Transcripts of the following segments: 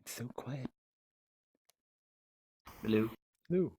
It's so quiet. Hello. Hello.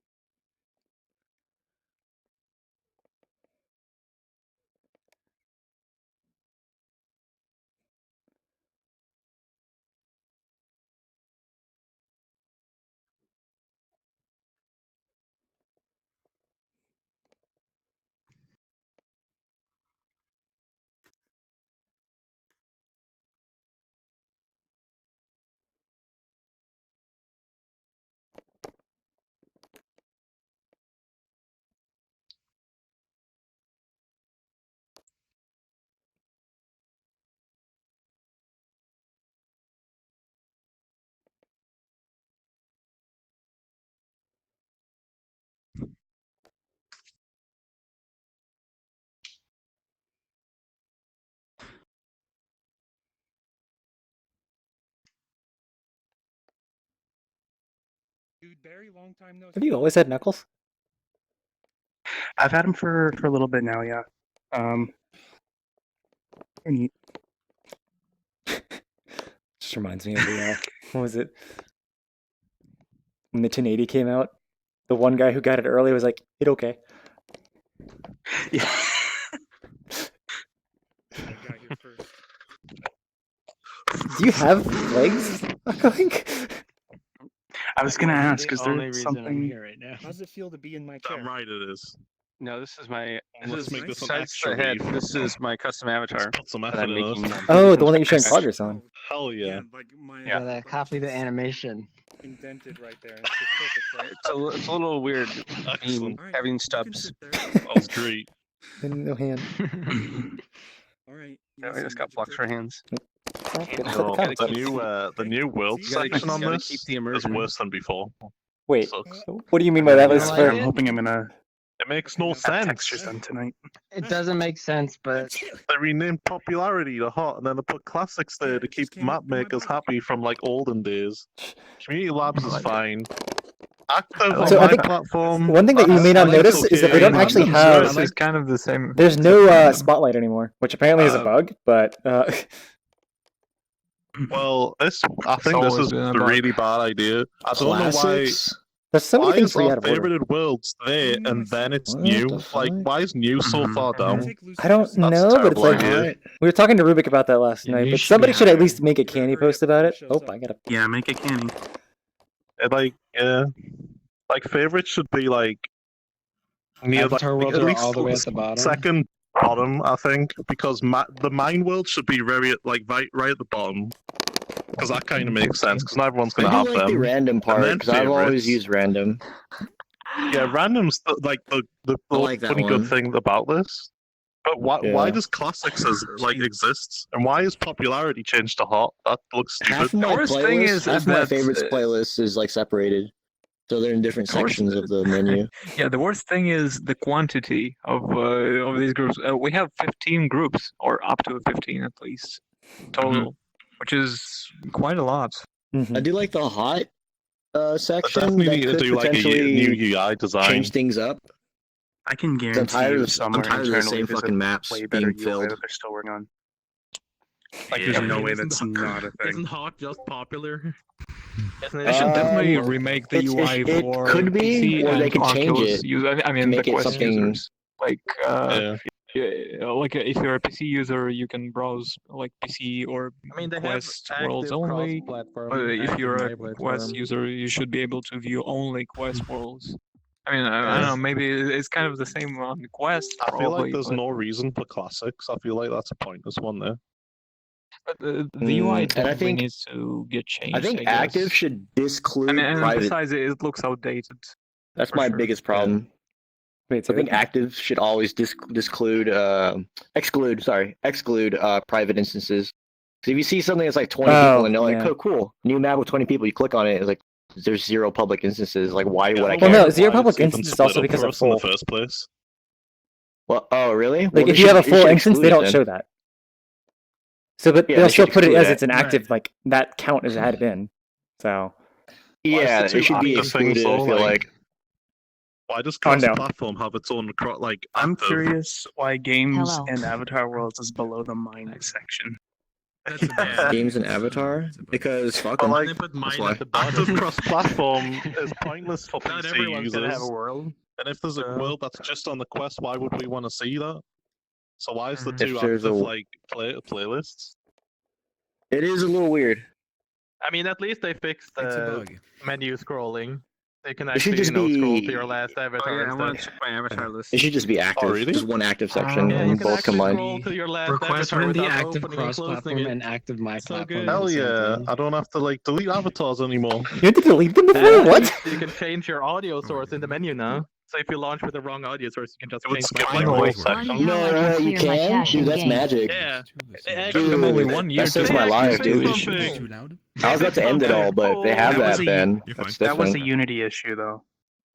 Dude, very long time no. Have you always had Knuckles? I've had him for a little bit now, yeah. Neat. Just reminds me of the what was it? When the 1080 came out, the one guy who got it early was like, "It okay." Yeah. I got here first. Do you have legs? I was gonna ask, is Only there reason I'm something? here right now. How does it feel to be in my chair? Damn right it is. No, this is my. Let's make this an besides extra the head. beef. This is my custom avatar. Let's put some that effort I'm in making. this. Oh, the one that you're showing progress on. Hell yeah. Like my Yeah, that copy the animation. indented right there. It's just perfect, right? It's a little weird Excellent. Alright, having you can stubs. sit there. That was great. No hand. All right. Yeah, I listen, just got Magic flux for Joker. hands. Oh, good. No, Set the gotta time. The new world You gotta section on keep this the is immersion. worse than before. Wait, Sucks. what do you mean by that? You Was don't for like I'm it? hoping I'm gonna It makes no have sense. textures done tonight. It doesn't make sense, but They renamed popularity to hot, and then they put classics there Yeah, to it keep just came map up in my makers body. happy from like olden days. Community labs is like it. fine. Active I on So I my think platform. one thing that you may not notice is that they don't actually have. this is kind of the same. There's no spotlight anymore, which apparently is a bug. But Well, I think always this is been a a bug. really bad idea. I don't know why. there's so many Why things is for you our out of order. favorited worlds there and then it's What new? the Like, fuck? why is new so far down? Take I don't Lucifer's know, but it's terrible like idea. we were talking to Rubik about that last Yeah, night. you But should somebody be should at happy. least make a canny Hurry post up about before it. it shows Oh, up. I gotta. Yeah, make a canny. Like favorites should be like near Avatar like, worlds at are least all the way at the bottom. second bottom, I think, because the mine world should be very right at the bottom. Because that kind of makes sense. Because not everyone's gonna I have do like them. the random part then because I've always favorites. used random. Yeah, random's like the I like that only good one. thing about this. But why Yeah. does classics exists and why is popularity changed to hot? That looks Half stupid. of my worst thing playlist, is half of my that, favorites playlist is like separated, so they're in different Of course. sections of the menu. Yeah, the worst thing is the quantity of these groups. We have 15 groups, or up to 15 at least, total, which is quite a lot. I do like the hot section Definitely that need to could do like a potentially new UI design. change things up. I can I'm guarantee tired you of somewhere I'm tired of the internally same there's fucking a maps way better being UI filled. that they're still working on. Like, There's yeah, no way isn't that's hot- not a Isn't thing. hot just popular? They should definitely remake the it's- UI it for could be, PC or and they could change Oculus it users. I mean, make the it Quest something- users. Like, Yeah. if you're a PC user, you can browse like PC or they have Quest worlds active only. cross-platform, If active you're a multi-platform. Quest user, you should be able to view only Quest worlds. I mean, I don't know. Maybe it's kind of the same on the Quest. I feel like probably, there's but- no reason for classics. I feel like that's a pointless one there. But the UI and I definitely think- needs to get changed. I think guess. active should disclude and private. besides, it looks outdated. That's for my sure. biggest problem. Wait, so I think active should always exclude private instances. So if you see something that's like 20 people and they're like, yeah. "Oh, cool, new map with 20 people," you click on it, it's like there's 0 public instances. Like, why would I Well, care? no, zero Why public it's even instance is split also up because for of us in the full. first place. Well, oh, really? Like, Well, if they you have a should- full should instance, exclude they it don't then. show that. So, but Yeah, they'll they still should put it exclude as that. it's an active, like that count as it had been. So. Yeah, Why is the it should be two active things excluded. I though, feel like. Why does Oh, no. cross-platform have its own I'm active? curious why games Hello. and Avatar Worlds is below the mine section. That's a bad Games and idea. Avatar That's a bad because fuck But 'em. like, They put mine why. at the active bottom. cross-platform is pointless for Not PC everyone's gonna have users. a world. And if there's a So- world that's just on the Quest, why would we want to see that? So why is the Mhm. two If there's active a- like playlists? It is a little weird. I mean, at least they fixed It's a the bug. menu scrolling. You can It should actually, just scroll to be- your last avatar. Oh yeah, I and want to stuff. check my avatar list. It should just be active. really? Just one active section Yeah, you and can both actually combined. scroll to your last Request avatar from the without active opening and closing cross-platform it. and active my So platform. good. at the Hell same yeah! time. I don't have to like delete avatars anymore. You had to delete them before? And What? You can change your audio source in the menu now. So if you launch with the wrong audio source, you can just It would change skip the like the audio. whole Finally. section. No, you clear my can? cache in Dude, that's game. magic. Yeah. It Dude, took them only Dude, 1 year that to saves my They life, actually dude. fixed something. Too loud? I was about to end it all, but they have That was that, a- Ben. You're That's fine. That was a different. Unity issue, though.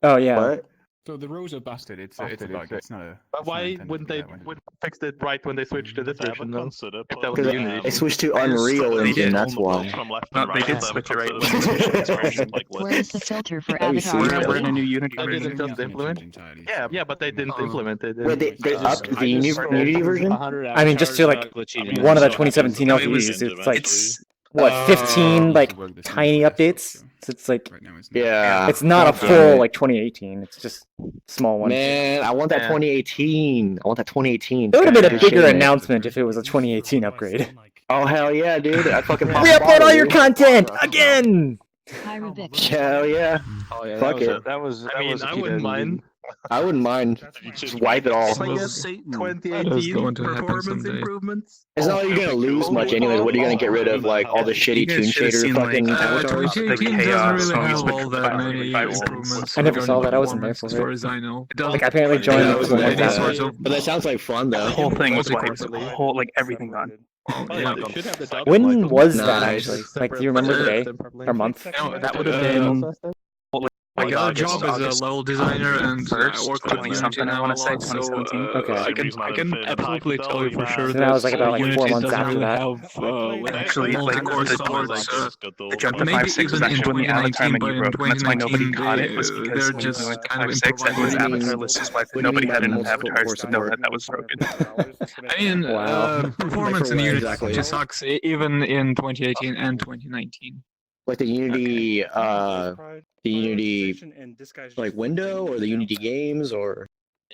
Oh yeah. What? So the rows are busted. It's a bug. It's not a. But it's not why intended to wouldn't be they that way. would fix it right when they switched to this Ever version, though? consider If that was putting, the Unity They issue. switched to They just- Unreal they Engine, did. that's why. From left No, and they right, did ever switch it right considered when- switching, like, Where is the filter for Have you avatar? seen it? We're in a new Unity They version. didn't just Nothing implement. changed entirely, Yeah, so- yeah, but they didn't implement it. Wait, they upped the Unity version? I mean, just to like one of the 2017 LTEs, it's like what 15 like Work the same tiny for desktop, updates. so So it's like right now it's not. Yeah. it's not a God damn full it. like 2018. It's just small one. Man, I want that Yeah. 2018. I want that 2018. It would have been a Guys, bigger shit, man. announcement if it was a 2018 upgrade. Oh hell yeah, dude! I fucking pop Re-upload all your dude. content again. Hieroglyph. Hell yeah! Oh yeah, Fuck it. That was. I mean, I wouldn't mind. I wouldn't mind. Just wipe it all. It's like a Those- Satan. That is 2018 going to happen performance someday. improvements. It's not like you're gonna lose much anyways. What are you gonna get rid of? Like all the shitty You guys Toon should've Shader seen, like, fucking avatars? 2018 The doesn't chaos really on have Switch all that platform many revival. improvements. I never regarding saw that. I wasn't there performance, for as it. far as I know. It doesn't. Like I apparently joined Yeah, the it was one like that. that. But that sounds like fun The though. whole thing was What's it wiped. called? The whole, like, everything gone. Oh, Yeah. they should have the document When license. was that Nice. actually? Like, do you remember the day or month? No, That would have been I got a August- job as a August level designer and I 1st, work with 20 Unity something, I now wanna a say, lot, so 2017. Okay. I can absolutely tell you for sure So that was, like, that about, like, 4 Unity months doesn't after really that. have like Actually, like, multi-core the- supports. The jump to Maybe 5.6 was even in actually when the avatar 2019, menu but in broke. That's why nobody 2019 caught it, was they're because when we just went to kind of 5.6, everyone's improvising. avatar list was wiped. What do you Nobody mean had by enough multiple avatars to know support? that was broken. I mean, Wow. performance in Like for what Unity exactly? just sucks even in 2018 and 2019. Like the Unity, the Unity, like window or the Unity games or.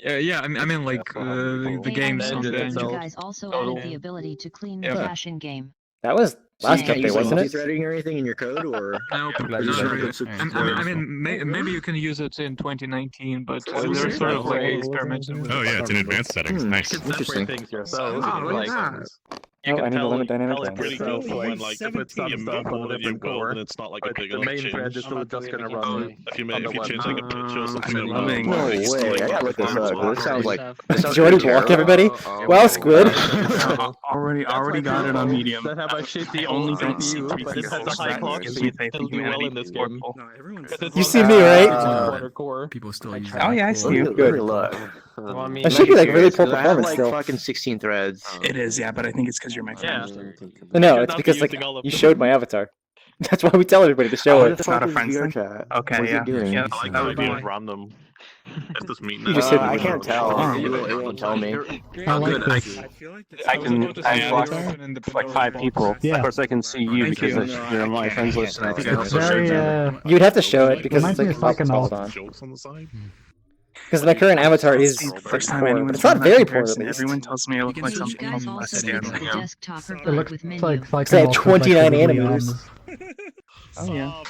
Yeah, I mean like the Hey, games also, on the engine you engine. itself. guys also Total. added the ability to clean the Yeah. cache in game. That was So last you can't update, use like wasn't it? multi-threading or anything in your code, or No, Like, not you should really. put I mean, maybe you can use it in 2019, but Oh, they're sort of like really? experimenting with Oh yeah, it's in advanced settings. Nice. You can separate Interesting. things yourself. Oh, like, yeah. you Oh, can I need to tell, limit dynamic tell it range. Pretty yourself, cool for when like, like to put some you stuff move on a all of your different world core. and it's not like a But big the enough main change. thread is still just gonna run. If you on the change like a picture or I'm something, loving- no way? I gotta look this up. 'Cause This sounds like. This sounds Did you already pretty block terrible. everybody? Well, Squid. Already got it on medium. That have a shitty Only old don't see CPU, three but it people. has a high That clock gives speed. me faith in It'll do well humanity. in this Or- game. No, everyone's. You see me, right? Quarter core. People still use Oh yeah, I see you. Let me look. Well, I mean, That should be like really poor I have performance like still. fucking 16 threads. It is, yeah, but I think it's because you're my Yeah. friend. No, should it's not be because like using all of you them. showed my avatar. That's why we tell everybody to show What it. the It's not fuck a is friends thing? VRChat? Okay, What is yeah. it doing? Yeah, I like that how would it be goes random. It's just meeting. You just hit I me. can't tell. Oh. It won't tell me. I like I this. feel like I this- can- was I about to blocked say- like 5 people. Yeah. Of course, I can see you Thank because you. you're on my friends list. And I think I It's also very, showed you. You would have to show it because Reminds it's me like of fucking hold all- on. Jokes on the side. Because my current avatar is It's the like, first time poor, anyone's but it's not done that very poor at comparison. least. Everyone tells me I look So like you something guys from also less added than. the desktop It It looks with menu. like It's at 29 animators. Oh yeah.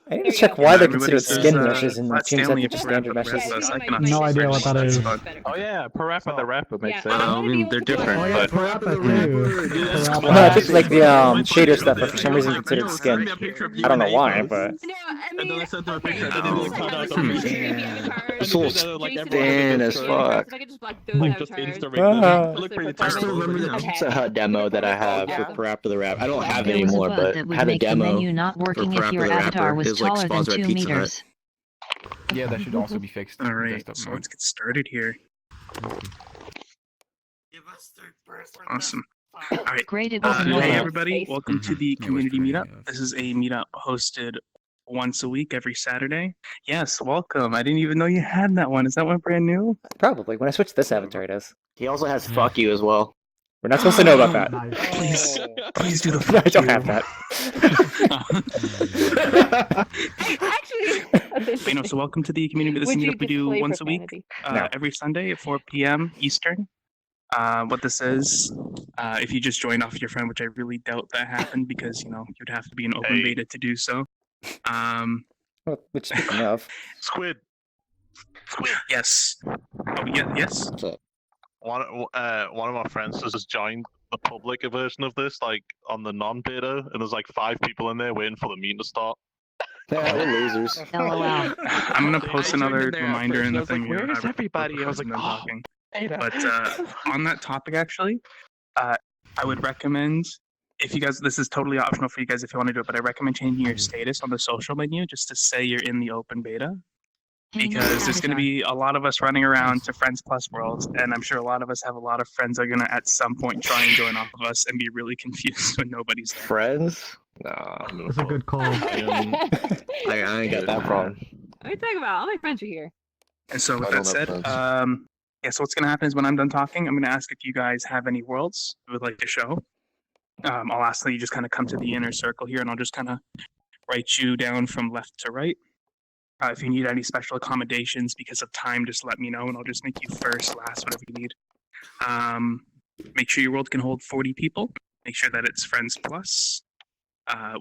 I need to check why they're Everybody considered says, skin meshes and Flat change that Stanley to just standard meshes. says I cannot No see idea French, what that that's is. bug. Oh yeah, Parappa the Rapper makes sense. I mean, they're different, Oh yeah, but Parappa too. Parappa. No, I think like the shader stuff are for some reason considered skin. I don't know why, but And then I sent them a picture. They didn't cut out the It's a little thin as fuck. Like just Insta Ah. Look pretty I still terrible. remember the Pizza Hut demo that I have for Parappa the Rap. I don't have it There was a anymore, bug but that I would had a make the demo. menu not working if Parappa your the avatar Rapper. was It was, like, taller than sponsored 2 by Pizza Hut. meters. Yeah, that should also be fixed. in Alright, desktop so mode. let's get started here. Awesome. Alright. Graded with Hey menu. everybody, welcome to the No, community it's meetup. fine, This is a meetup hosted once a week, every Saturday. Yes, welcome. I didn't even know you had that one. Is that one brand new? probably when I switch this avatar, it is. He also has fuck you as well. We're not supposed to know about that. Please, Oh. please do the I fuck don't you. have that. Actually, Wait, no, so welcome to the community would business you meetup we do display once a week, profanity? No. every Sunday at 4 p.m. Eastern. What this is, if you just join off your friend, which I really doubt that happened because, you know, you'd have to be an open beta to do so. Well, which speaking of, Squid. Yes. Oh, yeah, yes. What's up? One of my friends has just joined the public version of this, like on the non-beta, and there's like 5 people in there waiting for the meeting to start. Yeah, we're losers. LOL. I'm gonna post I joined another in there at reminder first, in and the I was like, thing. where is everybody? I was like, oh, talking. Ada. But on that topic, actually, I would recommend, if you guys, this is totally optional for you guys if you want to do it, but I recommend changing your status on the social menu just to say you're in the open beta. Because there's going to be a lot of us running around to Friends Plus worlds, and I'm sure a lot of us have a lot of friends that are going to at some point try and join off of us and be really confused when nobody's there. Friends? Nah. That's a good call. I ain't got that problem. What are you talking about? All my friends are here. And so with I that don't have said, friends. yeah, so what's going to happen is when I'm done talking, I'm going to ask if you guys have any worlds you would like to show. I'll ask that you just kind of come to the inner circle here, and I'll just kind of write you down from left to right. If you need any special accommodations because of time, just let me know, and I'll just make you first, last, whatever you need. Make sure your world can hold 40 people. Make sure that it's Friends Plus.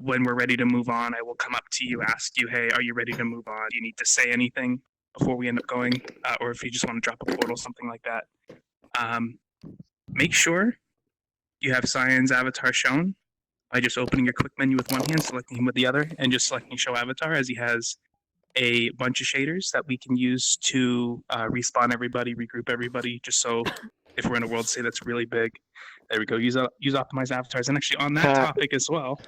When we're ready to move on, I will come up to you, ask you, hey, are you ready to move on? Do you need to say anything before we end up going? Or if you just want to drop a portal, something like that. Make sure you have Cyan's avatar shown by just opening your quick menu with one hand, selecting him with the other, and just selecting show avatar, as he has a bunch of shaders that we can use to respawn everybody, regroup everybody, just so if we're in a world, say that's really big. There we go. Use optimized avatars. And actually on that topic as well,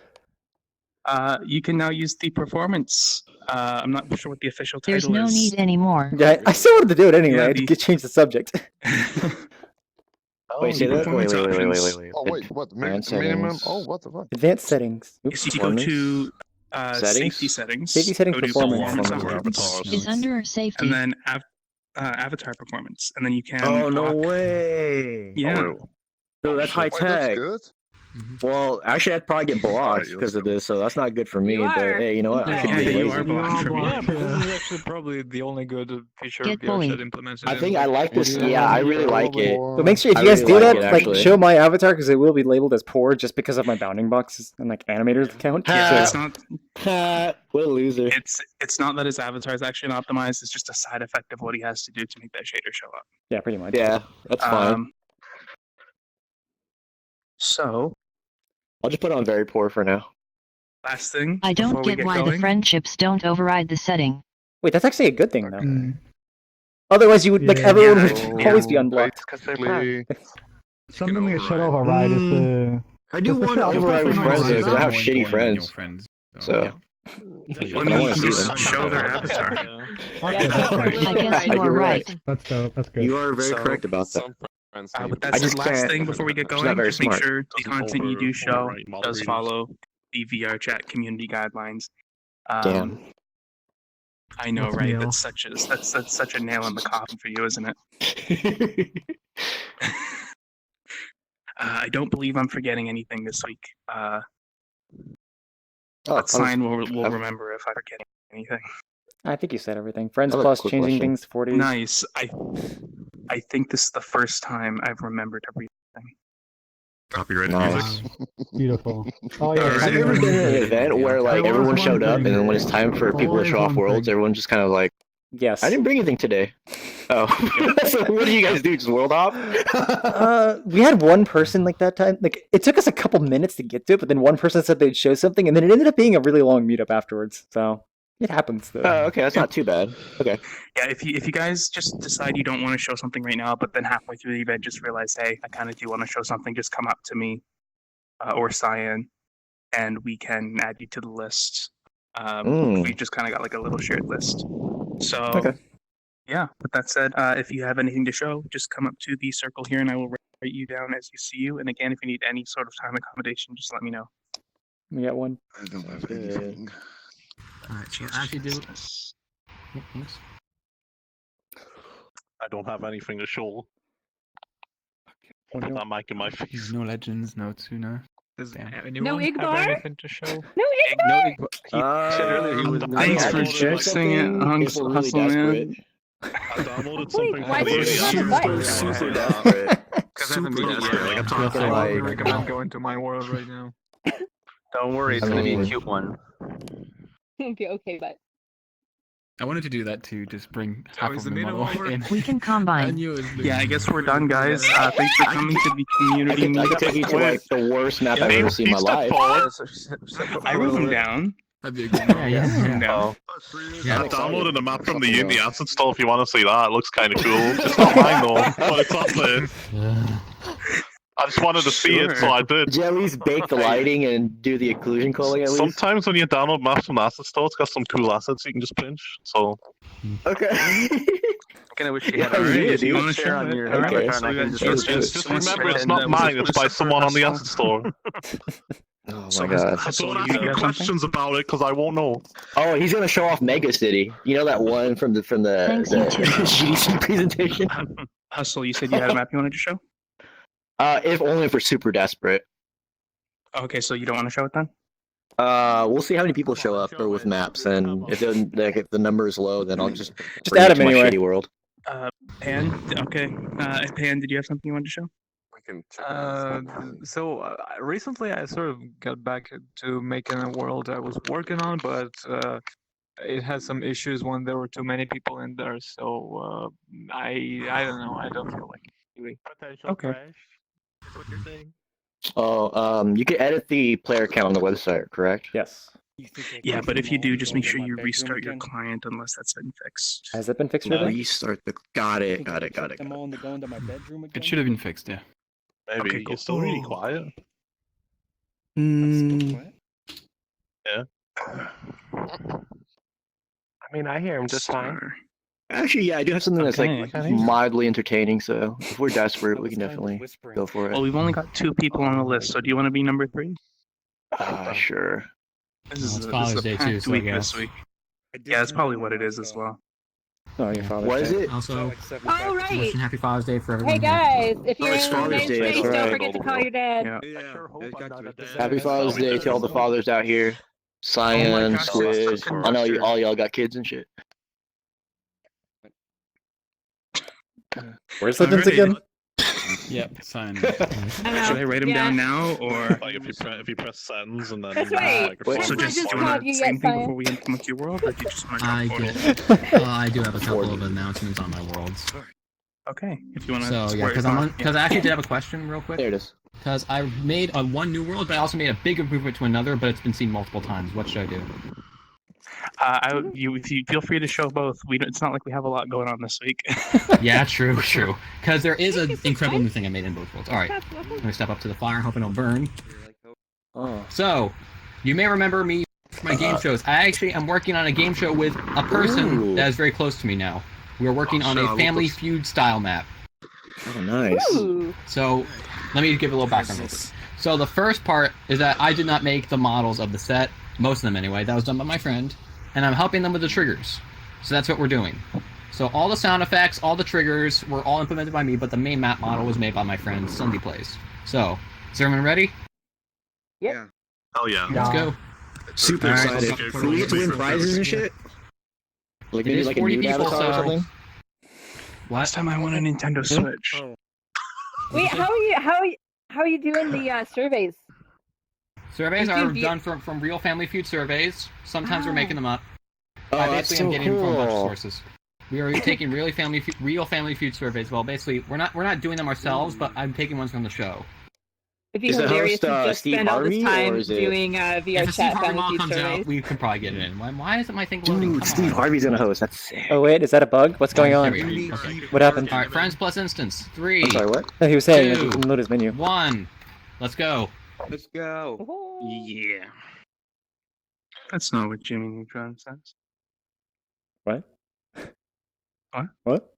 you can now use the performance. I'm not sure what the official title There's no is. need anymore. yeah, I still wanted to do it anyway. Yeah, I had to change the subject. Wait, say that? performance options. Oh wait, what? Advanced Minimum? settings. Oh, what the fuck? Advanced settings. Oops. Yes, you go to Settings? safety settings. Safety settings, Go to performance. options, Is under safety. and then avatar performance, and then you can. Oh, no block- way. Yeah. So that's high Wait, that's tech. good. Well, actually, I'd probably get blocked because of this, so that's not good for me. You But are. hey, you know what? I Yeah, can Yeah, be you lazy. are blocked from Yeah, me. but this is actually probably the only good feature Get VRChat bullied. implements. I think I like this. Yeah, I really like it. But make sure if I you guys really do like that, it, like actually. show my avatar because it will be labeled as poor just because of my bounding boxes and like animators count. Yeah, So- it's not. What a loser. It's not that his avatar is actually optimized. It's just a side effect of what he has to do to make that shader show up. yeah, pretty much. Yeah, that's fine. So I'll just put it on very poor for now. last thing. I before don't we get get why the going, friendships don't override the setting. Wait, that's actually a good thing though. Mm. Otherwise, you would like Yeah. everyone Yeah. would always be unblocked. Basically, Something that should override is the. I do want Especially to on override with personal friends ones. because I have Going shitty to friends. friends. So Well, I you wanna can see just them. show their avatar. I guess you You're are right. right. That's dope. That's good. you are very So, correct about that. some friends With need- that I said, just last can't- thing before we get it's not going, very just make smart. sure the Doesn't content you do show overwrite does moderators. follow the VRChat community guidelines. Damn. I know, That's right? nail. That's such a nail in the coffin for you, isn't it? I don't believe I'm forgetting anything this week. But Sign will remember if I forget anything. I think you said everything. Friends I have a plus quick changing question. things to 40s. Nice. I think this is the first time I've remembered everything. Nice. Copyrighted music. Beautiful. Oh yeah. Alright. Has there ever been an event where like There was everyone one showed up thing. and then when it's time for people to Always show off one worlds, thing. everyone just kind of like, Yes. I didn't bring anything today. Oh, so what do you guys do? Just world hop? We had one person like that time. Like it took us a couple minutes to get to it, but then one person said they'd show something, and then it ended up being a really long meetup afterwards. So it happens though. Oh, okay, that's not too bad. Okay. Yeah, if you guys just decide you don't want to show something right now, but then halfway through the event just realize, hey, I kind of do want to show something, just come up to me or Cyan, and we can add you to the list. We just kind of got like a little shared list. So, Okay. yeah, with that said, if you have anything to show, just come up to the circle here and I will write you down as you see you. And again, if you need any sort of time accommodation, just let me know. We got one. I don't have anything. Alright, I actually do. I don't have anything to show. Put that mic in my face. There's no legends, no tuna. Does Damn. anyone have Igbar? anything to show? No, Igbar! He said earlier he was not. Thanks for downloaded, like, fixing it, if we're really Hustle Man. desperate. I downloaded something why from the did you have a App button? Store. Super desperate. Because I haven't been Super yet. desperate. Like, I'm I feel I like- would recommend going to my world right now. Don't worry, it's I gonna be a mean- cute one. Okay, but I wanted to do that too, just bring So half is of the the middle model over? in. We can I combine. knew it was the- Yeah, I guess we're done, guys. Thanks for coming to the community I could take you to like the worst map I've ever seen in my life. I wrote them down. That'd be a good Yeah, yeah. Wrote them down. Yeah. I downloaded a map from the Unity asset store if you want to see that. It looks kind of cool. It's not mine though, but it's up there. I just wanted to see it, so I did. Did you at least bake the lighting and do the occlusion culling at least? Sometimes when you download maps from the asset store, it's got some cool assets you can just pinch. So Okay. Kinda wish you had Yeah, a yeah, just dude. share on your Okay, avatar so and I we can got just two- just remember, it's not mine. It's by someone on the asset store. Oh So my god. Hustle, Don't you ask me got something? questions about it because I won't know. Oh, he's gonna show off Mega City. You know that one from the Thanks, you too. GDC presentation? Hustle, you said you had a map you wanted to show? If only if we're super desperate. Okay, so you don't want to show it then? We'll see how many people show up or with maps, and if if the number is low, then I'll just bring add it to him my anyway. shitty world. Pan? Okay. Pan, did you have something you wanted to show? So recently I sort of got back to making a world I was working on, but it had some issues when there were too many people in there. So I don't know. I don't feel like doing. Potential Okay. crash. Is what you're saying. Oh, you can edit the player count on the website, correct? Yes. Yeah, but if you do, just make sure you restart your client unless that's been fixed. Has that been fixed No, already? restart the. Got it. Got it. Them all to go into my bedroom again. It should have been fixed, yeah. Maybe Okay, cool. you're still really quiet. Mm, Yeah. I mean, I hear him just fine. actually, yeah, I do have something that's like Okay. mildly entertaining. So if we're desperate, we can definitely go for Well, it. we've only got 2 people on the list, so do you want to be number 3? Sure. This Well, is it's a Father's Day too, packed so I week guess. this week. Yeah, that's probably what it is as well. Oh, your father. What is it? Also, Oh, right. wishing Happy Father's Day for everyone. Hey guys, if you're it's in the Father's United Day, that's States, don't right. forget to call your dad. Yeah. Happy Father's Day to all the fathers out here. Cyan, gosh, Squid. that's I know you, all y'all got kids and shit. Where's Legends Alright. again? Yep, sign. I know. Should I write them Yeah. down now, or Like if you press sends and then That's right. microphone. so just do Just you called want you to yet, same thing Cyan. before we implement your world, or do you just want to I drop do. I do have a couple of announcements on my worlds. Okay, if you want to. So yeah, because I actually did have a question real quick. There it is. Because I made one new world, but I also made a big improvement to another, but it's been seen multiple times. What should I do? If you feel free to show both. It's not like we have a lot going on this week. Yeah, true. Because there is an incredible new thing I made in both worlds. All right, I'm gonna step up to the fire, hoping it'll burn. Oh. So, you may remember me from my game shows. I actually am working on a game show with a person Ooh. that is very close to me now. We're working on a Family Feud style map. Oh, nice. Ooh. So, let me give a little background real quick. So the first part is that I did not make the models of the set, most of them anyway. That was done by my friend, and I'm helping them with the triggers. So that's what we're doing. So all the sound effects, all the triggers were all implemented by me, but the main map model was made by my friend Sunday Plays. So, is everyone ready? Yep. Hell yeah. Let's go. Super All right, excited. Do we get to win prizes and shit? Like It maybe is like a 40 nude people, avatar or so- something? Last time I won a Nintendo Switch. Wait, how are you doing the surveys? Surveys If are you- done from real Family Feud surveys. Sometimes we're Ah. making them up. Oh, I that's basically am so getting them from a bunch of cool. sources. We are taking real Family Feud surveys. Well, basically, we're not doing them ourselves, but I'm taking ones from the show. It'd be Is the hilarious host, to just Steve spend all Harvey, this or time is it- doing If the VRChat Steve Harvey Family model Feud comes surveys. out, we could probably get it in. Why isn't my thing loading? Dude, Come Steve on. Harvey's gonna host. That's sick. Oh wait, is that a bug? What's going There on? we go. Okay. What happened? All right, friends plus instance. 3, I'm sorry, what? No, he was saying that he Two. didn't load his menu. 1. Let's go. Let's go. Oh. Yeah. That's not what Jimmy Neutron says. What? What? What?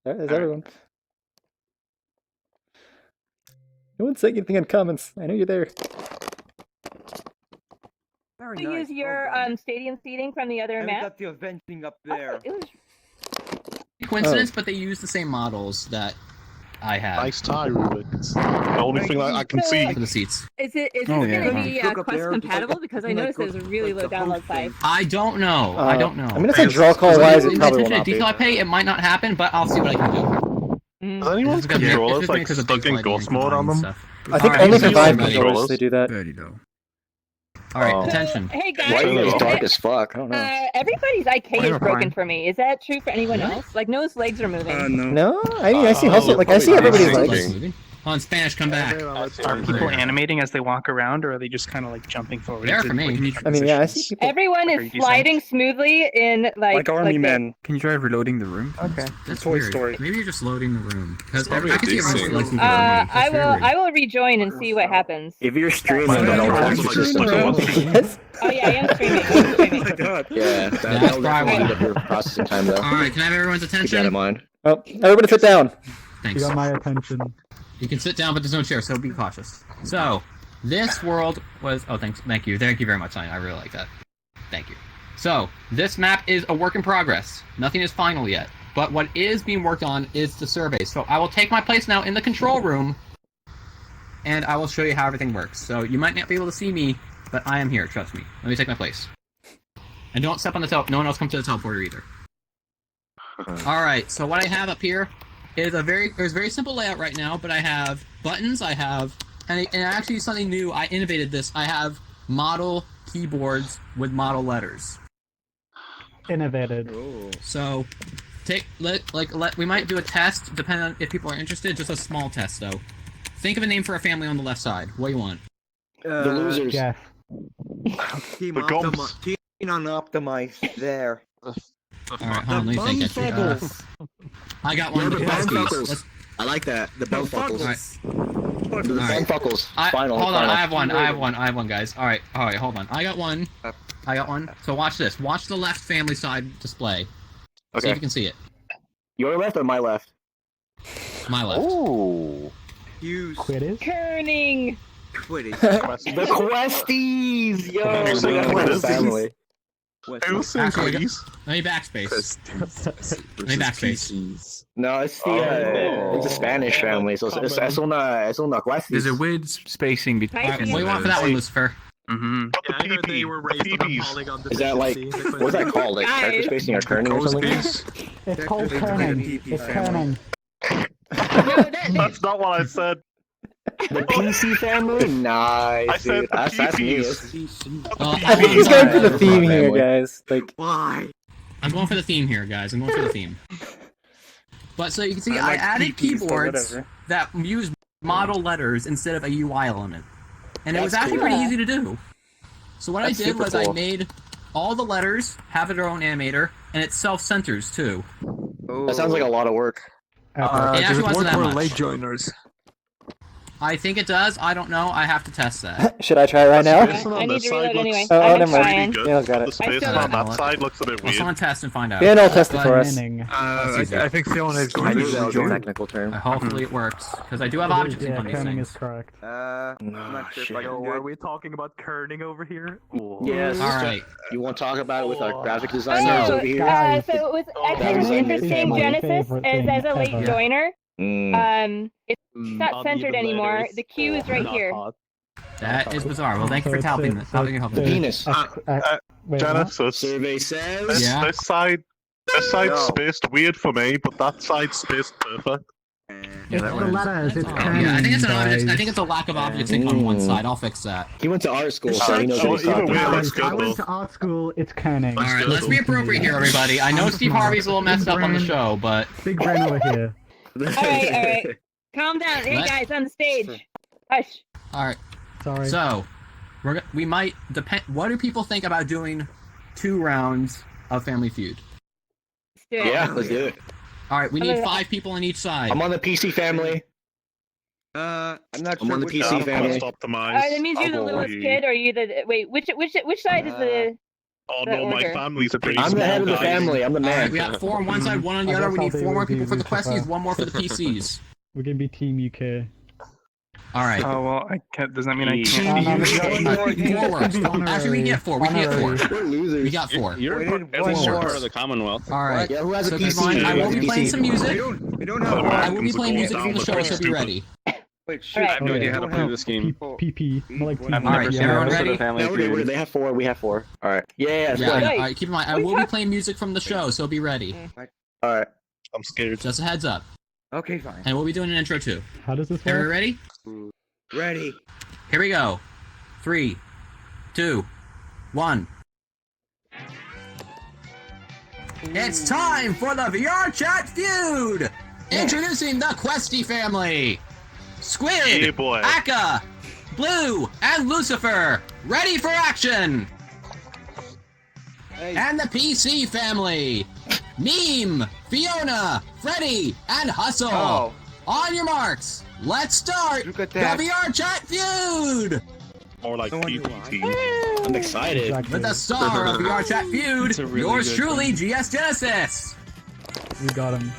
There's everyone. No one's saying anything in comments. I know you're there. Very You nice. use your well done. stadium seating from the other And we map. got the event thing up Oh, there. it was coincidence, but they use the same models that I have. Nice tie, Rubik. It's the only thing I can see. For the seats. Is it Oh, going yeah. to be Quest compatible? Because I noticed there's a really low download size. I don't know. I don't know. I'm gonna say draw call wise, it probably will not be. Decal I pay, it might not happen, but I'll see what I can do. Does anyone's controllers like because of stuck in big ghost lighting mode on them? stuff. I think Alright, only for here's Vive everybody. controllers they do that. Alright, attention. Hey guys, Why are you guys dark as fuck? I don't know. everybody's IK We're is broken fine. for me. Is that true for anyone else? Like, Noah's legs are moving. No, I mean I see hustle. Like I see everybody's legs. On Spanish, come back. Are people animating as they walk around, or are they just kind of like jumping forward? There into for me. different I mean, yeah, I see positions? people. Everyone Like, are is you decent? sliding smoothly in like Army the- men. Can you try reloading the room? Okay. That's Toy weird. Story. Maybe you're just loading the room. Because I Probably can see everyone's decent. legs moving around. That's very weird. I will rejoin and see what happens. If you're streaming, Mine then also I'll like just stuck in one thing. Yes. Oh yeah, I am streaming. I'm streaming. Oh my god. Yeah, That's that'll probably definitely why. eat up your processing time though. Alright, can I have everyone's Keep that in attention? mind. Oh, everybody sit down. Thanks. You got my attention. You can sit down, but there's no chair, so be cautious. So, this world was... Oh, thank you. Thank you very much, Ryan. I really like that. Thank you. So, this map is a work in progress. Nothing is final yet. But what is being worked on is the survey. So, I will take my place now in the control room, and I will show you how everything works. So, you might not be able to see me, but I am here, trust me. Let me take my place. And don't step on the no one else come to the teleporter either. Alright, so what I have up here is there's a very simple layout right now, but I have buttons, and actually something new, I innovated this, I have model keyboards with model letters. Innovated. So, we might do a test, depending on if people are interested, just a small test though. Think of a name for a family on the left side. What do you want? The losers. Yeah. Team The gumps. Team Optimize there. Alright, hold on, let me think actually. I got one. The The bumfuckles. I like that. The bumfuckles. The Alright. bumfuckles. Hold on, I have one, guys. Alright, hold on. I got one. So watch this. Watch the left family side display. See Okay. if you can see it. Your left or my left? My left. Ooh. Use Quidditch? Kerning. Quidditch. The Questies! Yo! Have you seen That's my Quidditch? family. Who's saying Actually, please? Let me backspace. Let me backspace. No, it's the Spanish family, so es una Questies. There's a weird spacing between. Nice. Alright, what do you want for that one, Lucifer? Mm-hmm. The PP, the PPs. Is that like, what's that called? Like character Guys. spacing or kerning or something? It's called kerning. It's kerning. That's not what I said. The PC family? Nice, I said dude. the That's me. PPs. I think he's going for the theme here, Family. guys. Like, Why? I'm going for the theme here, guys. I'm going for the theme. But so you can see, I I like added PPs, but keyboards whatever. that use model letters instead of a UI element. And it was That's actually cool. pretty easy to do. So what That's I did super was I cool. made all the letters have their own animator, and it self-centers too. That sounds like a lot of work. It Does actually it wasn't work that for much. late joiners? I think it does. I don't know. I have to test that. should I try right now? Spacing I on need this to side reload looks anyway. Oh, I've never been mind. trying. good. Daniel's got The it. spacing still on got that it. side looks a bit Well, weird. someone test and find out. Dan will test it for us. Kerning. I think Fiona is I going knew to that was a join. technical term. Hopefully it works, because I do have It is- objects in Yeah, on these kerning things. is correct. I'm not sure if I can do it. we talking about kerning over here? Yes. Alright. You want to talk about it with our graphic designers Oh, over here? Guys, so it was that actually was an like interesting my genesis favorite as thing a late ever. joiner. Mm. It's not centered anymore. The Q is right here. That is bizarre. Well, thank you for helping me. so- Penis. Wait, Jenna, what? so Survey this, says. Yeah. this side's No. spaced weird for me, but that side's spaced perfect. It's the letters. It's kerning, Yeah, I think it's guys. I think it's a lack of objects on one side. I'll fix that. He went to art school, so he knows what he's Either talking way, about. looks I good went though. to art school. It's kerning. All right, let's be appropriate here, everybody. I know I'm Steve smart. Harvey's a little messed up on the show, but Big brain over here. Alright. Calm down. Hey Let- guys, on the stage. Hush. all right. Sorry. So we might depend. What do people think about doing 2 rounds of Family Feud? Let's do it. Yeah, let's do it. All right, we need Okay. 5 people on each side. I'm on the PC family. I'm not I'm sure on the which PC I'm family. quest optimized. That means you're the I'll go littlest with- kid, or are you the which side is the? Oh the no, my order. family's pretty I'm the small, head of the guys. family. I'm the All right, man. we got 4 on one side, 1 on the I other. guess We need I'll 4 more be people for the Lucifer. questies, 1 more for the PCs. We're gonna be Team UK. All right. Oh well, I can't. Does that mean I can't No, be no, used? no, Four words. Actually, we can get 4. We can get 4. We're losers. We got 4. You're Wait, at least one you're more. part of the Commonwealth. All right. Yeah, who has a So keep in PC? mind, I will Who has be a playing PC? some music. We don't have I will be Americans playing are music going from the down show, with so be stupid. ready. Wait, shoot. Alright. I have no idea how to Don't play have- this game. PP. More like I've All right, never seen everyone the rest of ready? the family No, feud. they have 4. We have 4. All right. Yeah, Yeah, I know. Wait. All right, keep in mind, I will be playing music from the show, so be ready. All right. I'm scared. Just a heads up. Okay, fine. And we'll be doing an intro too. How does this Everyone work? ready? Ready. Here we go. 3, 2, 1. It's time for the VRChat feud! Introducing the Questy family! Squid, Yeah, boy. Akka, Blue, and Lucifer, ready for action! And the PC family! Meme, Fiona, Freddy, and Hustle! Oh. On your marks, let's start Look at the that. VRChat feud! More like No wonder PPT. I'm excited. Exactly. With the star of VRChat feud, It's a really yours good truly, GS Genesis! We got him.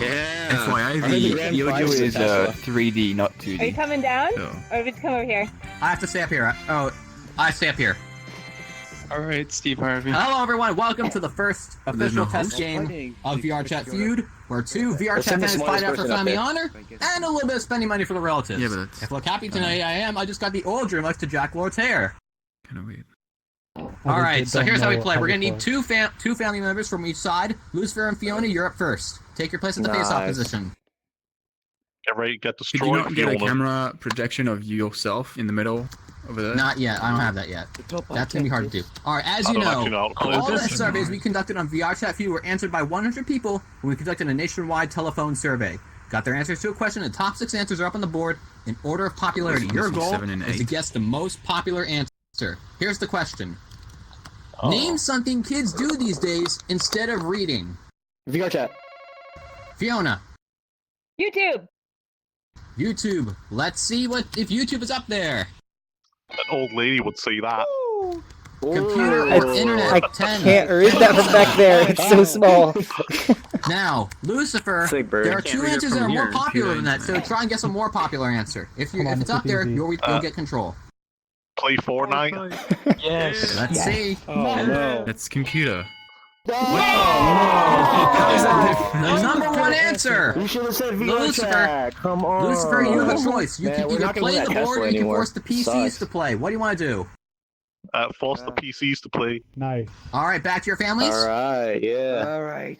Yeah. FYI, I heard the the grand audio prize is Tesla. 3D, not Are you 2D. coming down? So. Or if it's come over here? I have to stay up here. Oh, I stay up here. All right, Steve Harvey. Hello, everyone. Welcome to the first official no test host? game of VRChat Feud, where 2 VRChat send the fans smartest fight out for person up family there. honor and a little bit of spending money for the relatives. Yeah, but that's If I look happy tonight, I am. I just got the old dream next to Jack Lord's hair. kind of weird. All right, so here's how we play. We're gonna need two family members from each side. Lucifer and Fiona, you're up first. Take your place in the face-off Nice. position. Get ready to get Could you destroyed. not get a Fiona. camera projection of yourself in the middle over there? Not yet. I don't have that yet. That's gonna be hard to do. All right, as I you don't actually know how to play all the this. surveys we conducted on VRChat Feud were answered by 100 people when we conducted a nationwide telephone survey. Got their answers to a question, and the top 6 answers are up on the board in order of popularity. Your goal 7 and is to 8. guess the most popular answer. Here's the question. Oh. Name something kids do these days instead of reading. VRChat. Fiona, YouTube. YouTube. Let's see if YouTube is up there. An old lady would say that. Computer I- or internet. I 10. can't read that from back there. It's so small. Now, Lucifer, Sick bird. there are Can't 2 read it answers from that are more here. popular than that, so Internet. try and guess a more popular answer. If Come on, it's up there, easy. you'll get control. Play Fortnite. Yes. Let's see. Oh no. That's computer. The number 1 answer! You should have said Lucifer. VRChat. Come on. Lucifer, you have a choice. You Man, can we're either not gonna play win the that board or Tesla you can anymore. force the PCs Sucks. to play. What do you want to do? Force the PCs to play. Nice. Alright, back to your families? Alright, yeah. Alright.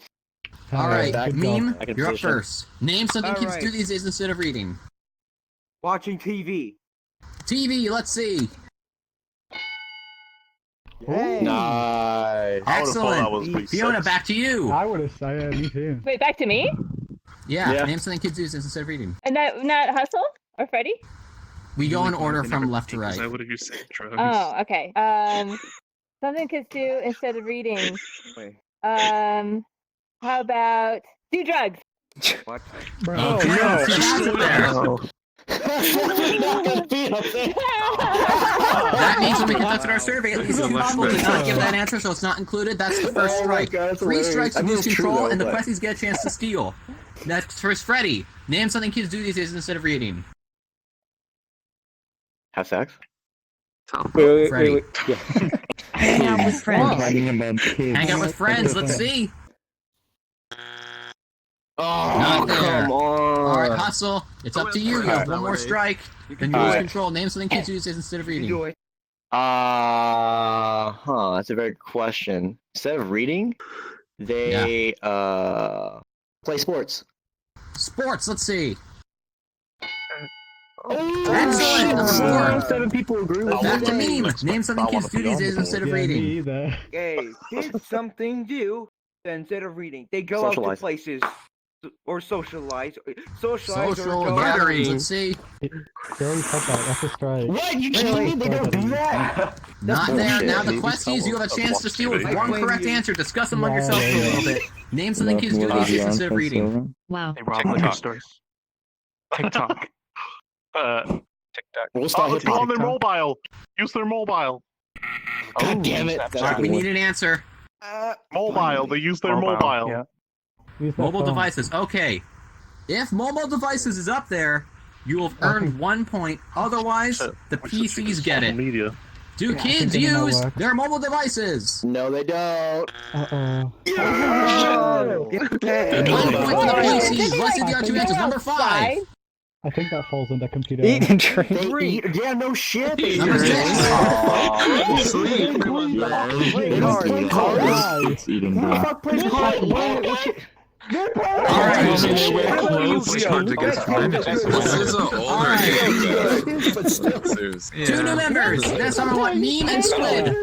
Alright, back good Meme, job. I can you're up position. first. Name something kids Alright. do these days instead of reading. Watching TV. TV, let's see. Nice. I would have thought that was Excellent. P6. Fiona, back to you. I would have said me too. Wait, back to me? Yeah, name something kids do these days instead of reading. And not Hustle or Freddy? We go in order They from never left to because right. I would have just said drugs. Oh, okay. Something kids do instead of reading. Wait. How about do drugs? What? Bro. Oh, no. She has it there. Not gonna be up there. That means when we conducted our survey, at least 2 Left people did back. not give that answer, so it's not included. That's the first Oh my strike. God, that's 3 hilarious. strikes I to mean, lose it's true, control, though, and the but- Questies get a chance to steal. Next, first, Freddy. Name something kids do these days instead of reading. Have sex? Wait, Freddy. Yeah. Hang out with friends. Hang out with friends, let's see. Oh, Not there. come on. Alright, Hustle. It's up to you. You have 1 more strike. Then you lose Alright. control. Name something kids do these days instead of You reading. do it. That's a very good question. Instead of reading, they play sports. Sports, let's see. Oh, Excellent, number 4. 7 people agree with Back me. to Meme. Name something kids do these days instead of Yeah, me reading. either. Okay, did something do instead of reading. They go out Socialize. to places or socialize. Socialize Social or go gatherings, let's see. They already said that. That's a strike. What? You kidding me? They don't do that. Not there. bullshit. Now the Maybe Questies, you have a chance to steal with I 1 blame correct you. answer. Discuss among No, yourselves for a no. little bit. Name something kids do these days instead of reading. Wow. They rob liquor stores. TikTok. TikTok. We'll start It's hip-hop. on their mobile. Use their mobile. God damn it. That's Alright, we cool. need an answer. Mobile. They use their mobile. Yeah. Use that Mobile phone. devices. Okay. If mobile devices is up there, You have earned 1 point. Otherwise, the PCs get it. Media. Do Yeah, I kids think they know use work. their mobile devices? No, they don't. Uh-oh. Oh, get 1 point for the PCs. Let's see the other two answers. Number 5. I think that falls under computer. Eat and drink. They eat. Yeah, no shit. They Number 6. Sleep. They don't play cards. It's eating Who the that. fuck plays cards? Alright. It's hard to guess percentages. This is an older game. But still. Two new members. That's number 1. Meme and Squid.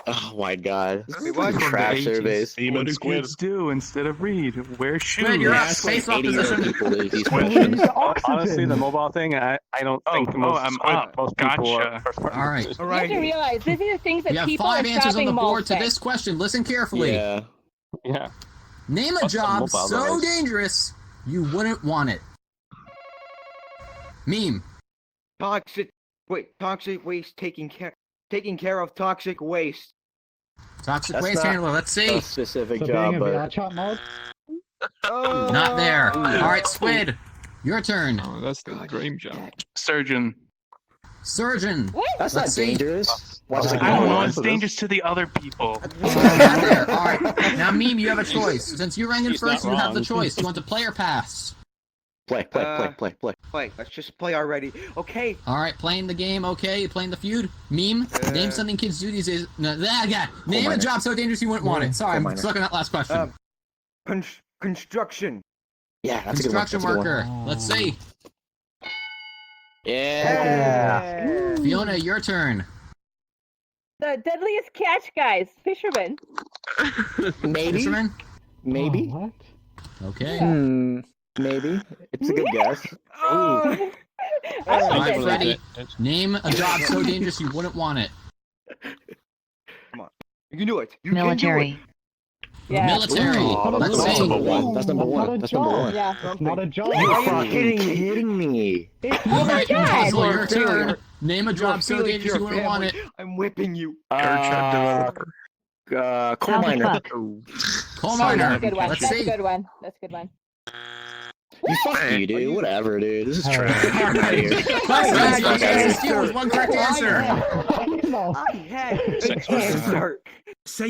Oh my god. what? Crap surveys. What do kids do instead of read? Wear shoes. Squid, you're up. Ask like Face off 80 position. people these questions. Honestly, the mobile thing, I don't think most people are. Alright. You have to realize these are the things that You have people 5 in answers on shopping the malls board to say. this question. Listen carefully. Yeah. Yeah. Name a What's a job mobile so device? dangerous you wouldn't want it. Meme. Toxic waste, taking care of toxic waste. Toxic That's waste not handler. Let's see. A specific So job, being a but VRChat mod? Not there. Alright, Squid. Your turn. Oh, that's the dream job. Surgeon. Surgeon. What? that's Let's not see. dangerous. Watch this. I don't know. It's dangerous to the other people. Not there. Alright. Now, Meme, you have a choice. Since you rang in first, you have the choice. Do you want to play or pass? Play. Play. Let's just play already. Okay. Alright, playing the game, okay. Playing the feud. Meme, name something kids do these days. No, yeah. Name a miner. job so dangerous you wouldn't want it. Sorry, I'm miner. stuck on that last question. Construction. Yeah, that's a good one. Construction That's a good one. worker. Let's see. Yeah. Fiona, your turn. The deadliest catch, guys. Fishermen. Maybe. Fisherman? Maybe. Oh, what? Okay. Maybe. It's a good guess. I don't Alright, think Freddy. Name a job so dangerous you wouldn't want it. You can do it. You Military. Yeah. Military. Let's That's see. number one. That's number one. That's number one. Yeah. It's not a job. Are you kidding me? Oh my god. Hustle, your turn. Name a job so dangerous you wouldn't want it. I'm whipping you. Coal How the miner. fuck? Coal That's miner. a good one. Let's That's a see. good one. That's a good one. You fuck you, dude. Whatever, dude. This is trash. Alright. I'm out of here. Steal was one correct answer. I had an answer.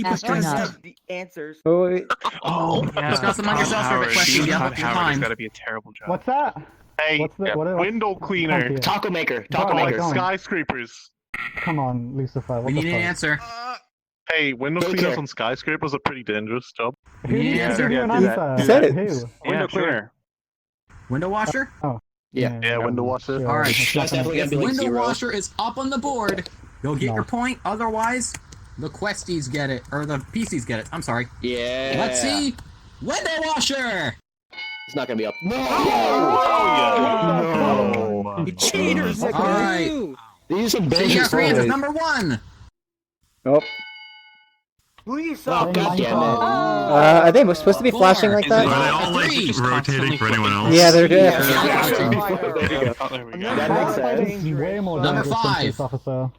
Astronaut. The answers. Oh, wait. Oh, yeah. Discuss among yourselves for the question. You have up your Howard has time. got to be a terrible job. What's that? Hey, What's the what? window cleaner. Thank you. Taco maker. Taco Taco maker. maker. Go on. Skyscrapers. Come on, Lucifer. What We the need an fuck? answer. Hey, window Daycare. cleaners on skyscrapers are pretty dangerous job. Who needs Yeah, to give you an yeah, do that. answer? You said it. Who? Window cleaner. Window washer? Yeah, window washer. Sure. Alright. It's not That's definitely gonna- gonna be like Window 0. washer is up on the board. You'll get No. your point. Otherwise, the questies get it. Or the PCs get it. I'm sorry. Yeah. Let's see. Window washer! It's not gonna be up. No. You cheaters! What can Alright. you These are some So you bullshit got three answers. stories. Number 1. Nope. Please Oh, stop. God damn it. Are they supposed to be flashing like Are they that? all like Three. rotating for anyone else? Yeah, they're doing. There you go. That makes sense. It's way more Number dangerous than 5. police officer.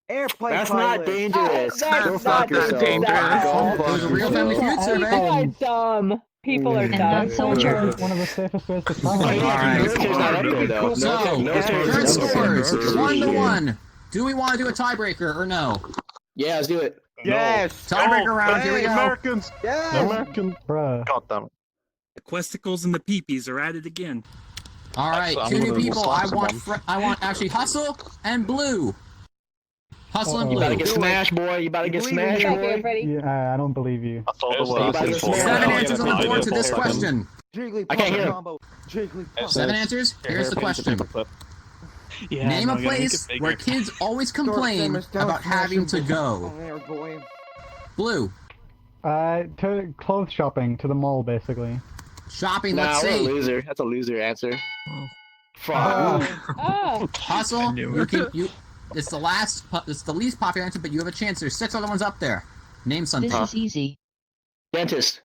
Airplane That's not dangerous. That's Go not fuck yourself. dangerous. Go It was a fuck real Family Feud People survey. are dumb. People are And dumb. that's so true. One of the safest ways to travel. Alright. Military's not up there, though. So, current scores 1-1. Do we want to do a tiebreaker or no? Yeah, let's do it. Yes. Tiebreaker round. Here we Hey, go. Americans! Yes. American. Bruh. God damn it. The questicles and the peepees are at it again. All right, I'm two new gonna people. slap I want actually Hustle and Blue. Hustle and Uh-oh. You Blue. better get smashed, boy. You better get Believe in smashed, me. Okay, boy. Freddy. Yeah, I don't believe you. That's all the You world better is get for. smashed. 7 Yeah, answers on the board to this question. Jigglypuff I can't hear. combo. Jigglypuff. 7 answers. Here's the question. Yeah, Name no, a you gotta make place it bigger. where kids always complain Famous down about having to fashion. go. Oh, there, boy. Blue. To clothes shopping, to the mall, basically. Shopping. Nah, Let's we're a see. loser. That's a loser answer. Fuck. Oh. Hustle. knew You it. can. You. It's the last. It's the least popular answer, but you have a chance. There's 6 other ones up there. Name something. This is easy. Dentist.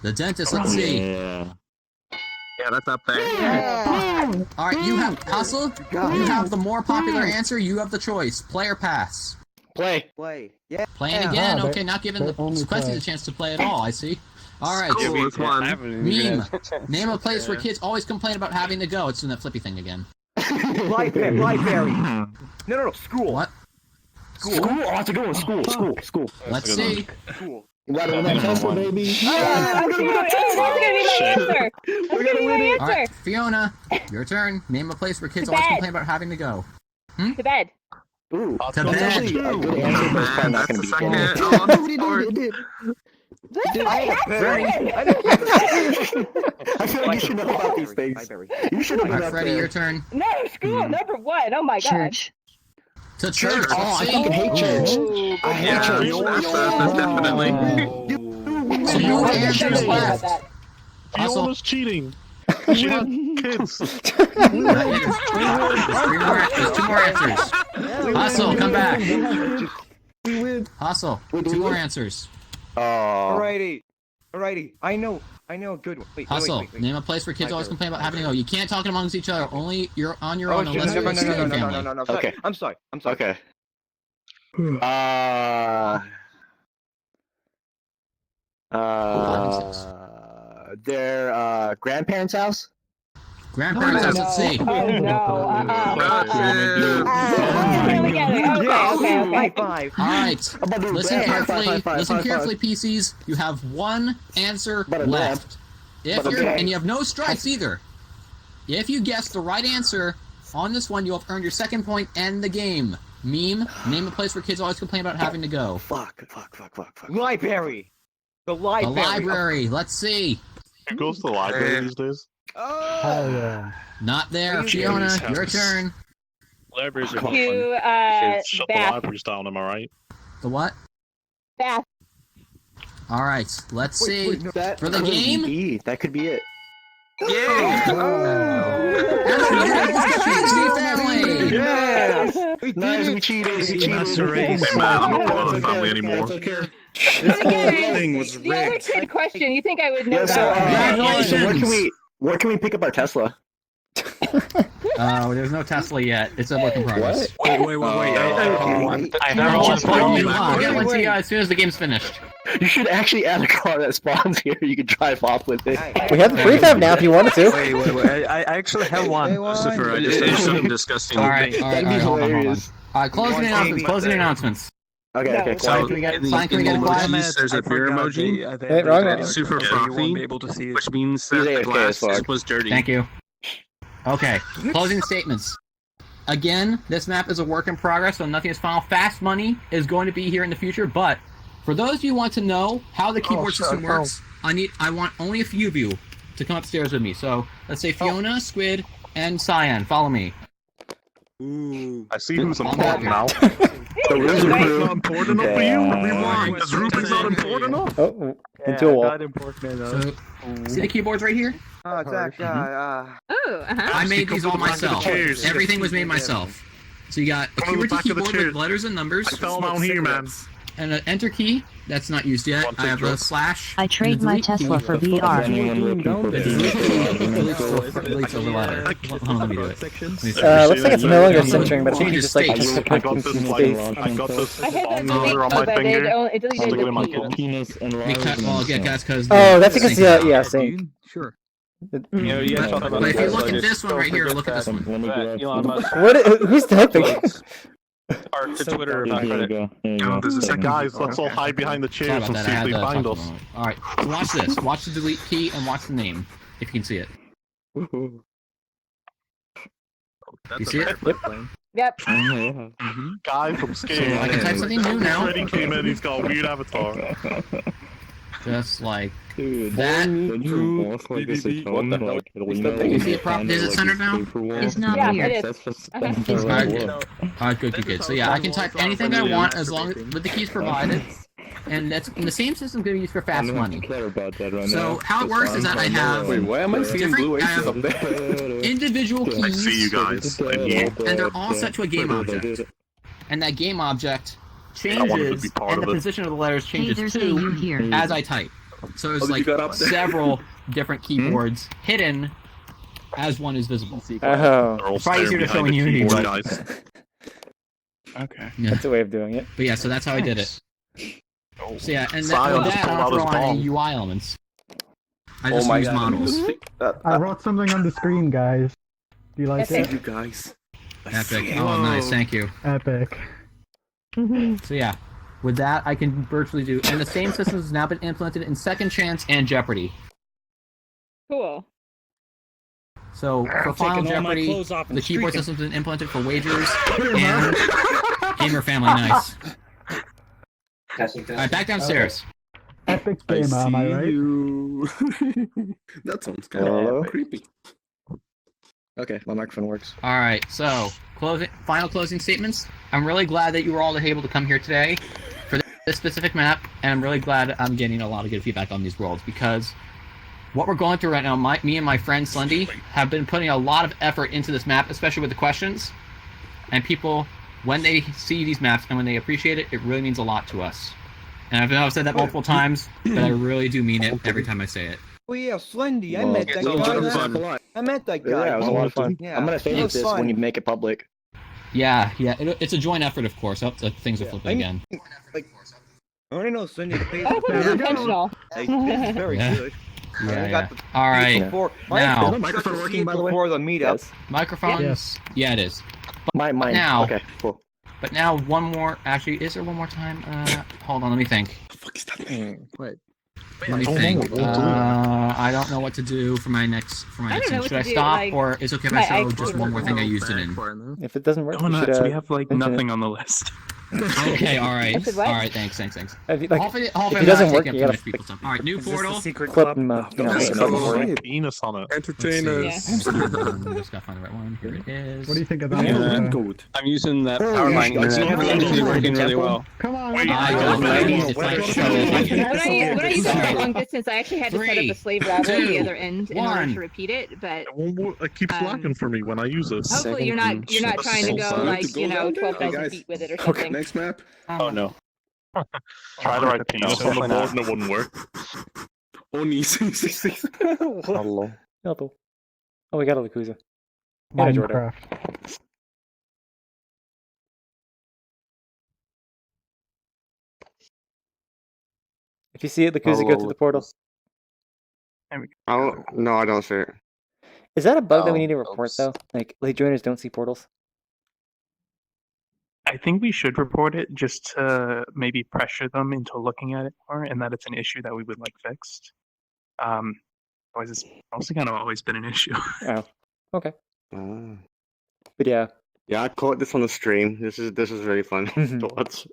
The dentist. Let's see. Yeah. Yeah, that's up there. All right. You have Hustle. You have the more popular answer. You have the choice. Play or pass. Play. Play. Yeah. Playing Yeah. again. Oh, Okay, not giving they the only questions play. a chance to play at all. I see. All right. School is one. Meme. Name a place where kids always complain about having to go. It's doing that flippy thing again. Library. No, school. What? School? Oh, I have to go to school. Let's see. School. You gotta win that Tesla, baby. That's gonna be my answer. That's gonna be my All right, answer. Fiona, your turn. Name a place where kids To always bed. complain about having to go. To bed. Ooh, To that's bed. actually a good answer, but it's probably not That's gonna the be second. good. I feel like you should know about these things. You should have All been right, up Freddie, there. your turn. No, school number one. Oh my god. Church. To church. Oh, I Let's see. fucking hate church. Ooh, I hate Yeah, church. that's definitely. So your I answers didn't think about left. that. Hustle. Fiona's cheating. She had kids. There's 3 more answers. 2 more answers. Hustle, come back. We win. Hustle, 2 more answers. Alrighty. I know a good one. Wait, Hustle, wait. name a place where kids always complain about having to go. You can't talk amongst each other. Only you're on your Oh, own unless you're extended family. No. Okay. I'm sorry. Okay. Their grandparents' house. Grandparents' house. Let's see. Oh no. We get it. Okay. High five. All right. Listen carefully. Listen High carefully, five. PCs. You have 1 answer But left. If But you're okay. and you have no strikes either. If you guess the right answer on this one, you'll have earned your 2nd point and the game. Meme. Name a place where kids always complain about having to go. Fuck. Library. The The library. library. Let's see. Who goes to the library these days? Hell yeah. Not there. Fiona, your turn. Libraries are not fun. To Shut the bath. libraries down, am I right? The what? Bath. All right. Let's see. That For the could game? be. That could be it. Family. Yeah. Nice, we cheated. That's a race. Hey man, I'm not part of the family anymore. Okay. thing was The other rigged. kid question. You think I would know Yeah, so, that? where can we pick up our Tesla? There's no Tesla yet. It's a work in progress. Wait. I We'll have get one to you as soon as the game's finished. You should actually add a car that spawns here. You can drive off with it. We have the prefab now if you wanted to. Wait. I actually have one. Christopher, I just did something disgusting. All right. That'd be Hold on. hilarious. All right, closing announcements. Closing announcents. Okay. So, Sign, can we get in the quiet? emojis, there's a beer emoji, Hey, wrong one. super You frothy, won't be able to see it. which means He's that the AFK as glass fuck. was dirty. Thank you. Okay, closing statements. Again, this map is a work in progress, so nothing is final. Fast money is going to be here in the future, but for those of you who want to know how the keyboard system works, I want only a few of you to come upstairs with me. So let's say Fiona, Squid, and Cyan. Follow me. Ooh. I see who's I'm important now. The Rooster Ruby's Crew. not important enough for you? Rewind. Is Ruby's not important enough? Oh, into a wall. Not important enough. So, see the keyboards right here? Zach, Ooh. I made these all myself. chairs. Everything was made myself. So you got a Come on the QWERTY back of the keyboard chairs. with letters and numbers, I fell down here, man. and an enter key that's not used yet. One I have a picture. slash. I trade and a my delete Tesla key. for VR. The delete key deletes over letter. Hold on, let me do it. Looks like it's no longer Change centering, but I think you the just like state. just I put got this space. I got this I had that bongler on delete, my but finger. it deleted Stick it in my the thumb. That's because. Oh, that's because yeah, same. Sure. But if you look at this one right here, look at this one. Who's typing? Or to Twitter about credit. Guys, let's all hide behind the Sorry chairs about and that. see I if had they to find talk us. to them. All right, so watch this. Watch the delete key and watch the name, if you can see it. You see it? Yep. Guys, I'm scared. I can type something new now. Freddy came in, he's got a weird avatar. Just like Dude, that. What the hell? You see it? Is it centered now? It's not Yeah, weird. it is. All right, good. So yeah, I can type anything I want as long as with the keys provided, and that's and the same system can be used for fast money. So how it works is that I have why am I seeing blue aces up there? individual I see you keys, guys. in here. and they're all set to a game object, and that game object wanted to changes, be part and the of it. position of the letters Hey, changes there's a you too here. as I type. So there's Oh, did like you got up there? several different keyboards hidden as one is visible. Oh, They're all Probably staring easier to show behind in the Unity, keyboard, but- guys. Okay. Yeah. that's a way of doing it. But yeah, so that's how I did it. So yeah, and Zion with just that, pulled I'll out throw his on any bomb. UI elements. I just use models. I wrote something on the screen, guys. Do you like Thank it? you guys. Epic. Oh, nice. Thank you. Epic. So yeah, with that, I can virtually do, and the same system has now been implemented in Second Chance and Jeopardy. Cool. So for Final Jeopardy, the keyboard system's been implemented for Wagers and Gamer Family. Nice. Alright, back downstairs. Epic gamer, am I right? You. That sounds kind of creepy. Okay, my microphone works. Alright, so final closing statements. I'm really glad that you were all able to come here today for this specific map, and I'm really glad I'm getting a lot of good feedback on these worlds, because what we're going through right now, me and my friend Slendy have been putting a lot of effort into this map, especially with the questions, and people, when they see these maps and when they appreciate it, it really means a lot to us. And I know I've said that multiple times, but I really do mean it every time I say it. Oh yeah, Slendy, I met that guy. I met that guy. Yeah, it was a lot of fun. Yeah. I'm gonna favorite this when you make it public. Yeah, it's a joint effort, of course. Oh, things are flipping again. Like, I already know Slendy. Oh, that's intentional. Like, it's very good. Yeah. All right. Now, is the microphone working by the way? Before the meetup. Yes. Microphones. Yes. Yeah, it is. Mine. Now, Okay, cool. But now one more. Actually, is there one more time? Hold on. Let me think. What the fuck is that? Wait. Let me think. I don't know what to do for my next thing. Should I stop, or is it okay if I show just one more thing I used it in? If it doesn't work, Donuts, should, we have like nothing on the list. Okay, alright. Alright, thanks. If he Hopefully doesn't work, taking you up gotta too much people's time. Alright, new portal. clip him. Penis on it. Entertainers. Just gotta find the right one. Here it is. What do you think of that? I'm using that power line. It's actually working really well. Come on. I don't know. It's like When I used it for long distance, I actually had to set up a slave router at the other end in order to repeat it. But It keeps lagging for me when I use it. hopefully you're not trying to go like 12,000 feet with it or something. Next map. Oh no. Try to write penis on the board and it wouldn't work. Only Hello. Oh, we got a Lakuza. And a Jordan. Minecraft. If you see it, Lakuza, go through the portal. No, I don't see it. Is that a bug that we need to report though? Like late joiners don't see portals. I think we should report it just to maybe pressure them into looking at it more, and that it's an issue that we would like fixed. Otherwise, it's mostly kind of always been an issue. Oh, okay. But yeah. Yeah, I caught this on the stream. This is really fun to watch.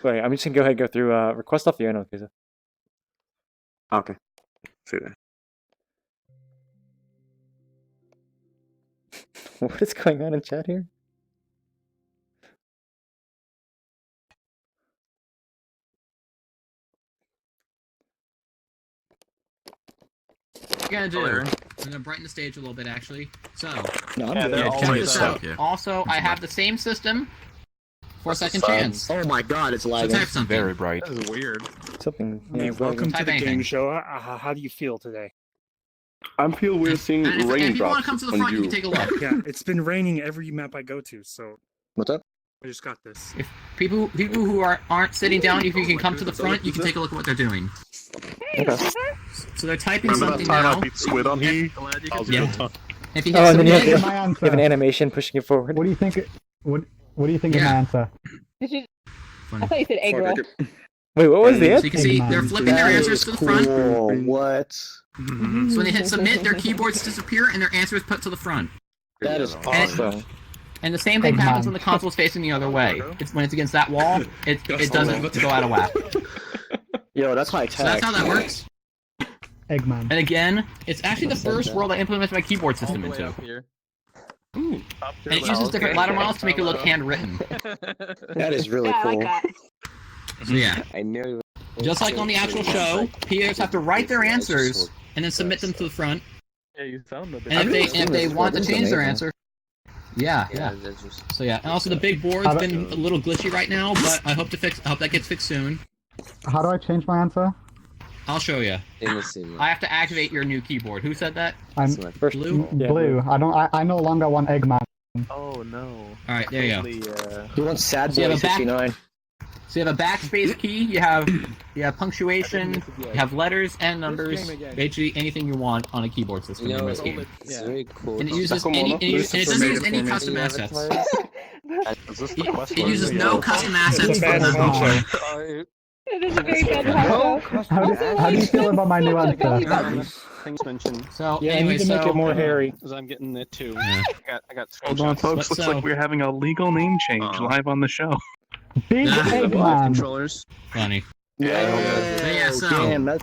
Wait, I'm just gonna go ahead and go through request off the owner, Lakuza. Okay. See that. What is going on in chat here? What you're gonna do? I'm gonna brighten the stage a little bit, actually. So, No, I'm check good. this out. Also, I have the same system for Second Chance. Oh my god, it's So lagging. type something. Very bright. This is weird. Something. Hey, welcome to Type the anything. game show. How do you feel today? I feel we're seeing And if you want to raindrops come to the on front, you you. can take a look. Yeah, it's been raining every map I go to, so What's up? I just got this. If people who aren't sitting down, if you can come to the front, you can take a look at what they're doing. Okay. So they're typing Remember something that time now. I beat Squid on here? That was a good time. If you Oh, and then you have, submit, My you have an answer. animation pushing it forward. What do you think? What do you think of my Yeah. answer? I thought you said egg roll. Wait, what was the so answer? you can see they're flipping their answers to the front. Cool. What? So when they hit submit, their keyboards disappear and their answers put to the front. That is awesome. And the same thing Eggman. happens when the console's facing the other way. It's when it's against that wall, it doesn't go out of whack. Yo, that's high So that's tech. how that works. Eggman. And again, it's actually the first world I implemented my keyboard system into. And it uses different ladder models to make it look handwritten. That is really Yeah, I like cool. that. So yeah, I knew. just like on the actual show, players have to write their answers and then submit them to the front. Yeah, you sound a bit. And if they want to This is change their amazing. answer, yeah. So yeah, and also the big board's been a little glitchy right now, but I hope that gets fixed soon. How do I change my answer? I'll show you. I have to activate your new keyboard. Who said that? I'm First Blue? Yeah, blue. I no longer want Eggman. Oh no. All right, there you go. He wants sad So you boy have a back- 69. So you have a backspace key, you have punctuation, you have letters and numbers, basically anything you want on a keyboard system in this game. It's very cool. And it uses any, and it doesn't use any custom assets. It uses no custom assets for the keyboard. It is a very bad house. How do you feel about my new answer? Things mentioned. So Yeah, anyway, I need to make it more hairy. Because I'm getting it too. Yeah. I got Hold on, folks. Looks like we're having a legal name change live on the show. Big Eggman. Controllers. Funny. Yeah, so damn, that's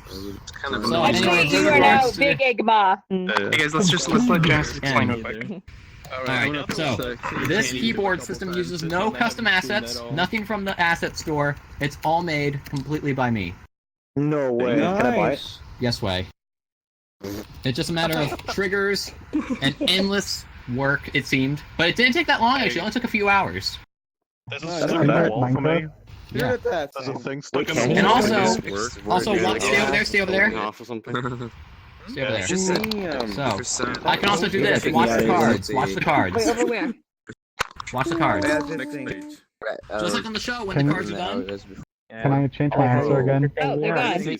kind of so Actually, anyway, you are now Big Egg Ma. Hey guys, let's let Jazz explain real quick. Alright, so this keyboard system uses no custom assets, nothing from the asset store. It's all made completely by me. no way. Nice. Can I buy it? Yes way. It's just a matter of triggers and endless work, it seemed. But it didn't take that long, actually. It only took a few hours. There's a That's sticker not on the bad. wall for me. Yeah. There's a thing stuck in Wait, the And wall. also, stay over there, stay over there. Stay over there. So, I can also do this. Watch the cards. Watch the cards. Wait, over where? Watch the cards. Next page. Just like on the show, when the cards are done. Can I change my answer again? Oh, they're gone. No,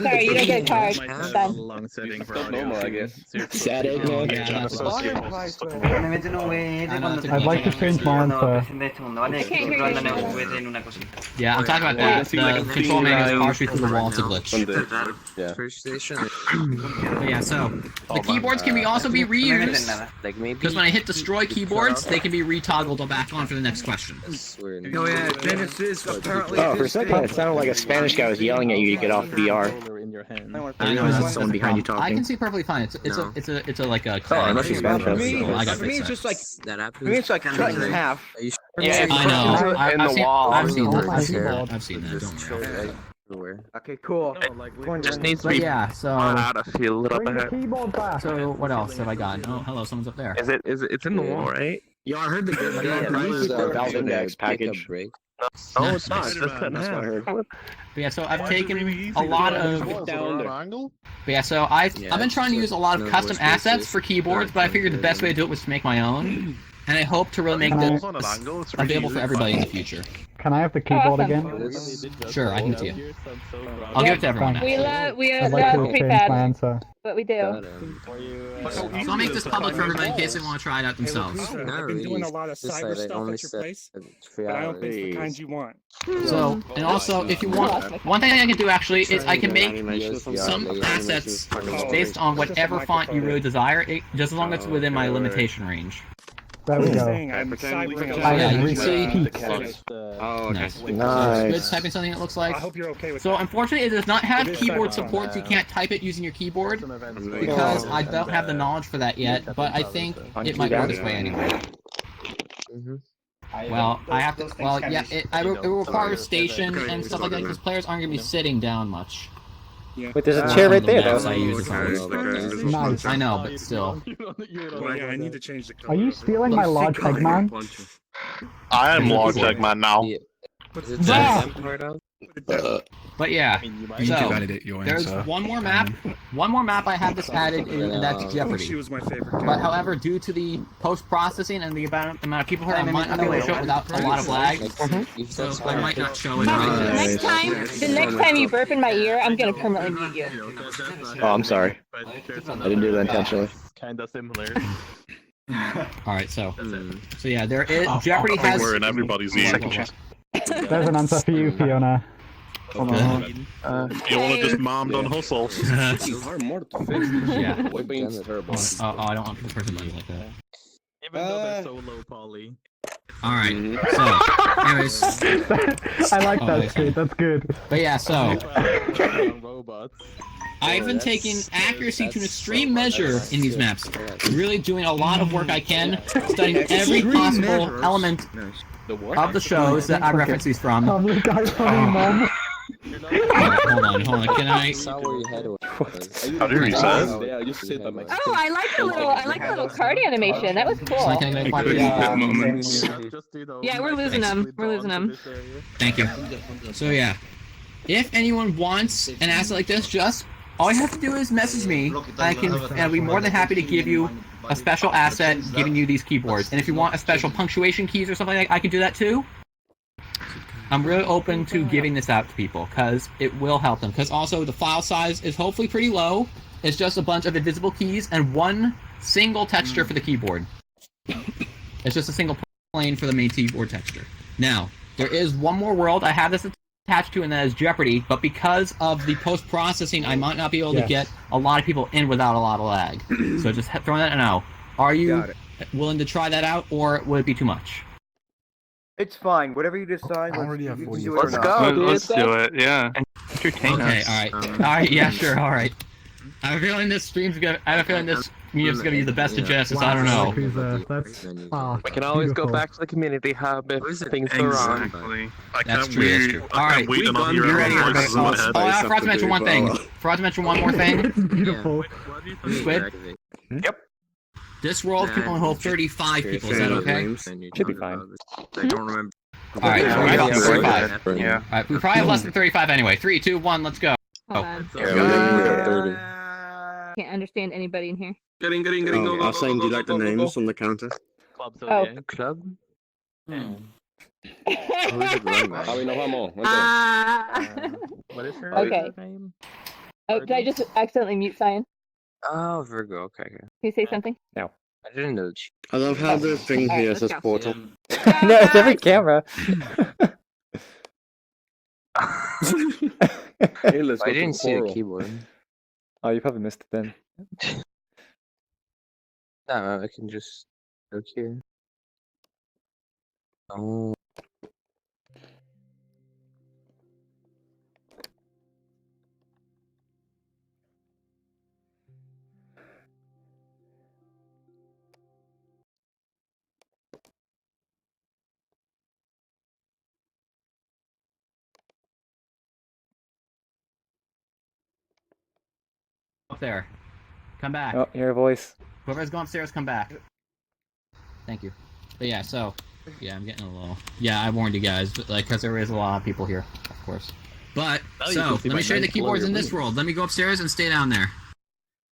sorry, you don't get a card. It's done. Long setting for audio, I guess. Sad Eggman. Yeah, that's what I'd like to change my answer. Yeah, I'm talking about that. The control menu is partially through the wall, it's a glitch. Yeah. But yeah, so the keyboards can also be reused. Because when I hit destroy keyboards, they can be retoggled back on for the next question. Oh yeah, Dennis is apparently. Oh, for a second, it sounded like a Spanish guy was yelling at you to get off VR. I know There's someone behind you I talking. can see perfectly fine. It's a like a. Oh, unless you're Spanish. For me, I got for me, fixed it's that. just like for me, it's like cut in half. Yeah, I know. I've seen that. Oh, I've seen my that. God. I've seen that. Don't worry. Okay, cool. Just needs to But be yeah, so out. I feel a little Bring the bit. keyboard back. so what else have I got? Oh, hello, someone's up there. Is it? It's in the wall, right? Yo, I heard the good Valve Index package. No, it's not. It's just cut in That's what I half. heard. But yeah, so I've taken a lot of. But yeah, so I've been trying to use a lot of custom assets for keyboards, but I figured the best way to do it was to make my own, and I hope to really make this available for everybody in the future. Can I have the keyboard again? Sure, I can give it to you. I'll give it to everyone. We I'd love like to change my prefab, answer. but we do. So I'll make this public for everybody in case they want to try it out themselves. I've been doing a lot of cyber stuff at your place, but I don't think it's the kind you want. So, and also, if you want, one thing I can do actually is I can make some assets based on whatever font you really desire, just as long as it's within my limitation range. There we go. I'm cybering a lot. I Yeah, you reached see? peak. Oh, okay. Nice. Nice. It's typing something that looks like. I hope you're okay with So that. unfortunately, it does not have keyboard support, so you can't type it using your keyboard because I don't have the knowledge for that yet. But I think it might go this way anyway. Well, I have to. Well, yeah, it will require a station and stuff like that because players aren't going to be sitting down much. Wait, there's a chair right there, That's though. I use as always. Nice. I know, but still. Well, yeah, I need to change the color. Are you stealing my large Eggman? I am large Eggman now. But yeah, You need to so validate your there's answer. one more map. One more map I have this added, and that's She Jeopardy. was my favorite. But character. however, due to the post-processing and the amount of people here, I might not be able to show it without a lot of lag. So I might not show it. Next time, the next time you burp in my ear, I'm gonna permanently mute you. Oh, I'm sorry. I didn't do that intentionally. Kinda similar. Alright, so yeah, there is Jeopardy has. We're in everybody's ear. There's an answer for you, Fiona. You wanna just mom on hustle? Yeah. Weapons terrible. Oh, I don't want the person money like that. Even though they're so low poly. Alright, so, anyways. I like that skate, that's good. But yeah, so. Robots. I've been taking accuracy to an extreme measure in these maps. Really doing a lot of work I can, studying every possible element of the shows that I reference these from. I'm the guy from Mom. Hold on, can I... How do you reset? Oh, I like the little card animation. That was cool. So can I make Yeah, we're losing them. We're losing them. Thank you. So yeah, if anyone wants an asset like this, just all you have to do is message me. I'll be more than happy to give you a special asset, giving you these keyboards. And if you want a special punctuation keys or something like that, I can do that too. I'm really open to giving this out to people because it will help them. Because also the file size is hopefully pretty low. It's just a bunch of invisible keys and one single texture for the keyboard. It's just a single plane for the main keyboard texture. Now, there is one more world I have this attached to, and that is Jeopardy. But because of the post-processing, I might not be able to get a lot of people in without a lot of lag. So just throwing that out. Are you willing to try that out, or would it be too much? It's fine. Whatever you decide. Let's go. Let's do it. Yeah. Entertain Okay, us. alright, yeah, sure, alright. I have a feeling this stream's gonna. I have a feeling this meetup's gonna be the best of Genesis. I don't know. We can always go back to the community hub if things go wrong. Exactly. That's true. Alright, Wait another you year. ready? Voices in my head. Oh, I forgot to mention one thing. Forgot to mention one more thing. It's beautiful. Squid. Yep. This world can only hold 35 people. Is that okay? Should be fine. I don't remember. Alright, so we got 35. Yeah. Alright, we probably have less than 35 anyway. 3, 2, 1, let's go. Hold on. Can't understand anybody in here. Getting, go. I'll send you like the names on the counter. Oh. Club? What is her Okay. name? Oh, did I just accidentally mute Cyan? Oh, Virgo. Okay. Can you say something? No. I didn't know. I love how the thing Alright, here let's says go. portal. No, it's every camera. Hey, let's I go didn't to see a portal. keyboard. Oh, you probably missed it then. No, I can just look here. Oh. Up there. Come back. Oh, hear a voice. Whoever's going upstairs, come back. Thank you. But yeah, so yeah, I'm getting a little. Yeah, I warned you guys, but like, because there is a lot of people here, of course. But Now you so can see let my me show you the nice keyboards glow in you're this bringing. world. Let me go upstairs and stay down there.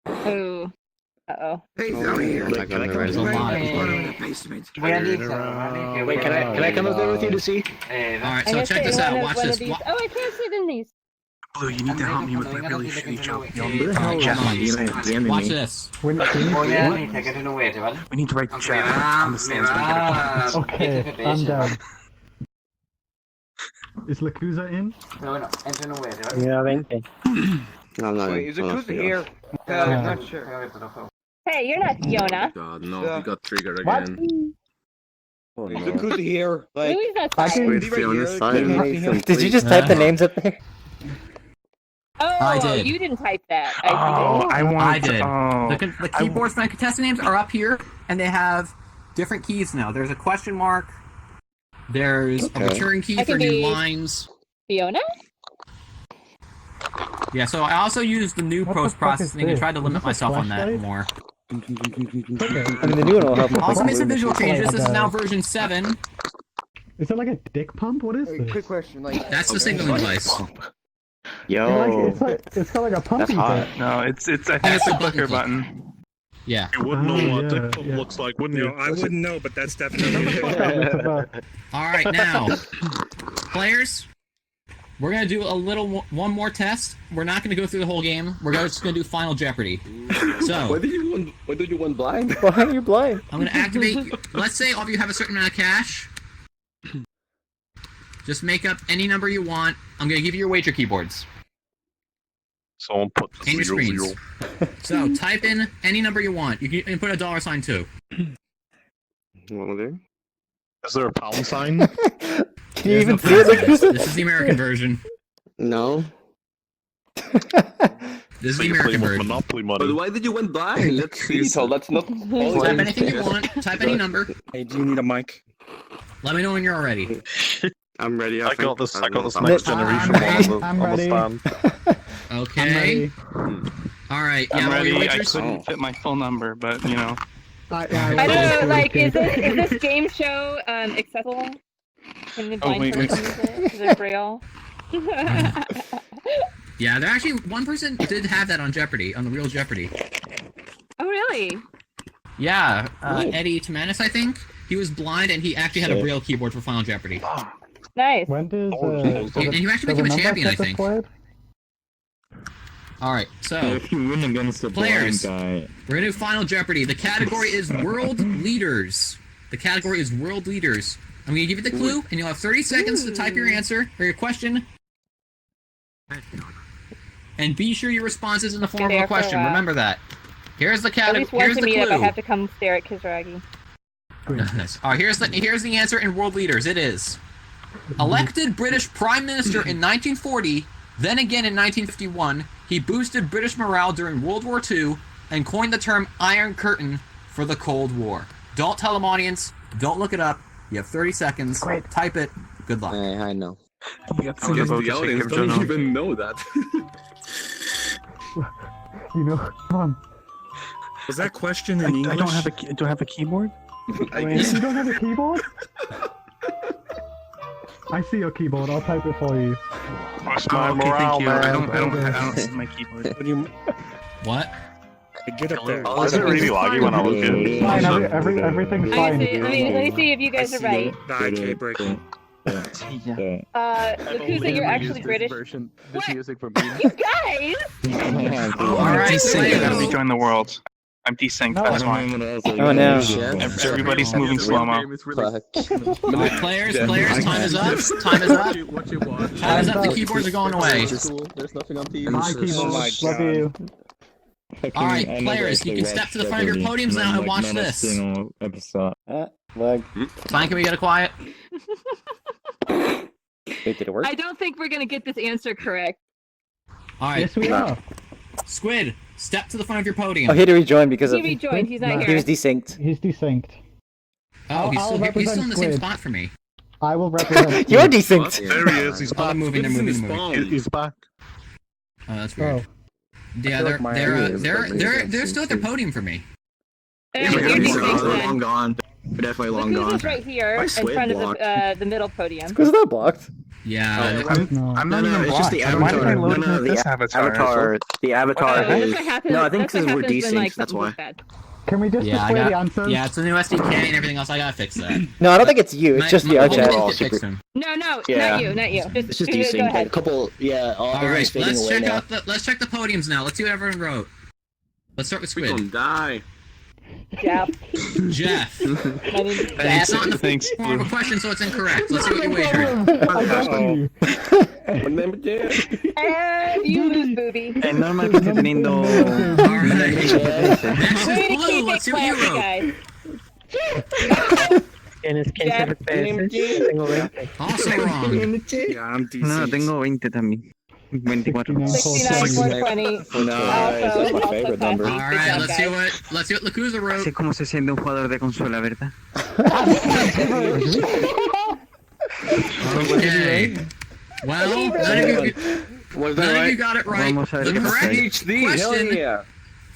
Oh. Uh-oh. Hey, down here. Like, can I come There's a lot of people. Wait, can I come up there with you to see? All right, I'm so gonna check say this one out. of- Watch one of this. these- Oh, I can't sit in these. Blue, you need to help me with my really shitty joke. You'll need Who the to hell write is chat. DMing Watch me? this. When, We need to write the chat on the stands when we get a okay, I'm down. Is Lakuza in? Yeah, thank you. No, I'm not. Wait, is I'm not Akusa sure. here? I'm not sure. Hey, you're not Fiona. God, no, he got triggered What? again. Oh, Is no. Akusa here? Like, Louis not I can- Cyan. Wait, Is he right Fiona's here? side. Can you see him? Did you just type the names up there? Oh, I did. you didn't type that. Oh, I want. I did. Oh, The keyboards for my contestant names are up here, and they have different keys now. There's a question mark. There's a return key I for can new be- lines. Fiona? Yeah, so I also used the new What the fuck is post-processing and this? tried to Is limit this a myself on that flashlight? more. Okay. I mean, the new one will help with Also like, made some blue visual machine. changes. This is Okay. now version 7. Is it like a dick pump? What is Wait, this? quick question. Like, That's the signaling device. Yo, It's got like a pumpy that's hot. bit. no, it's. I think That's it's the a clicker button. button. Yeah. You wouldn't know what yeah, Dick Pump yeah. looks like, wouldn't you? I wouldn't know, but that's Shut the definitely. fuck up, Mustafa. All right, now, players, we're gonna do one more test. We're not gonna go through the whole game. We're just gonna do Final Jeopardy. So Why did you want blind? Why are you blind? I'm gonna activate. Let's say all of you have a certain amount of cash. Just make up any number you want. I'm gonna give you your wager keyboards Someone put and your 0, screens. 0. So type in any number you want. You can put a $sign too. What will do? Is there a pound sign? Can you even see it? Like, This is the American version. No. This is So the you're American playing with version. Monopoly But money. why did you went blind? Let's see. So let's not. Type anything you want. Type any number. Hey, do you need a mic? Let me know when you're all ready. I'm ready. I got this. I got this don't know. next generation one I'm on the ready. stand. Okay. All right. Yeah, I'm all your ready. I wagers? couldn't fit my full number, but you know. I don't know, like, is this game show accessible? Can the blind wait. person use it? Is it braille? Yeah, there actually one person did have that on Jeopardy, on the real Jeopardy. Oh, really? Yeah, Eddie Tamanis, I think. He was blind and he actually had a Sick. braille keyboard for Final Jeopardy. Nice. When does And you actually became a champion, I think. Alright, so if you win against the players, blind guy. we're gonna do Final Jeopardy. The category is World Leaders. The category is World Leaders. I'm gonna give you the clue, and you'll have 30 seconds to type your answer or your question. And be sure your response is in the form of a question. Remember that. Here's the category. Here's the Meetup, clue. I have to come stare at Kizaragi. Nice. Alright, here's the answer in World Leaders. It is elected British Prime Minister in 1940, then again in 1951. He boosted British morale during World War II and coined the term Iron Curtain for the Cold War. Don't tell them, audience. Don't look it up. You have 30 seconds. Type it. Good luck. I know. The audience don't even know that. You know, come on. Was that question in English? I don't have a. Do I have a keyboard? You don't have a keyboard? I see your keyboard. I'll type it for you. What's Oh, my okay, morale, thank you. man? I don't see my keyboard. What do you? What? Get up there. Was it really laggy when I was in? Fine, everything's I fine. see. Let me see if you guys are right. Okay, break. Lakuza, you're actually British. This music for me. You guys! Alright, Desync. Let me join the world. I'm desynced. That's why. Oh no. Everybody's moving slow-mo. Alright, players, time is up. Time is up. Time is up. The keyboards are going away. There's nothing on TV. Hi, keyboard. Love you. Alright, players, you can step to the front of your podiums now and watch this. Fine, can we get a quiet? Wait, did it work? I don't think we're gonna get this answer correct. Alright. Yes, we are. Squid, step to the front of your podium. Oh, he had to rejoin because He of rejoined. He's not No. here. he was desynced. He's desynced. Oh, he's still in the same Squid. spot for me. I will represent. You're desynced. There he is. He's Oh, they're back. moving, they're moving. He's back. Oh, that's weird. Oh. Yeah, they're still at their podium for me. You're desynced We're then. long gone. We're definitely long gone. Lakuza's right here in Squid front of blocked? the middle podium. Was that blocked? Yeah. I'm not even it's just blocked. the Why did I avatar. load No, this the avatar? avatar. The avatar That's is. what happens. No, I think that's what because we're happens when, like, desynced. That's something why. goes bad. Can we just Yeah, display the answers? yeah, it's the new SDK and everything else. I gotta fix that. No, I don't think it's you. It's just the my VRChat. whole thing gets fixed then. No, Yeah. not you, not you. It's just go desynced. Like, ahead. a couple. Yeah. All Everybody's right, fading let's away check now. out let's check the podiums now. Let's see what everyone wrote. Let's start with We Squid. gonna die. Jeff. Jeff. My name's It's Jeff. not in the Thanks, form of a question, so it's incorrect. Let's see what you wagered. I got you. Remember that? And you lose, booby. Es normal que esté teniendo. Next Way is to Blue. keep Let's it see what you classy, wrote. guys. Tienes 15 Jeff. FPS. Tengo 20. Also wrong. Yeah, I'm desynced. No, tengo 20 también. 24. 69,420. Nice. That's my favorite number. All right, let's see what Lakuza wrote. Así como se siente un jugador de consola, ¿verdad? Okay. Well, none of you got it right. Vamos a ver The qué pasa correct ahí. question.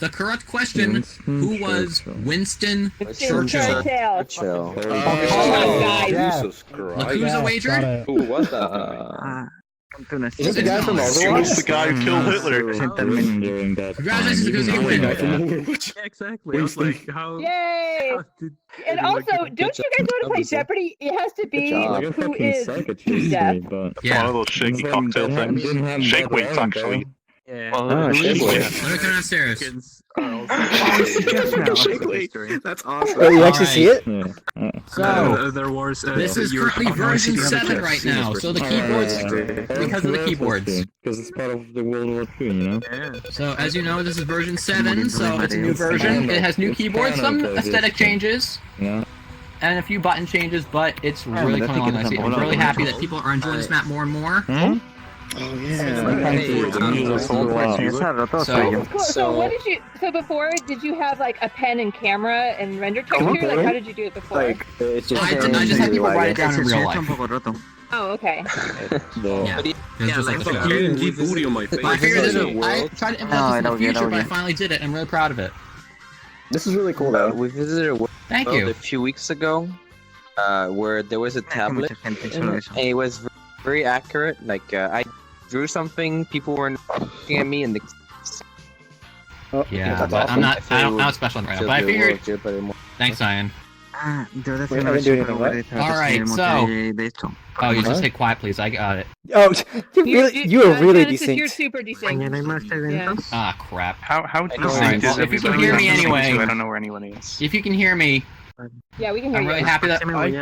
The correct question. Who was Winston Churchill? Churchill. There we Oh go. my God. Jesus Christ. Lakuza wagered. Who was that? Is this the guy from Overwatch? It's the guy who killed Hitler. Congratulations, Lakuza, you win. Yeah, exactly. I was like, how? Yay! how did And anyone also, get- don't you guys want to play Jeopardy? It has to be job. who is Jeff. Yeah. One of those shaky cocktail things. Shake weights, actually. Yeah. Let me turn downstairs. Shake weight. That's awesome. Oh, you actually see it? So, there was. this is currently version 7 right now, so the keyboards, because of the keyboards. Because it's part of the World War II, you know? So, as you know, this is version 7, so it's a new version. It has new keyboards, some aesthetic changes, Yeah. and a few button changes, but it's really coming along nicely. I'm really happy that people are enjoying this map more and more. Oh yeah. So what did you? So before, did you have like a pen and camera and render texture? Like, how did you do it before? Like it's just. I just had people write it down in real life. Oh, okay. Yeah. It's just like the show. You didn't keep booty on my face. I figured I tried to implement this in the future, but I finally did it. I'm really proud of it. This is really cool though. We visited a world Thank you. a few weeks ago, where there was a tablet, and it was very accurate. Like I drew something, people weren't looking at me, and Yeah, but I'm not special right now. But I figured. Thanks, Ian. Wait, I didn't do anything, what? Alright, so. Oh, you just say quiet, please. I got it. Oh, you are really Genesis, you're desynced. super desynced. Yeah. Ah, crap. How Alright, desynced well, is if you can everybody? hear me I'm listening anyway. to, I don't know where anyone is. If you can hear me, Yeah, we can hear I'm you. really happy that I'm really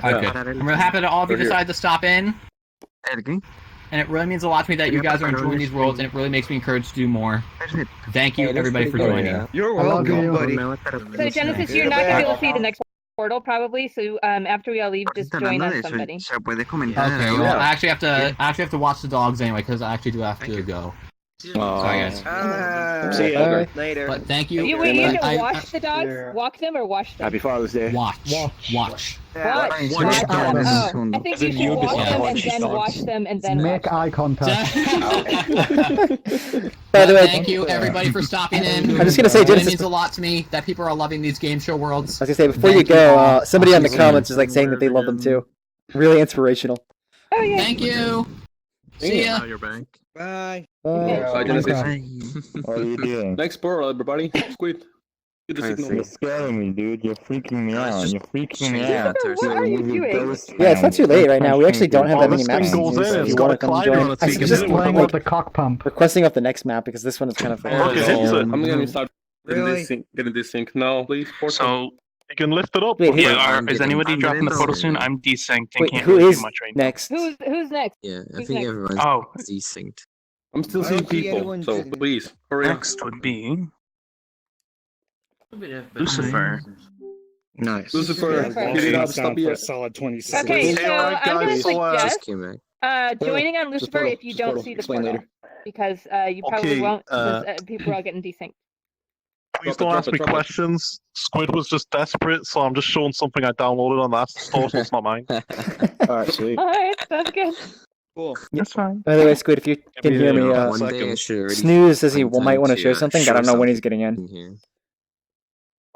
happy that all of you decided to stop in. And it really means a lot to me that you guys are enjoying these worlds, and it really makes me encouraged to do more. Thank you, everybody, for joining. You're welcome, buddy. So Genesis, you're not gonna be able to see the next portal probably. So after we all leave, just join on somebody. Okay, well, I actually have to watch the dogs anyway, because I actually do have to go. Sorry, guys. See ya. Later. But thank you. You need to watch the dogs, walk them, or wash them. Happy Father's Day. Watch. Watch. Watch them. them. Oh, I think you should walk them and then watch them and then Make eye contact. By the way, thank you everybody for stopping in. I'm just gonna say, it Genesis. means a lot to me that people are loving these game show worlds. I was gonna say before you go, somebody in the comments is like saying that they love them too. Really inspirational. Oh yeah. Thank you. See ya. You're back. Bye. Bye. What are you doing? Next portal, everybody. Squid. Get the signal. You're scaring me, dude. You're freaking me out. You're freaking me out. What are you doing? Yeah, it's not too late right now. We actually don't have that many this maps. thing goes in, So if it's you got want a to come collider join, on it, so you I'm can just hit it Playing like with the cock pump. requesting off the next map because this one is kind of fun. I'm gonna start Really? getting this sync now, please. So, You can lift it up. Wait, Okay. who- is anybody dropping the portal soon? I'm desynced and Wait, can't who really is do much right now. next? Who's next? Yeah, I Who's think next? everyone's Oh. desynced. I'm still I seeing don't see people, anyone so sitting. please hurry up. Next would be Lucifer. Nice. Lucifer, get it up. Stop it. Solid 20 Okay, Hey, so alright, I'm gonna guys, so, suggest Just came back. joining on Lucifer portal, if you just don't portal. see the Explain portal, later. because you probably Okay, won't. Since people are getting desynced. Please Drop it, don't ask me drop it. questions. Squid was just desperate, so I'm just showing something I downloaded on the App Store, so it's not mine. Alright, sweet. All right, sounds good. Cool. That's fine. By the way, Squid, if you can hear me, One day I should already Snooze says he find might time want to show something, but I don't know when he's getting in. in here.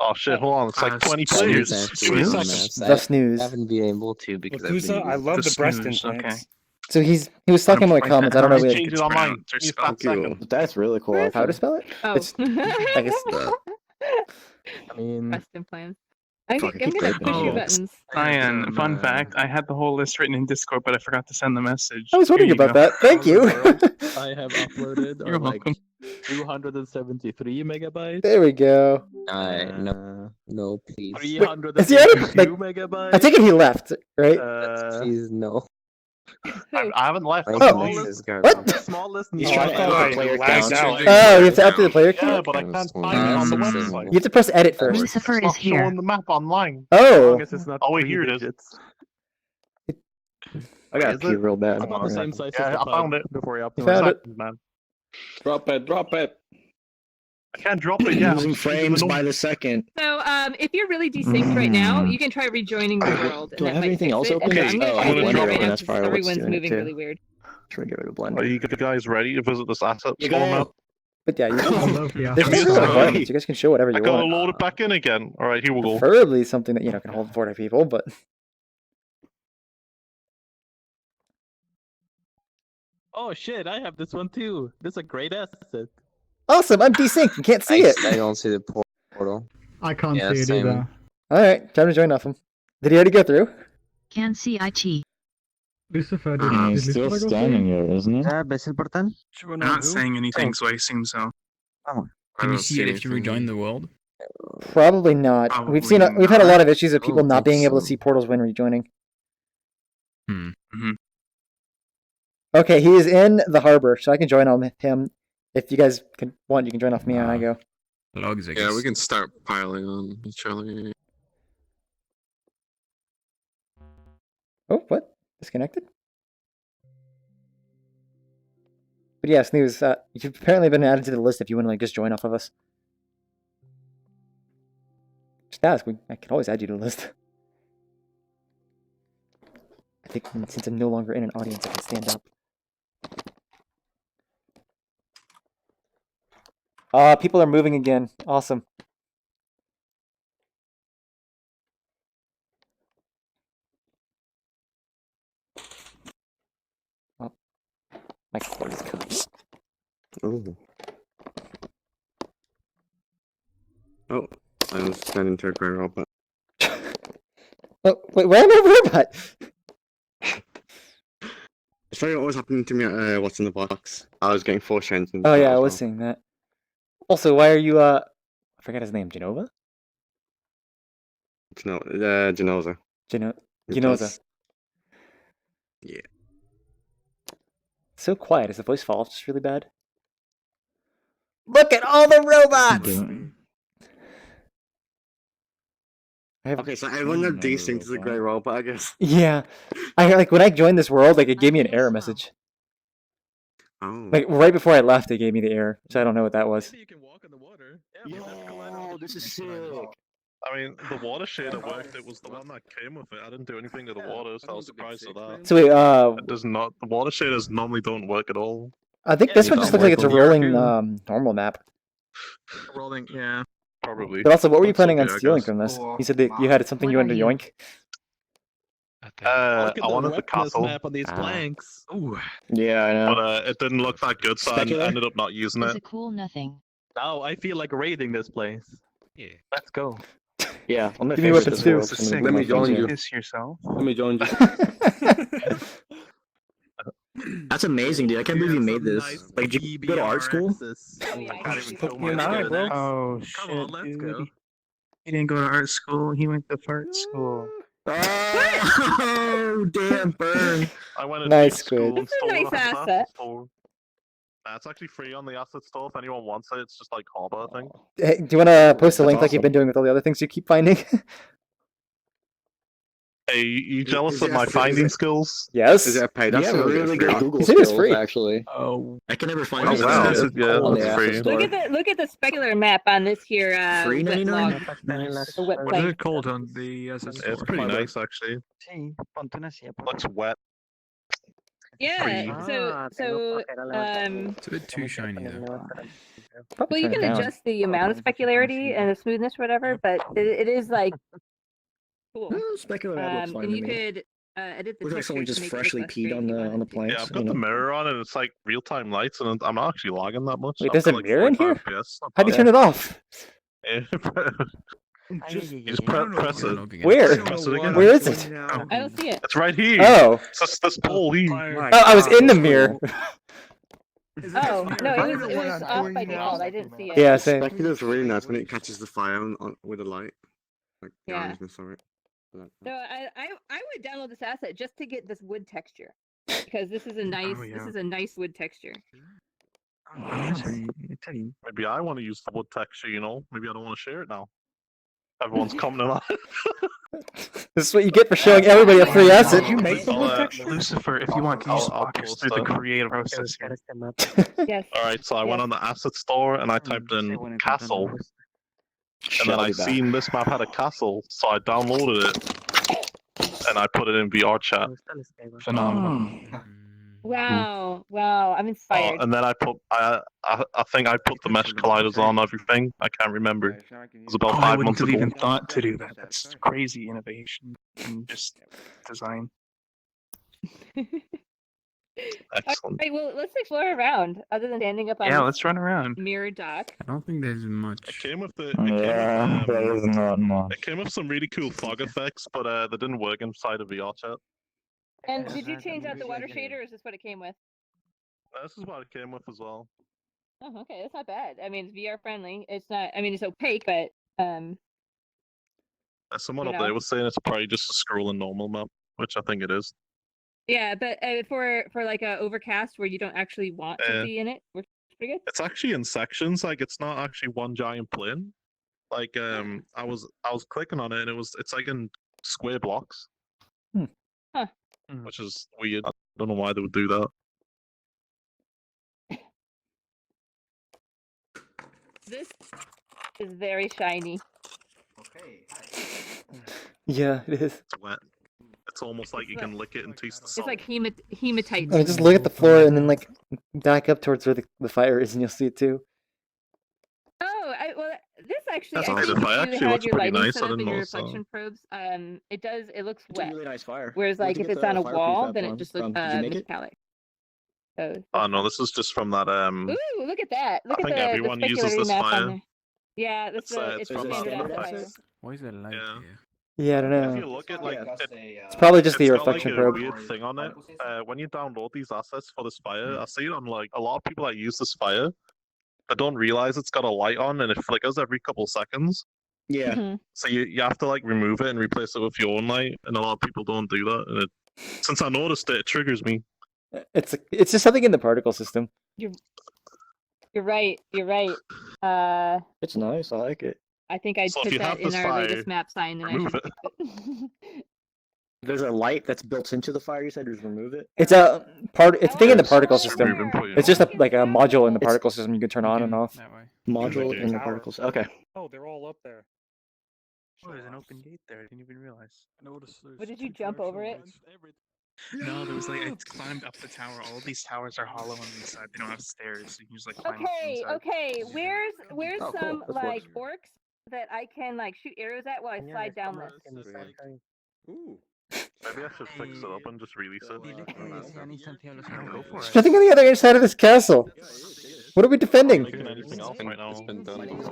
Oh shit, hold on, it's like 20 Snooze. players. Give me a Snooze. second. The Snooze. I haven't been able to because I've Lakusa, I been love the breast snooze, implants. So he was talking about my comments. I don't know Let's really change it It's on mine. pronounced or Give me a spelled. second. That's really cool. how to spell it. Oh, It's, I guess. I mean, breast implants. I'm Fuck, I gonna keep push typing your it. buttons. Cyan, fun fact, I had the whole list written in Discord, but I forgot to send the message. I was wondering Here you about go. that. Thank you. I have uploaded You're welcome. 273 megabytes. There we go. Alright, no, please. 352 is he out of, like, megabytes. I take it he left, right? Please, no. I haven't left. My Oh. voice is What? garbage. Smallest He's Oh, trying I to thought edit I the player lagged count. out. Oh, you have to update the player Yeah, count? but I can't find it on the website. You have to press edit first. Lucifer It's not is here. showing the map online. Oh, As it's not Oh, wait, three here it is. digits. I got to Is pee real bad. I'm on the same size Yeah, as the I found pub it. before I You upload. found it. Man. Drop it, drop it. I can't drop it yet. Losing frames by the second. So, if you're really desynced right now, you can try rejoining the world. Do I and that have might anything fix else it. open? And I'm gonna Oh, try I'm doing gonna that open. right now That's because probably what's everyone's doing it moving too. really weird. Try to get rid of Are Blender. you guys ready to visit this asset You store got map? but yeah, Yeah. there's Yes, no sir. buttons. You guys can show whatever I you gotta want. load it back in again. Alright, here we go. Preferably something that can hold 40 people, but Oh shit, I have this one too. This is a great asset. awesome. I'm desynced. You can't see it. I don't see the portal. I can't Yeah, see it same. either. All right, time to join off him. Did he already go through? Can see IT. Lucifer, did He's still Lucifer go standing here, isn't he? I'm not saying anything, so I assume so. Can you see it if you rejoin the world? Probably not. Probably We've had a not. lot of issues with people don't not think being able to so. see portals when rejoining. Mhm. Okay, he is in the harbor, so I can join on him. If you guys want, you can join off me and I go. Logs, I Yeah, guess. we can start piling on each other. Oh, what? Disconnected? But yeah, Snooze, you've apparently been added to the list if you want to just join off of us. Just ask. I can always add you to the list. I think since I'm no longer in an audience, I can stand up. People are moving again. Awesome. Oh, my cord is cut. Oh. Oh, I was turning into a gray robot. Oh, wait, why am I a robot? It's probably always happening to me at What's in the Box. I was getting 4 shines. Oh yeah, I was seeing that. Also, why are you I forgot his name, Genova? Genoza. Genoza. Yeah. So quiet. Is the voice fall off just really bad? Look at all the robots! Okay, so everyone that thinks is a great robot, I guess. Yeah. I like when I joined this world, like it gave me an error message. Oh. Like right before I left, it gave me the error, so I don't know what that was. You can walk on the water. Oh, this is sick. I mean, the water shader worked. It was the one that came with it. I didn't do anything to the water, so I was surprised at that. So wait, It does not. The water shaders normally don't work at all. I think this one just looks like it's a rolling normal map. Rolling, yeah. Probably. But also, what were you That's planning on okay, I stealing guess. from this? You said that you had something you wanted to yoink. I wanted the castle. Map on these planks. Ooh. Yeah, I know. But it didn't look that good, so I Specular? ended up not using It's it. a cool nothing. Now I feel like raiding this place. Yeah. Let's go. Yeah, I'm Give me weapons too. Let me join you. Kiss yourself. Let me join you. That's amazing, dude. I can't believe you made this. Like, did you go to art school? Oh shit, dude. He didn't go to art school. He went to fart school. Oh, damn, burn. I went to Nice school squid. and That's a stole nice the asset. asset store. It's actually free on the asset store if anyone wants it. It's just like Harbor, I think. Hey, do you want to post a That's link like you've been doing with all the other things you keep finding? Hey, you jealous Is of it my a- finding is it- skills? Yes. Is that paid? That's You have really good Google He said it's skills, free. actually. Oh. I can never find Oh, this wow. stuff Yeah, on the that's App free. Store. Look at the specular map on this here Free wet 99? log. The wet What is plane. it called on the SS It's pretty nice, actually. Looks wet. Yeah. So It's a bit too shiny though. Probably well, you turn it can down. adjust the amount of specularity and the smoothness, whatever, but it is like cool. Specular map looks fine And to you me. could edit the Looks like texture someone to just make it look freshly less peed grainy on if you the wanted to. planks. Yeah, I've got the mirror on and it's like real-time lights and I'm not actually lagging that much. Wait, I've there's got, a like, mirror in 45 here? FPS. Not How do you bad. turn it off? You just press it. Where? Press it again. Where is it? I don't see it. It's right here. Oh. It's this pole here. Oh, I was in the mirror. Oh no, it was off by default. I didn't see it. Yeah, same. Specular's really nice when it catches the fire with a light. Like, the Yeah. orangeness of it. So I would download this asset just to get this wood texture because this is a nice wood texture. Maybe I want to use the wood texture, you know? Maybe I don't want to share it now. Everyone's commenting on it. This is what you get for showing everybody a free asset. Did you make the I'll, wood texture? Lucifer, if you want, can you just I'll walk us post through the it. creative process here? Yes. Alright, so I went on the asset store and I typed in castle. And then I seen this map had a castle, so I downloaded it. And I put it in VRChat. Phenomenal. Wow, I'm inspired. And then I think I put the mesh colliders on everything. I can't remember. It was about I 5 wouldn't months have ago. even thought to do that. That's crazy innovation and just design. Excellent. Alright, well, let's explore around. Other than standing up on Yeah, this let's run around. mirror dock. I don't think there's It much. came with the. Yeah, there is not much. It came with some really cool fog effects, but they didn't work inside of VRChat. And did you change out the water shader, or is this what it came with? This is what it came with as well. Oh, okay, that's not bad. I mean, it's VR friendly. It's not. I mean, it's opaque, but Someone You up know. there was saying it's probably just a scrolling normal map, which I think it is. yeah. But for like a overcast where you don't actually want to be in it, works pretty good. It's actually in sections. Like it's not actually one giant plane. Like I was clicking on it and it's like in square blocks. Huh. Which is weird. I don't know why they would do that. This is very shiny. Yeah, it is. It's wet. It's almost like you can lick it and taste the It's salt. like hematite. I mean, just look at the floor and then like back up towards where the fire is, and you'll see it too. Oh, well, this actually, That's I awesome. think The fire you actually had looks your pretty lighting nice. set I up didn't in your notice that. reflection probes. It looks It's a wet. really nice fire. Whereas Where'd like you if get it's the on a fireproof wall, app then from? it just looks Did you make it? metallic. So. Oh no, this is just from that Ooh, look at that! Look I at think the everyone uses specularity this map on fire. there. Yeah, that's It's it's from standard that asset fire. fire. Why is there light Yeah. here? Yeah, I don't If you know. look at like, It's probably just the it's got like reflection a probe. weird thing on it. When you download these assets for the Spire, I see it on like a lot of people that use the Spire, but don't realize it's got a light on and it flickers every couple seconds. Yeah. Mm-hmm. So you have to like remove it and replace it with your own light, and a lot of people don't do that. And since I noticed it, it triggers me. It's just something in the particle system. You're right. You're right. It's nice. I like it. I think I So if put you that have in this our fire, latest map sign, and I remove should it. fix it. There's a light that's built into the fire. You said just remove it. It's a It's a thing in the particle Just system. remove and put it It's just on. like a module in the particle system you can turn on and off. That way. Module in the particles. Okay. Oh, they're all up there. Oh, there's an open gate there. I didn't even realize. What did you jump over it? No, there was like I climbed up the tower. All of these towers are hollow on the inside. They don't have stairs, so you can just like climb up the Okay, inside. okay. Where's Oh, cool. some This like works. orcs that I can like shoot arrows at while I slide down this? Ooh. Maybe I should fix it up and just release it. Go for There's it. nothing on the other side of this castle. What are we defending? Making anything else right now. Been done. And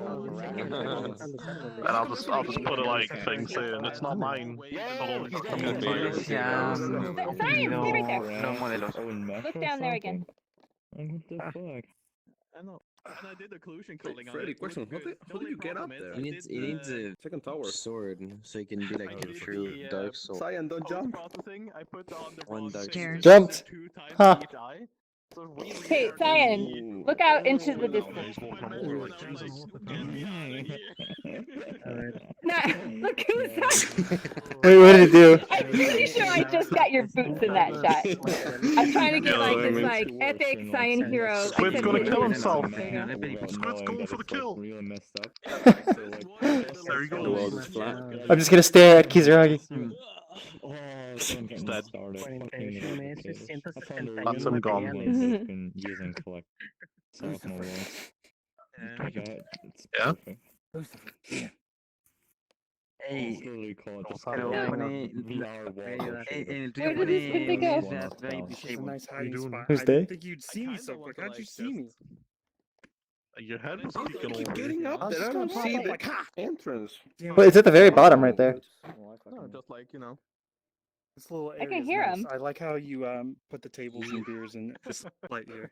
I'll just put a like thing saying it's not mine. But only for coming inside. Science, stay right there. Look down there again. What the fuck? I know. And I did the collusion calling on Freddy, it. question, how did you get up there? He needs a Second tower. sword so he can be like a true dark soul. Cyan, don't jump. Processing, I put on the One wrong dark thing, soul. Jumped. 2 times Huh. each eye. So really Hey, Cyan, look out into the distance. Nah, look who's that. Wait, what did it do? I'm pretty sure I just got your boots in that shot. I'm trying to get like this like epic Cyan hero. Squid's except gonna it- kill himself. There you go. Squid's going for the kill. Really messed up. There you The go. world is flat. I'm just gonna stare at Kizuragi. Oh, don't get me Dead. started. That's him gone. Can use and collect some of my worlds. It's Yeah? perfect. Hey, It's literally called just hello, a Bonnie. VR wall. Where did this thing go? This is a nice hiding doing? spot. Who's I they? didn't think you'd see me so quick. How'd you see me? Your head was peeking Keep over. getting up there. I don't see the entrance. Well, it's at the very bottom right there. No, just like, you know. This little I can area is hear nice. 'em. I like how you put the tables and beers in this light here.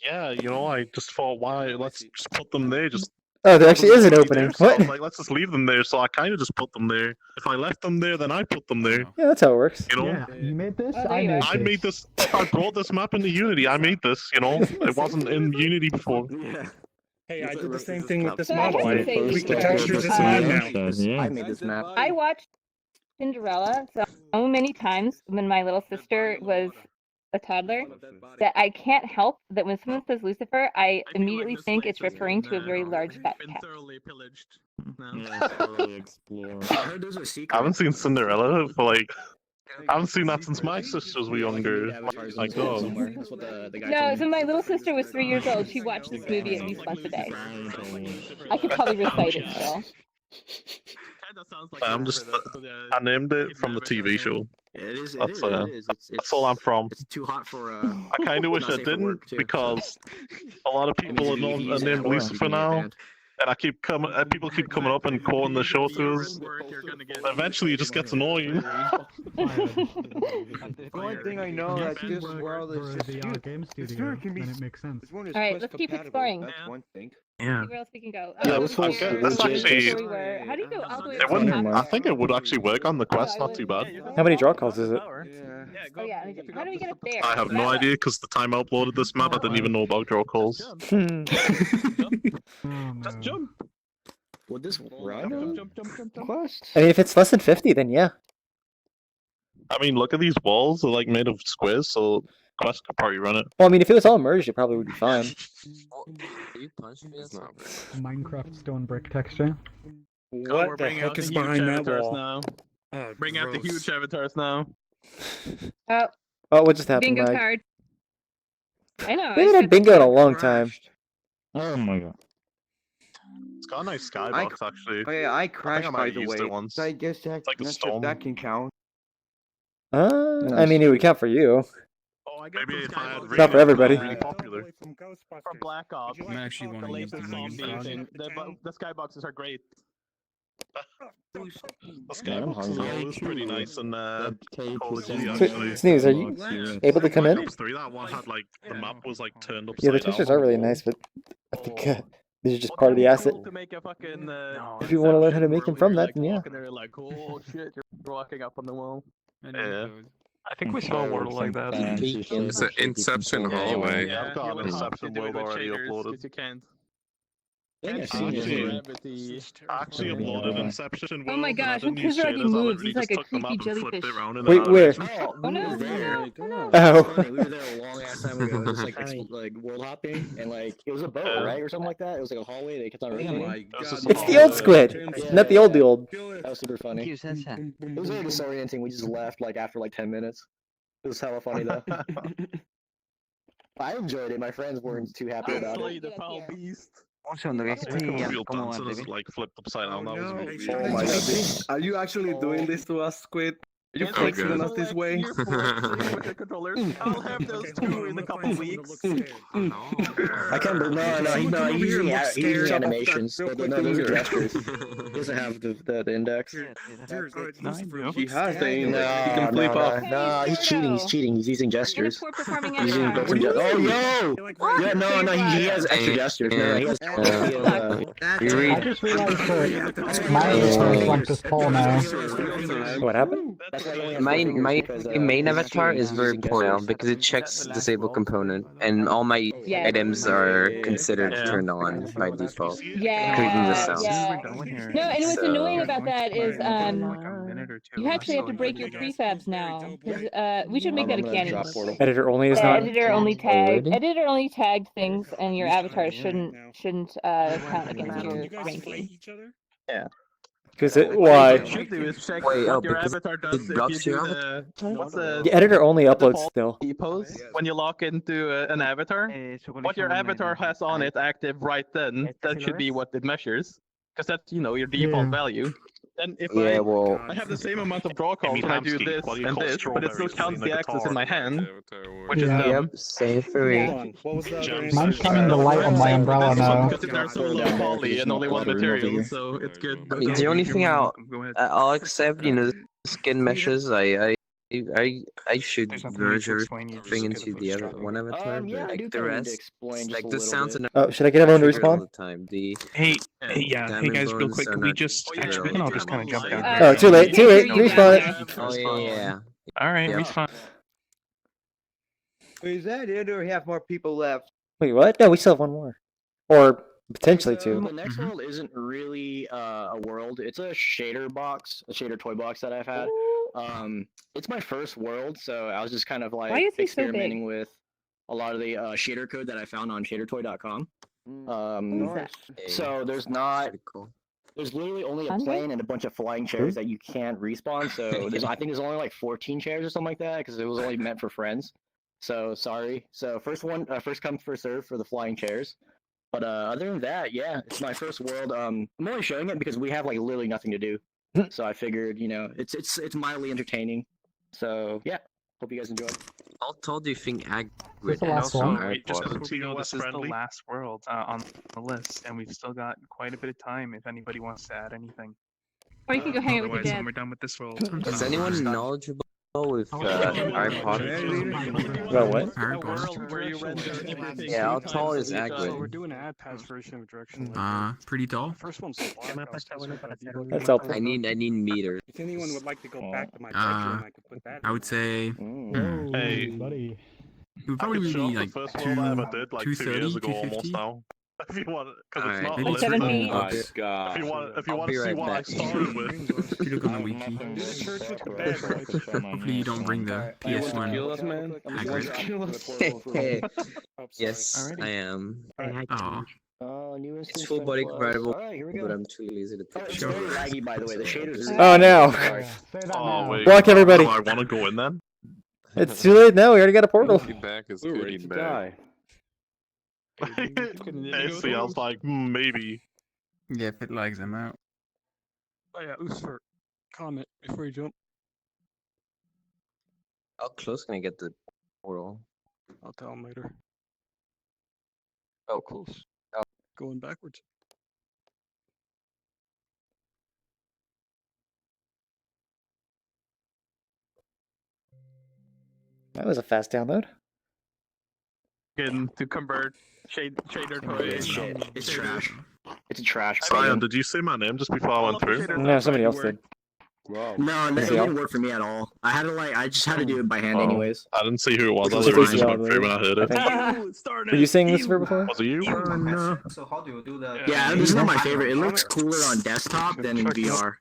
Yeah, you know, I just thought, why? Let's just put them there. Just Oh, there actually is an opening. So I What? was like, let's just leave them there. So I kind of just put them there. If I left them there, then I put them there. Yeah, that's how it works. You know, Yeah, you made this. Oh, there I you made are. this. I made this. I brought this map into Unity. I made this. You know, it wasn't in Unity before. Yeah. Hey, I did the same thing with this So I model. have I to say, tweaked the uh, textures. It's uh, mine now. I made this map. I watched Cinderella so many times when my little sister was a toddler that I can't help that when someone says Lucifer, I immediately think it's referring to a very large fat Been cat. thoroughly pillaged. Yeah, thoroughly explore. I heard there's a secret. I haven't seen Cinderella for like. I haven't seen that since my sisters were younger. My God. Somewhere. That's what the guy No, told so me. my little sister was 3 years old. She watched this movie at least once a day. I could probably recite it still. I'm just. I named it from the TV show. It is. That's It's that's all I'm from. It's too hot for. I kind of wish not I safe for didn't work, too. because a lot of people are named Lucifer now, and I keep coming. People keep coming up and quoting the show to us. But eventually, it just gets annoying. The only thing I know that this world is just VR game this studio, VR can be. then it makes sense. This one is Alright, quest let's keep compatible, exploring. That's one thing. Yeah. See where else we can go. Yeah, Oh, let's look hope here. that's Here's actually- where we were. How do you go all the way It up to the wouldn't. top I there? think it would actually work on the quest. Not too bad. How many draw calls is it? Yeah. Oh yeah, how do we get up there? I have That no way. idea because the time I uploaded this map, I didn't even know about draw calls. Hmm. Just jump. Would this run? Jump. Quest? I mean, if it's less than 50, then yeah. I mean, look at these walls. They're like made of squares, so quest could probably run it. Well, I mean, if it was all merged, it probably would be fine. You punched me. That's not Minecraft stone brick texture. What the heck is behind that wall? Now. Oh, Bring out the gross. huge avatars now. Oh, Oh, what just happened, bingo Mike? card. I know. We haven't had bingo in a long time. Oh my god. It's got a nice skybox, actually. Oh yeah, I I crashed might by have the used way. it once. So I guess that, like a not sure stone. if that can count. I mean, it would count for you. Oh, I got Maybe some if I had skyboxes. really, Not for everybody. really popular. From Black Ops. I actually The want to use the latest menu zombie card. thing. The skyboxes are great. This Man, I'm game hungry. was pretty nice and cozy So, actually. Sneeze, are you able to come Black in? Ops 3, that one had like the map was like turned Yeah, the upside textures down are on the really wall. nice, but I think these are just part of the asset. To make a fucking, If you want to learn how to Inception make them world from where that, you're, then yeah. walking there like, oh shit, you're walking up on the wall. Yeah. I think we saw a world like that. It's an Inception hallway. Yeah, I've got an Inception world already uploaded. You can't. I think I've I seen actually, Gravity. I actually uploaded Inception Oh my world and I gosh, didn't when use Kizaragi shaders, I moves, literally he's like just a took the map creepy and flipped it jellyfish. around in Wait, an where? animation. Oh, Oh we no, were oh there. no, oh no. Oh. It's funny. We were there a long ass time ago. It was like world hopping, and like it was a boat, right, or something like that. It was like a hallway. They kept on rotating. It's the old squid, not the old. That was super funny. It was very disorienting. We just left like after like 10 minutes. It was hella funny though. I enjoyed it. My friends weren't too happy about it. the foul beast. Real dancing is like flipped upside down. That was really weird. Oh my god. Are you actually doing this to us, Squid? Are you flexing on us this way? I'll have those two in a couple weeks. I can't believe no, he's using animations. No, those are gestures. He doesn't have the index. He has the index. He No, can flip off. no, he's cheating. He's using gestures. Poor performing He's using avatar. built-in gestures. Oh, yo! Yeah, no, he has extra gestures. No, he has. I just realized that my avatar is like this tall now. What happened? My main avatar is very poor now because it checks disable component, and all my Yeah. items are considered turned on by default, including the sounds. Yeah. No, and what's So- annoying about that is you actually have to break your prefabs now. 'Cause, we should make that a canon. Editor only is The not. editor only tagged things, and your avatar shouldn't count against your ranking. Yeah. Because why? What you should do is check Wait, what your because avatar it does if you blocks do your the what's the The editor only uploads default still. pose when you log into an avatar. What your avatar has on it active right then, that should be what it measures, because that's your default value. Then if Yeah, well, I have the same amount of draw calls when I do this and this, but it still counts the axis in my hand, which is dumb. Yep, same for me. What was that? Mine's shining the light on my umbrella now. Because they're so low poly and only one material, so it's good. I mean, the only thing I'll accept, the skin meshes. I should merge everything into the other one avatar, Yeah, I but do the kinda need to rest, explain like just a the little sounds bit. and Oh, should I get everyone to trigger all respawn? the time. The Hey, diamond guys, real bones quick, are can we not just triggered we can all all the just time. kind of jump down Uh, here. Oh, too late. Too late. Make sure you Respawn guys it. Oh yeah. All right, Yep. respawn. Is that it, or we have more people left? Wait, what? No, we still have one more, or potentially So two. the next world isn't really a world. It's a shader toy box that I've had. It's my first world, so I was just kind of Why like is he so big? experimenting with a lot of the shader code that I found on shadertoy.com. So there's not. Pretty cool. There's literally only a Andre? plane and a bunch of flying chairs that you can't respawn. So I think there's only like 14 chairs or something like that because it was only meant for friends. So sorry. So first come first serve for the flying chairs. But other than that, yeah, it's my first world. I'm only showing it because we have like literally nothing to do. So I figured, it's mildly entertaining. So yeah, hope you guys enjoy. How tall do you think Ag This the would last have one? our Just part? so you know, this is the last world on the list, and we've still got quite a bit of time if anybody wants to add anything. Or you can go hang out with your Otherwise, when dad. we're done with this world, Is anyone knowledgeable with our part? About what? Harry A Potter. world where you render everything Yeah, how three tall times is each Agrid? time. We're doing an ad pass version of Direction. Pretty tall. First one's the That's helpful. I need meters. If anyone would like to go back to my Uh, bedroom, I could put that. I would say Hey, buddy. it would I probably could show be off like the first world I ever did like 2 years 230, ago almost 250. now. If you want, because it's Alright. not Maybe listed. 7 on feet? the books. God. If you want I'll to be see right what I back. started with. If you look on the wiki. Hopefully you don't bring the PS1 Hagrid. Yes, I am. Aw. New It's instance full time body plus. compatible, Alright, here we but go. I'm too lazy to pick It's it up. very laggy, by the way. The shaders are. Oh no! Sorry. Say that Oh now. wait. Block everybody. Do I want to go in then? It's too late now. We already got a portal. Back is goodie bag. See, I was like, maybe. Yeah, if it lags them out. Oh yeah, Usfer, comment before you jump. How close can I get the portal? I'll tell him later. Oh, Close. Going backwards. That was a fast download. Again, to convert shader to a It's trash. It's a trash. Cyan, did you say my name just before I went through? No, somebody else did. No, it didn't work for me at all. I just had to do it by hand anyways. I didn't see who it was. I Which was literally fine. just went through when I heard it. Were you saying Lucifer before? Was it you? So how do you do that? Yeah, this is not my favorite. It looks cooler on desktop than in VR.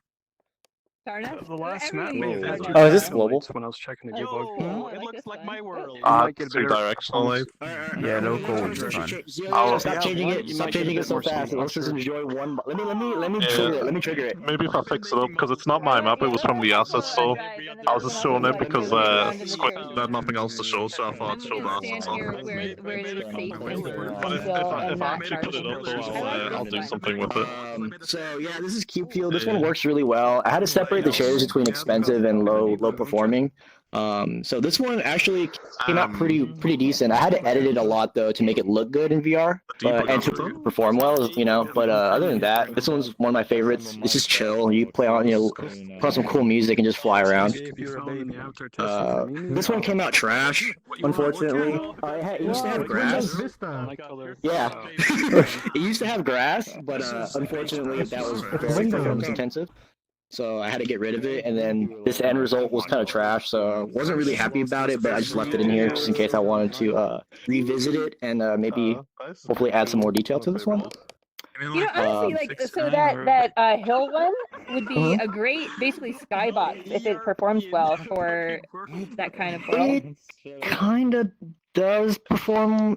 The last map made faster Oh, is this global? when I was checking the debug. Oh, It looks like my world. Two directionally. Yeah, local would be fun. Stop changing it. Stop changing it so fast. Let's just enjoy one. Let me trigger it. Let me trigger it. Maybe if I fix it up, because it's not my map, it was from the assets store. I was just showing it because Squid had nothing else to show, so I thought I'd show the assets on. But if I actually put it up, though, I'll do something with it. So yeah, this is Cube Fuel. This one works really well. I had to separate the shaders between expensive and low performing. So this one actually came out pretty decent. I had to edit it a lot though to make it look good in VR, and to perform well, you know. But other than that, this one's one of my favorites. It's just chill. You play on, play on some cool music and just fly around. This one came out trash, unfortunately. It used to have grass. Yeah, it used to have grass, but unfortunately that was very performance intensive. So I had to get rid of it, and then this end result was kind of trash, so I wasn't really happy about it, but I just left it in here just in case I wanted to revisit it and maybe hopefully add some more detail to this one. You know, honestly, like, so that hill one would be a great, basically, skybox if it performs well for that kind of world. It kind of does perform.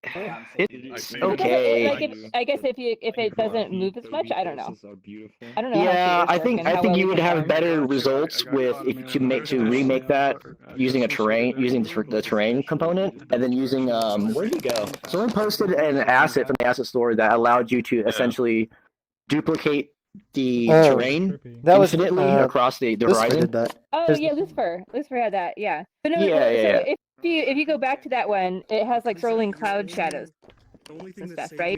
It's okay. I guess if it doesn't move as much, I don't know. I don't know. Yeah, I think you would have better results with if you remake that using the terrain component, and then using where did you go? Someone posted an asset from the asset store that allowed you to essentially duplicate the terrain infinitely across the horizon. Did that. Oh yeah, Lucifer had that. Yeah, but no, yeah. If you go back to that one, it has like rolling cloud shadows and stuff, right?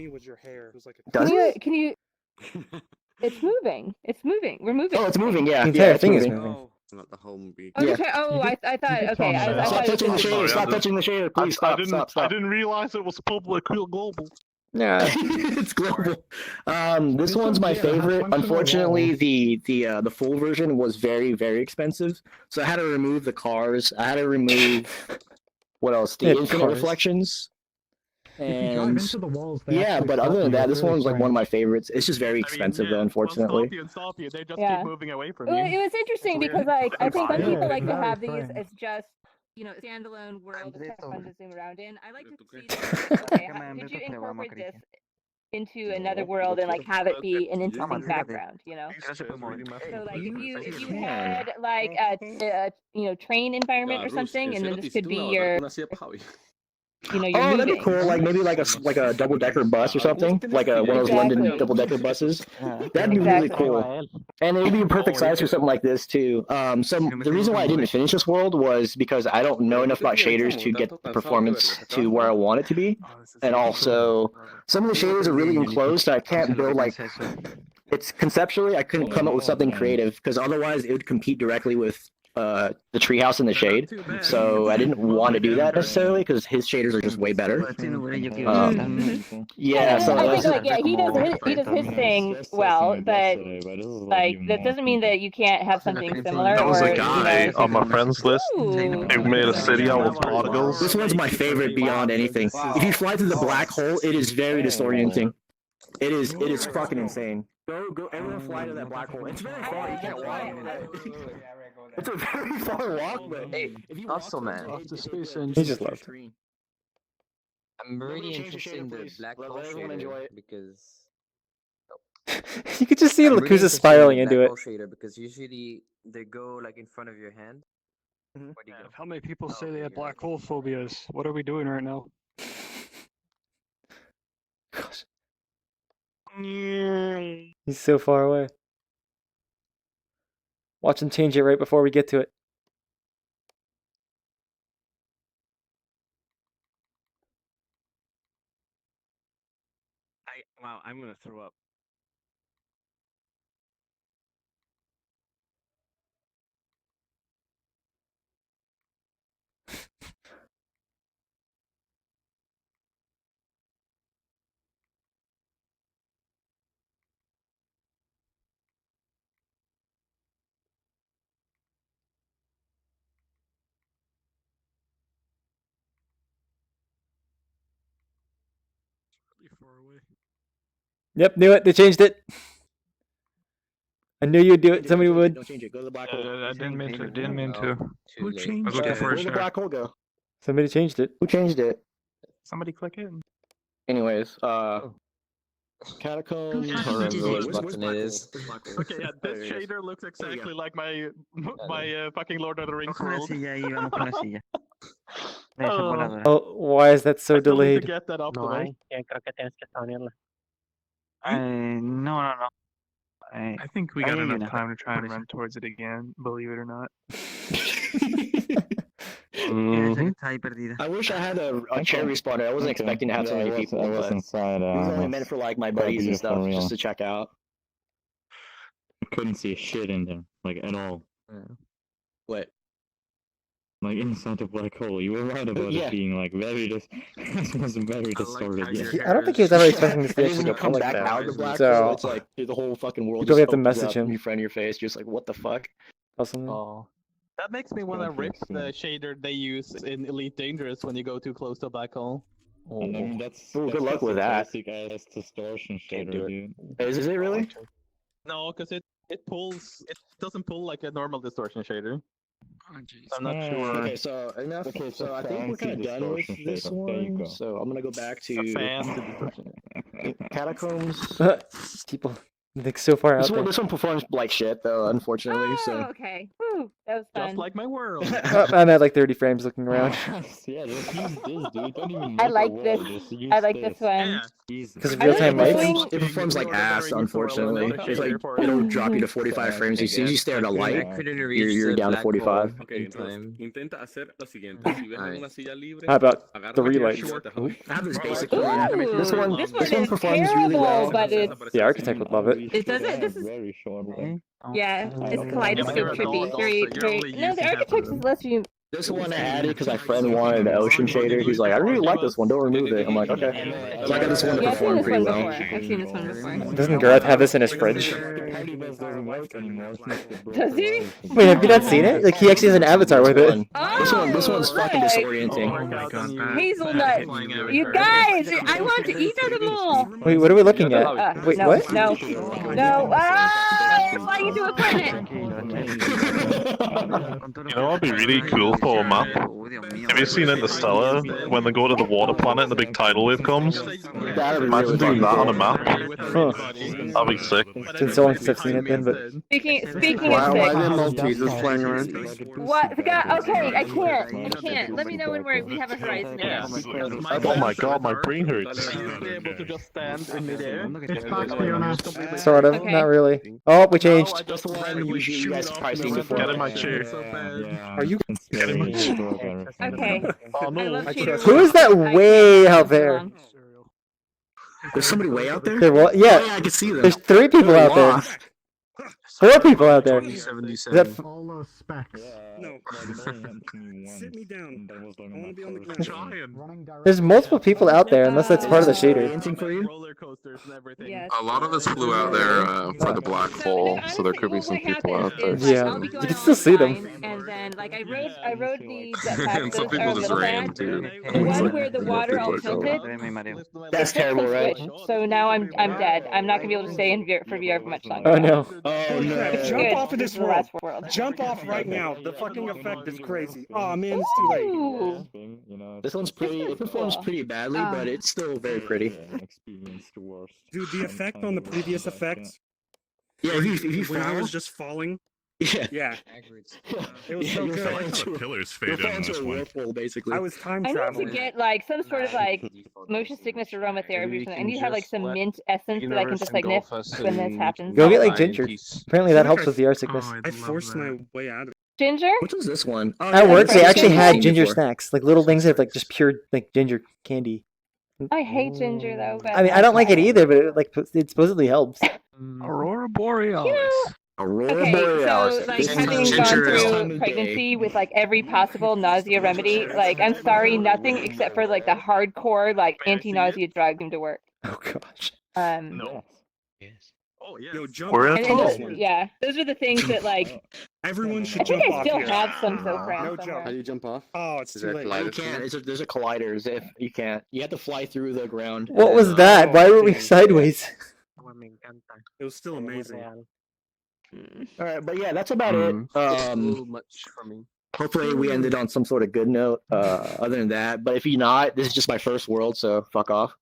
Can you? It's moving. It's moving. We're moving. Oh, it's moving. Yeah, the entire thing is moving. Not the home beat. Oh, I thought. Okay, I Stop touching the shader. Stop touching the shader. Please stop. I didn't realize it was public global. Yeah, it's global. This one's my favorite. Unfortunately, the full version was very expensive, so I had to remove the cars. I had to remove what else? The infinite reflections. And yeah, but other than that, this one's like one of my favorites. It's just very expensive though, unfortunately. They just keep moving away from you. Well, it was interesting because like I think some people like to have these as just standalone world that's kind of fun to zoom around in. I like to see okay, did you incorporate this into another world and like have it be an interesting background, So like if you had like a train environment or something, and then this could be your you're that'd be cool. Like maybe like a double-decker bus or something, like one of those London double-decker buses. That'd be really cool, and it'd be a perfect size for something like this too. The reason why I didn't finish this world was because I don't know enough about shaders to get the performance to where I want it to be, and also some of the shaders are really enclosed, so I can't build like. It's conceptually I couldn't come up with something creative because otherwise it would compete directly with the treehouse in the shade, so I didn't want to do that necessarily because his shaders are just way better. Yeah, so I think he does his thing well, but like that doesn't mean that you can't have something similar. There was a guy on my friends list who made a city out of particles. This one's my favorite beyond anything. If you fly through the black hole, it is very disorienting. It is fucking insane. Go, everyone fly to that black hole. It's very far. You can't walk. It's a very far walk, but hey, also man, he just left. I'm really interested in the black hole shader because you could just see Lakuza spiraling into it. Shader because usually they go like in front of your hand. Where do you go? How many people say they have black hole phobias? What are we doing right now? Gosh. He's so far away. Watch him change it right before we get to it. Wow, I'm gonna throw up. Yep, knew it. They changed it. I knew you'd do it. Somebody would. Don't change it. Go to the black hole. I didn't mean to. Didn't mean to. Too late. I was looking for Where a did the share. black hole go? Somebody changed it. Who changed it? Somebody click it. Anyways, catacombs. Which button it is. Okay, yeah, this shader looks exactly like my fucking Lord of the Rings world. Oh, why is that so I still need to delayed? get that up though. No. I think we got enough time to try and run towards it again. Believe it or not. I wish I had a chair respawner. I wasn't expecting to have so many people. I was But inside. it was only meant for like my buddies and stuff, just to check out. Couldn't see a shit in there, like at all. What? Like inside the black hole. You were right about it being like very it was very distorted. I don't think he was ever expecting this to And actually then go when you come like back out of the that. black So hole, it's like the whole fucking world you just probably have to opens message up him. in front of your face, just like, what the fuck? Oh. That makes me want to rip the shader they use in Elite Dangerous when you go too close to a black hole. I mean, that's good luck with that. Basic ass distortion shader, dude. Is it really? No, because it pulls. It doesn't pull like a normal distortion shader. Oh, jeez. I'm not sure. Okay, so enough. Okay, so I think we're kind of done with distortion this shader. There you one. go. So I'm gonna go back A to fan. catacombs. people think so far out there. This one performs like shit though, unfortunately. Oh, So okay. Whew, that was fun. Just like my world. Oh, I'm at like 30 frames looking around. Yeah, just use this, dude. Don't even I make a like wall, this. just use I like this one. Because of I like real-time this mics. one. it performs like ass, unfortunately. It's like it'll drop you to 45 frames. As soon as you stare at a light, you're down to 45. Intenta hacer lo siguiente. Si ves alguna silla libre, How about agarra 3 la lights? short. I have this basic Ooh, one. This one is performs terrible, really well. but it's The architect would love it. it doesn't. This is very short one. yeah. It's kaleidoscope trippy. Very, very. No, the architect architect is less you. This one I added because my friend wanted an ocean shader. He's like, I really like this one. Don't remove it. I'm like, okay. So I got this one to Yeah, I've seen perform this pretty one well. before. I've seen this one before. Doesn't Gareth have this in his fridge? Does he? Wait, have you not seen it? Like, he actually has an avatar with it. This one's fucking look. disorienting. Oh my god. Hazelnut. You guys, I want to eat them all. Wait, what are we looking at? Wait, no, what? No. No. Ah! You're flying into a planet. You know what'd be really cool for a map? Have you seen Interstellar when they go to the water planet and the big tidal wave comes? Imagine doing that on a map. Huh. That'd be sick. It's been so long since I've seen it then, but... Speaking of sick. Why are Maltesers flying around? What? Okay, I can't. Let me know when we have a horizon again. Oh my god, my brain hurts. Able to just stand in midair. Sort of, Okay. not really. Oh, we changed. Just the one you guys have probably seen before. Get in my chair. Are you... Get in my chair. Okay. Oh I no. love cheaters. Who is that way out there? There's somebody way out there? There was, Oh, yeah, yeah. I can see them. There's 3 people out there. Lost. 4 people out there. Is that All those specs. No. Sit me down. I want to be on the ground. There's multiple people out there, unless that's part of the shader. Anything for you? Roller coasters and everything. Yes. A lot of us flew out there for the black hole, so there could be some people out there. Yeah, you can still see them. And then, like, I rode the And some people just ran too. The one where the water all tilted. That's terrible, right? So now I'm dead. I'm not gonna be able to stay in for VR for much longer. Oh no. Oh Holy no. crap, jump Good. off of this The last world. world. Jump off right now. The fucking effect is crazy. Oh man, it's too late. Ooh. This one's pretty. It performs pretty badly, but it's still very pretty. Dude, the effect on the previous effects, Yeah, if you when I fell, was just falling, yeah, yeah, it was so you'll fall good. into, Pillars you'll fade fall in into this a one. whirlpool, basically. I was time I need to traveling. get like some sort of like motion sickness aromatherapy or something. I need to have like some mint essence that I can just like nip when this happens. Go get like ginger. Apparently that helps with VR sickness. I forced my way out of it. Ginger? Which was this one? Oh, At yeah, work, I've they actually seen had it ginger before. snacks, like little things that have like just pure like ginger candy. I hate ginger though. But I mean, I don't like it either, but it supposedly helps. Aurora Borealis. You know, Aurora okay, Borealis. so like This is having gone ginger ale. through pregnancy with like every possible nausea remedy, like I'm sorry, nothing except for like the hardcore like anti-nausea drug seemed to work. Oh gosh. No. Oh yeah. Yo, jump We're off at And this home. one. yeah, those are the things that like. Everyone I should think jump I off still here. have some so cramped No somewhere. How do you jump off? Oh, it's Is too there a late. collider You can't. somewhere? There's a colliders. If you can't, you have to fly through the ground. What and was then, that? Why were we okay. sideways? It was still amazing. All right, but yeah, that's about it. much for me. Hopefully we ended on some sort of good note. Other than that, but if you're not, this is just my first world, so fuck off.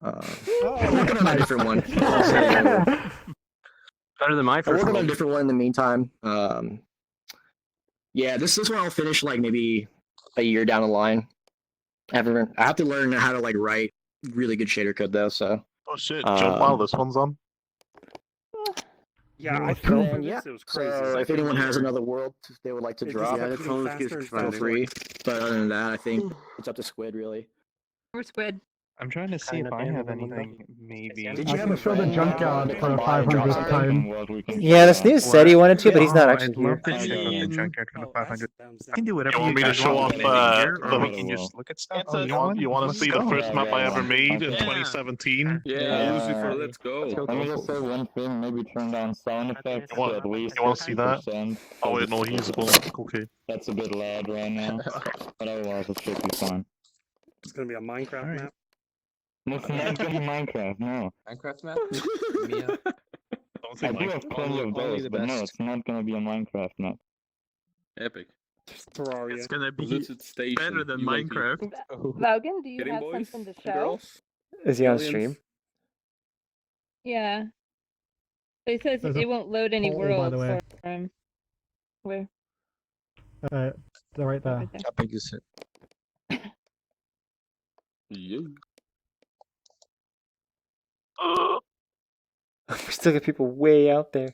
I'm working on a different one. So, Better than my I'm first working on a one. different one in the meantime. Yeah, this one I'll finish like maybe a year down the line. I have to learn how to like write really good shader code though. So Oh shit! Jump while this one's on. Yeah, I fell for yeah. this. It was crazy. So if anyone has another world they would like to drop, Yeah, the clone keeps feel expanding. free. But other than that, I think it's up to Squid really. We're Squid. I'm trying to see if I have anything. Maybe. Did I you have can a show the friend, junkyard for the buy and drop 500th something? time. Yeah, the snooze said he wanted to, but he's not Oh, actually I'd love here. to check out the junkyard for the 500. I can do You whatever want me to guys show off want. We can here, or we the? can just look at stuff. You want to see the first map I ever made in 2017? Yeah. Let's go. Let me just say one thing, maybe turn down sound effects to at least You want to see that? 50%. Oh wait, no, he's okay. That's a bit loud right now, but otherwise it should be fine. It's gonna be a Minecraft map. No, it's not gonna be Minecraft, no. Minecraft map? I do have plenty of those, but no, it's not gonna be a Minecraft map. Epic. Terraria. It's gonna be Polluted station. better than You lucky. Minecraft. Logan, do you Get in, have boys something to and show? girls. Is he on Aliens. stream? Yeah. But it says There's a it won't load any poll, by the worlds way. for him. Where? They're right there. How big is it? Yeah. We still got people way out there.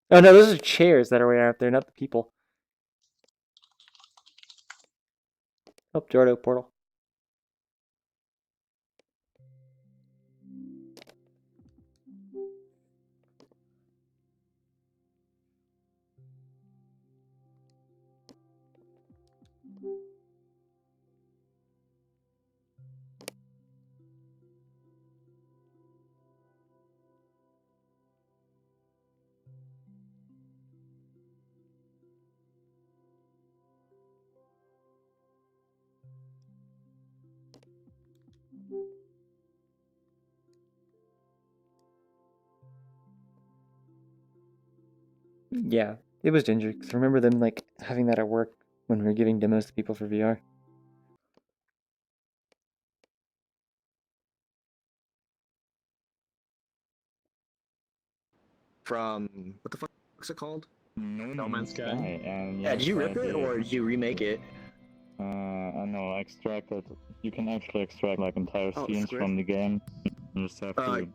Oh no, those are chairs that are way out there, not the people. Oh, Jordo portal. Yeah, it was Ginger. 'Cause I remember them like having that at work when we were giving demos to people for VR. From what the fuck is it called? No Man's Sky. And Yeah, did you rip I it did. or did you remake it? I know, I extracted. You can actually extract like entire Oh, scenes square. from the game. You just have to.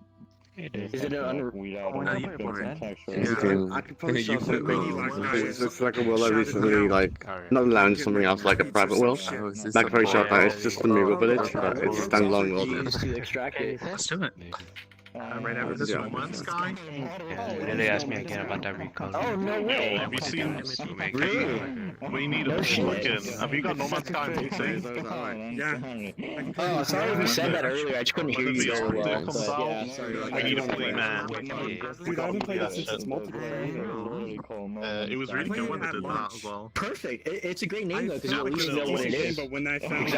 Is it an under? Weed out I any could textures. probably show put something. it It looks like a world I recently not allowing something else like a private world. Like very short that it's just the Mirror Village, but it's a standalone world. Used to extract it. Let's do it. Right after this No Man's Sky. Yeah, they asked me again about that recall. Oh no way! Have you seen? Really? We need a fucking. Have you got No Man's Sky on PC? Oh, sorry if you said that earlier. I just couldn't hear you very well. Comes But out, yeah, sorry. we need to play, man. Dude, I haven't played it since it's multiplayer either. It was really good when they did that as well. Perfect. It's a great name though, because I you at least thought know it was what it a game, is. but when I found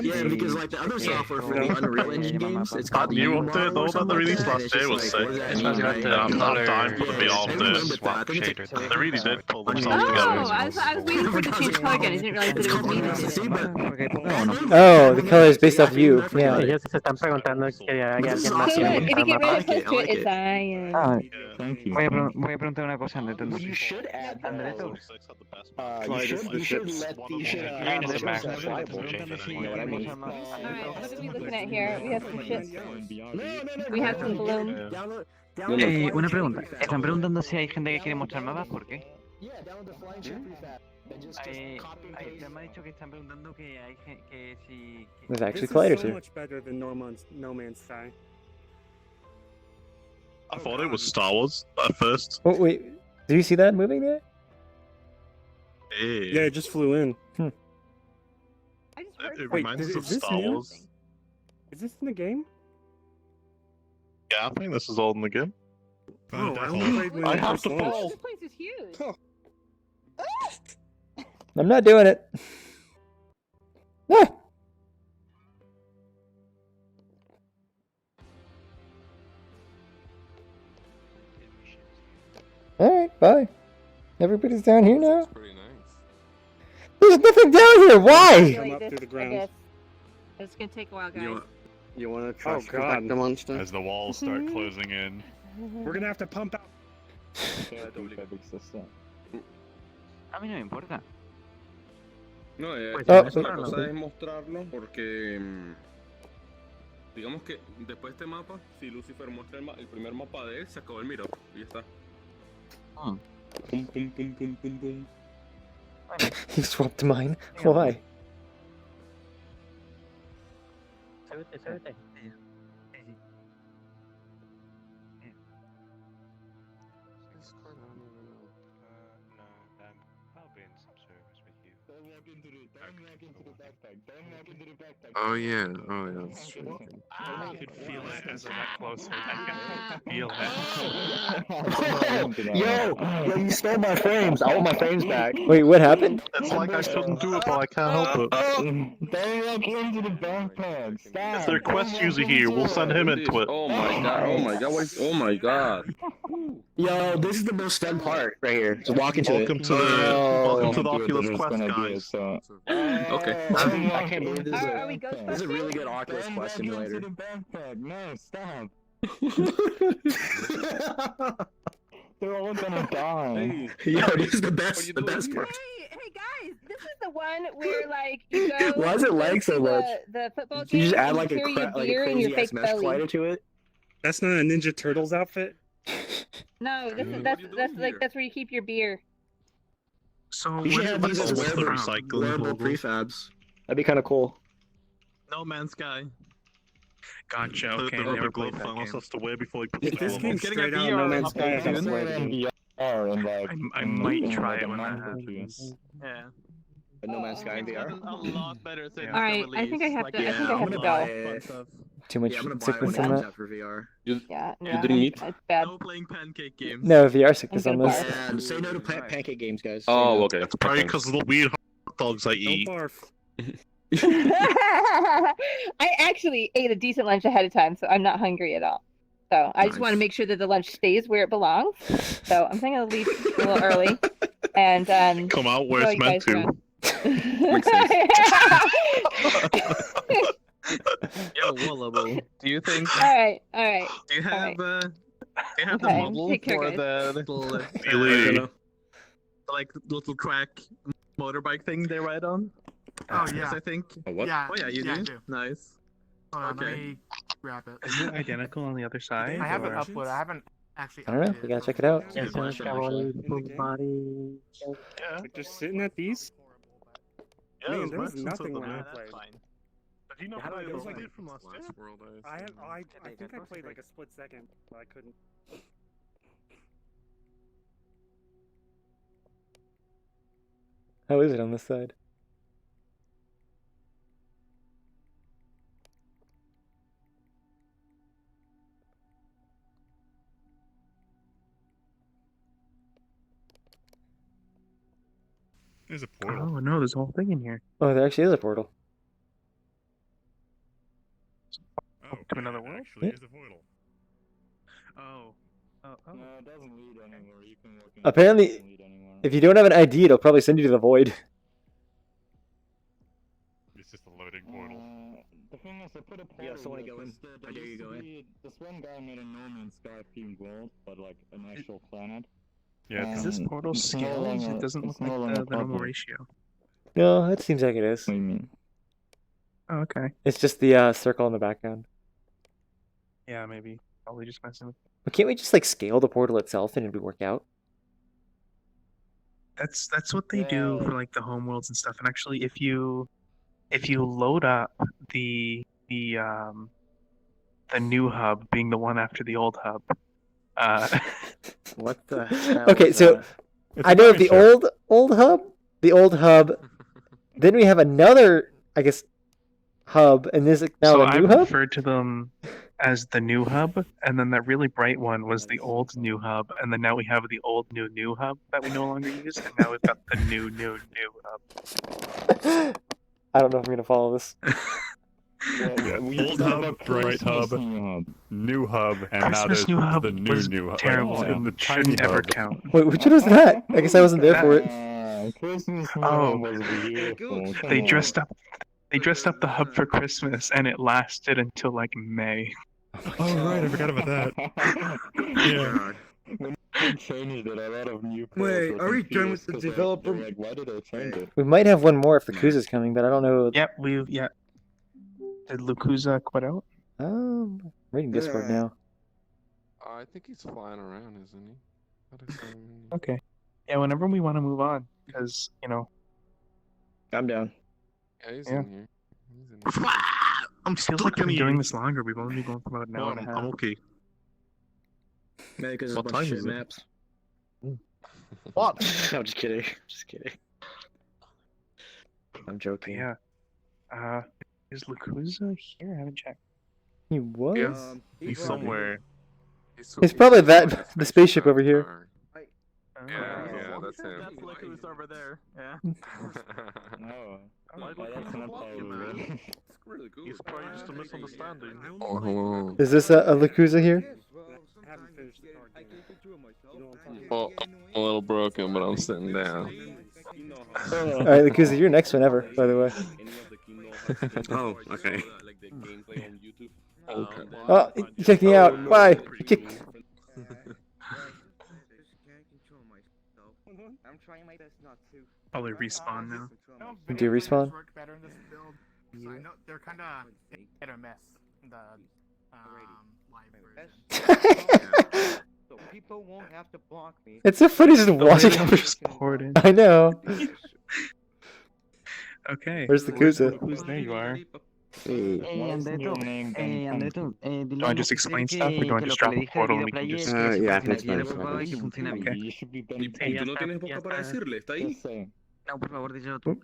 Yeah, because like the other software for the Unreal Engine games, it's called the New U update though that they released last year was sick. I'm dying for the VR update. They really did pull themselves Oh, together. I was waiting for it to change color again. I didn't realize that it was needed. Oh, the color is based off you. Yeah. So if you get really close to it, it's Zion. Thank you. Voy a preguntar una cosa, entonces. You should add Andretos. you should Green is a max. You know what I mean? Alright, what are we looking at here? We have some shit. We have some bloom. Una pregunta. Están preguntando si hay gente que quiere mostrar mapas, ¿por qué? Me ha dicho que están preguntando que hay que si... There's actually This colliders is so here. much better than No Man's Sky. I thought it was Star Wars at first. Oh wait, do you see that moving there? Yeah, it just flew in. It Wait, reminds us of is this Star new? Wars. Is this in the game? Yeah, I think this is all in the game. Oh, I only played when I it have first to launched. fall. This place is huge. I'm not doing it. Ah! Alright, bye. Everybody's down here now? There's nothing down here! Why? Come up through the ground. It's gonna take a while, guys. You want to try to God. back the monster? As the walls start closing in. We're gonna have to pump out. A mí no me importa. No, Pues, la oh, cosa es mostrarlo porque digamos que después de este mapa, si Lucifer muestra el primer mapa de él, se acabó el Meetup y ya está. Pum, pum, pum, pum, pum, pum. He swapped mine. Why? Súbete. Oh yeah, that's true. I could feel it as I got closer. I could feel it. Yo, you stole my frames. I want my frames back. Wait, what happened? It's like I shouldn't do it, but I can't help it. Don't walk into the backpack. Stop. If their quest user here, we'll send him into it. Oh my god, oh my god. Yo, this is the most fun part right here. Just walk into Welcome it. to the Oculus It's Quest, gonna be guys. so. Okay. I can't believe this is Are we ghost this is a really good Oculus Don't Quest walk into simulator. the backpack. No, stop. They're all gonna die. Yo, this is the best part. Hey guys, this is the one where like you go. Why does it lag so much? The football game. You just add and like a, carry your beer and crazy your ass fake mesh belly. glider to it. That's not a Ninja Turtles outfit. No, this is that's where you keep your beer. So You should have these as What's the wearable recycling prefabs. That'd be kind of cool. No Man's Sky. Gotcha. The Okay, rubber never glove played fan that wants game. us to wear before he puts If the this glove game's on. straight out No Man's Sky, I can swear to you. I might try it when that happens. Yeah. But No Man's Sky in VR. A lot better thing. All right, I think I have to. I think I have to go. Too much Yeah, I'm gonna buy sickness one on that? for VR. Yeah, You no, didn't eat? it's bad. No playing pancake games. No, VR sickness on gonna this. And say no to pancake games, guys. Oh, okay. It's probably because of the weird hot dogs I eat. Don't barf. I actually ate a decent lunch ahead of time, so I'm not hungry at all. So I just want to make sure that the lunch stays where it belongs. So I'm thinking to leave a little early, and Come out where enjoy it's you meant guys to. around. Makes sense. Yo, Wallable. Do you think? All right. Do you have the Okay, model take care, for guys. the little Really? like little track motorbike thing they ride on? Oh Yes, yeah. I think. What? Yeah. Oh yeah, you I do. do. Nice. Hold on, let Okay. me grab it. Is it identical on the other side? I haven't or- uploaded. I haven't actually. I don't know. updated We gotta it. check it out. Yeah, like just sitting at these. Yeah, Man, it was there was mentioned nothing to when I the played. But you know, How do I it do was it? like from last year. I think I played like a split second, but I couldn't. How is it on this side? There's a portal. Oh no, there's a whole thing in here. Oh, there actually is a portal. Oh, To another world? actually, Yeah. there's a portal. Oh. No, it doesn't lead anywhere. You can look in Apparently, it doesn't lead anywhere. if you don't have an ID, it'll probably send you to the void. It's just a loading portal. The thing is, I put a portal. Yeah, so wanna go in? because there How dare you used to go in? be- This one guy made a No Man's Sky themed world, but like an actual planet. Yeah, Is this portal It's no scaled? longer- It doesn't it's look no like longer the normal public. ratio. No, it seems like it is. What do you mean? Oh, okay. It's just the circle in the background. Yeah, maybe. Probably just messing with. But can't we just like scale the portal itself and it'd work out? That's what they do for like the home worlds and stuff. And actually, if you load up the new hub, being the one after the old hub, What the hell? Okay, is so that? I know of the old hub. Then we have another, I guess, hub, and this is now so a I new hub. referred to them. as the new hub, and then that really bright one was the old new hub, and then now we have the old new hub that we no longer use, and now we've got the new hub. I don't know if I'm gonna follow this. Old hub, bright hub, new hub, and now there's Christmas new hub the was new hub. terrible. In the It shouldn't tiny ever hub. count. Wait, which one was that? I guess I wasn't there for it. Christmas Oh, was beautiful. they dressed up. They dressed up the hub for Christmas, and it lasted until like May. Oh right, I forgot about that. Yeah. When they changed it, a lot of new Wait, players are we were done with the confused 'cause developer? they were like, why did they change it? We might have one more if the Kuza's coming, but I don't know. Yep, Did Lukuza quit out? I'm reading Discord now. I think he's flying around, isn't he? Okay. Yeah, whenever we want to move on, because I'm down. Yeah, he's Yeah. in here. I'm still like we've been doing this longer. We've only been going for about an hour and a half. I'm okay. Maybe because it's a What bunch of time shit is it? maps. What? No, I'm just kidding. Just kidding. I'm joking. Yeah. Is Lukuza here? I haven't checked. He was? He's somewhere. It's probably the spaceship over here. Yeah, that's him. That's like who's over there. Yeah. No. That's not probably. Really cool. He's probably just a misunderstanding. Oh, hello. Is this a Lukuza here? Well, I'm a little broken, but I'm sitting down. Alright, Lukuza, you're next whenever, by the way. Oh, okay. Okay. Oh, you kicked me out. Why? You kicked. I'm trying my best not to. Probably respawn now. Do you respawn? Work better in this build. So I know they're kind of hit or miss. The live version. So people won't have to block me. It's so funny just watching him. I know. Okay. Where's the Kuza? There you are. What's your name? Do I just explain stuff, or do I just drop a portal and we can just... Yeah, I can explain stuff. You should be ¿Y tú no tienes boca para decirle? ¿Está ahí? Just saying. No, por favor, díselo tú.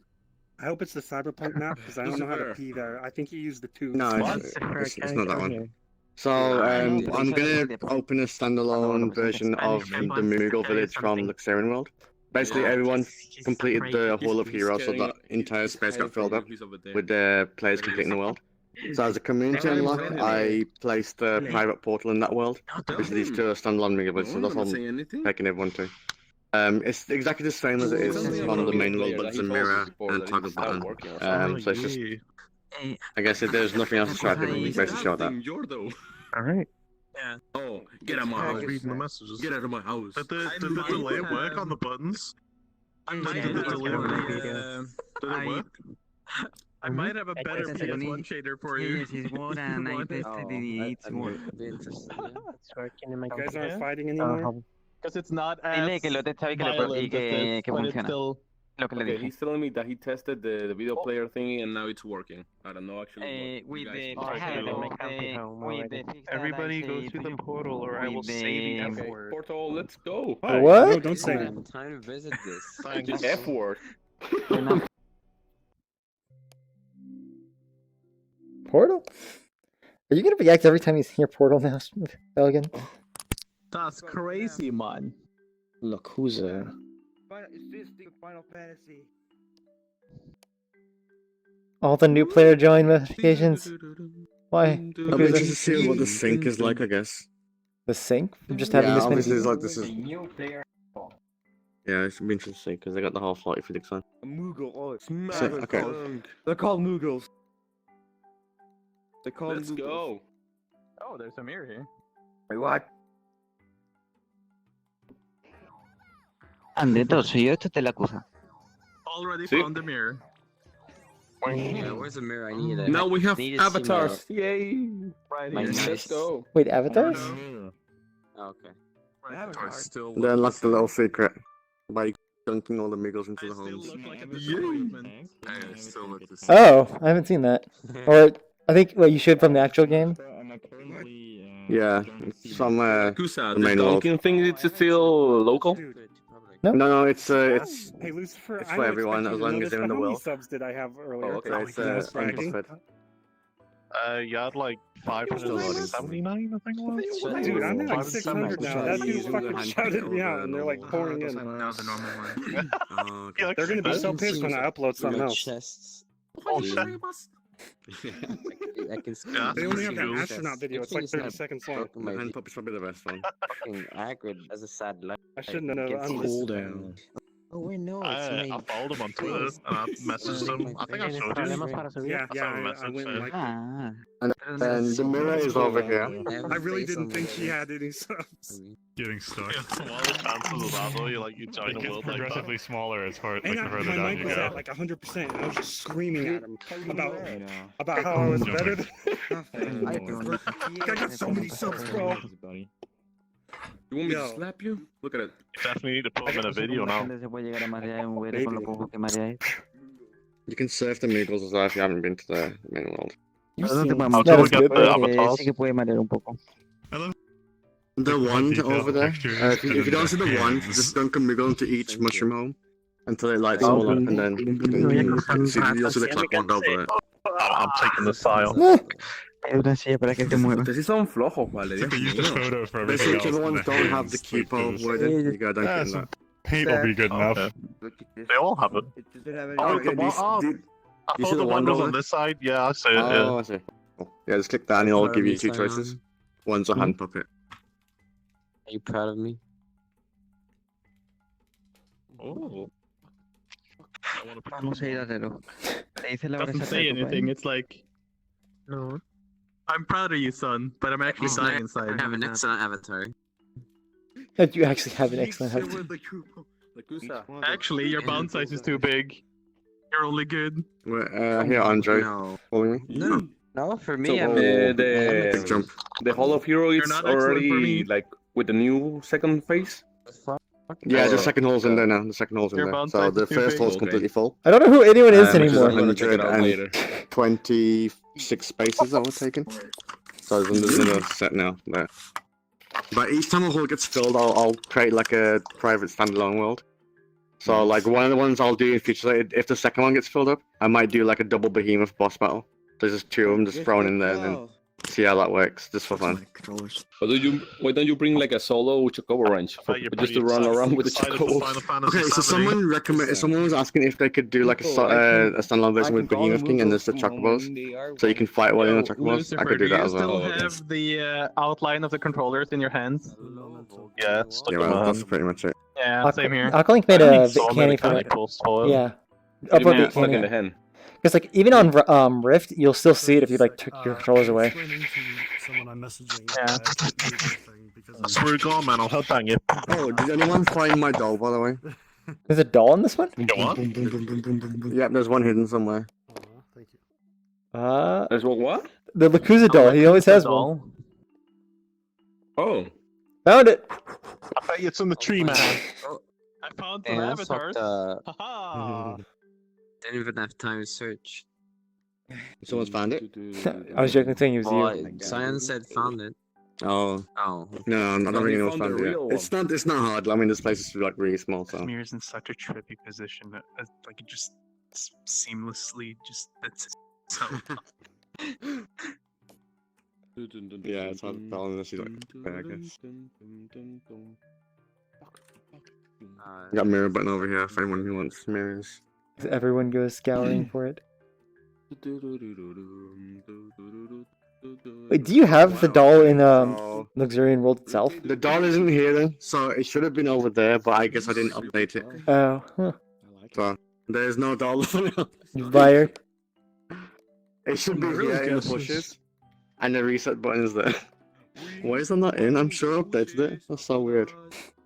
I hope it's the Cyberpunk map because I don't know how to pee there. I think you used the two. No, it's not that one. So, I'm gonna open a standalone version of the Moogle village from the Xerion world. Basically, everyone completed the Hall of Heroes, so that entire space got filled up with the players completing the world. So as a community unlock, I placed a private portal in that world, which leads to a standalone Moogle village, so that's what I'm taking everyone to. It's exactly the same as it is on the main world, but it's a mirror and a toggle button. So it's just, I guess if there's nothing else to try, I can basically show that. Alright. Yeah. Oh, get out of my house. Reading the messages. Get out of my house. Did the delay work on the buttons? Did the delay work? Did it work? I might have a better PS1 shader for you. You guys aren't fighting anymore? Because it's not Dile as que lo te sabe que lo violent y as que this, but it's funciona. still... Lo que le Okay, dije. he's telling me that he tested the video player thingy and now it's working. I don't know actually. With the Everybody go to the portal, or I will say the F word. Portal, let's go. What? No, don't say that. Time to visit this. The F word. Portal? Are you gonna react every time you hear Portal now, Elegant? That's crazy, man. Lukuza. Is this the Final Fantasy? All the new player join notifications. Why? I'm interested to see what the sync is like, I guess. The sync? From just having this many obviously people? it's like this is. Yeah, it should be interesting to see because they got the whole flight physics on. A Moogle. Oh, it's So, okay. They're called Moogles. They're called Let's Moogles. go. Oh, there's a mirror here. Wait, what? Andrito, soy yo, esto te la acusa. Already See? found the mirror. Yeah, where's the mirror? I need it. Now we have Need to see my- avatars. Yay! Right My here. nice- Let's go. Wait, avatars? Okay. I still They unlocked the little secret by dunking all the Moogles into the Still homes. look like a disappointment. I still look the same. Oh, I haven't seen that. Or, I think, well, you should from the actual game? Yeah, some Kusa, the the main world. dunking thing is still local? No, it's Hey, Lucifer, it's I for don't everyone expect as you to long know as this, they're in but the how many world. subs did I have earlier? Oh, okay. So When I was it's bragging? unbuffered. You had like 579, I think it was. Dude, I'm at like 600 now. That dude fucking shouted me out, and they're like pouring in. No, the normal one. They're gonna be so pissed when I upload something else. Oh shit. They only have that astronaut video. It's like 30 seconds long. The hand puppet's probably the best one. Fucking Agrid as a sad life. I shouldn't have known. Cooldown. Oh wait, no, I followed him on Twitter and I messaged him. I think I showed you. Yeah, I went and like. And the mirror is over here. I really didn't think she had any subs. Getting stuck. What are the chances of that though? You join a world like that. Progressively smaller as far And the further my down mic you was go. at like 100%. And I was just screaming at him about how I was better than. I got so many subs, bro. You want me to slap you? Look at it. You definitely need to put him in a video now. You can surf the Meagles as well if you haven't been to the main world. Until we get the avatars. The wand over there. If you don't see the wand, just dunk a Meagle into each mushroom home until it lights all up, and then you'll see the clock wand over it. I'm taking the file. Ustedes sí son flojos, vale. Dios mío. Basically, whichever ones don't have the cupo worded, you gotta dunk it in that. Paint will be good enough. They all have it. Oh, the one. I thought the one was on this side. Yeah, I see it. Oh, I see. Yeah, just click that and it'll give you two choices. One's a hand puppet. Are you proud of me? Oh. Vamos a ir a Rero. Le dice la hora Doesn't say anything. It's like, no. I'm proud of you, son, but I'm actually dying inside. I have an excellent avatar. You actually have an excellent avatar. Actually, your bound size is too big. You're only good. Here, Andre. Follow me. No, for me, So, I'm Big jump. the Hall of Hero is not excellent for already me. like with the new second phase. Yeah, the second hole's in there now. The second hole's in Your there. bound So size the is too first big. hole's Okay. completely full. I don't know who anyone is Which is anymore. 126 spaces that were taken. So there's another set now there. But each time a hole gets filled, I'll create like a private standalone world. So like one of the ones I'll do in future, if the second one gets filled up, I might do like a double behemoth boss battle. There's just two of them just thrown in there and then see how that works, just for fun. But why don't you bring like a solo Chocobo ranch just to run around with the Chocobos? Okay, so someone was asking if they could do like a standalone version with Behemoth King and there's the Chocobos, so you can fight while in the Chocobos. I could do that as well. Do you still have the outline of the controllers in your hands? Yeah, it's stuck Yeah, in well, my that's hand. pretty much it. Yeah, same here. Aqualink made a So I made canny a for canny it. post for it. Yeah. What do you mean Upload it's stuck in the the hand? Because like even on Rift, you'll still see it if you like took your controllers away. Explaining to someone I'm messaging. I swear to God, man, I'll help bang you. Oh, did anyone find my doll, by the way? There's a doll in this one? Go on. Yep, there's one hidden somewhere. Thank you. There's what? The Lakuza doll. He always has one. Oh. Found it. I bet you it's in the tree, man. I found some Yeah, avatars. Haha. Didn't even have time to search. Someone's found it? I was joking, saying it was Oh, you. Cyan said found it. Oh. Oh. No, I don't think anyone's found it yet. It's not hard. I mean, this place is like really small, so. Mirror's in such a trippy position that like it just seamlessly just that's it. So Yeah, it's hard to tell unless you like there, I guess. Got a mirror button over here if anyone who wants mirrors. Everyone goes scouring for it. Wait, do you have the doll in Luxurian World itself? The doll isn't here then, so it should have been over there, but I guess I didn't update it. Oh, huh. So there's no doll for now. You liar. It should be here in the bushes, and the reset button is there. Why is that not in? I'm sure I updated it. That's so weird.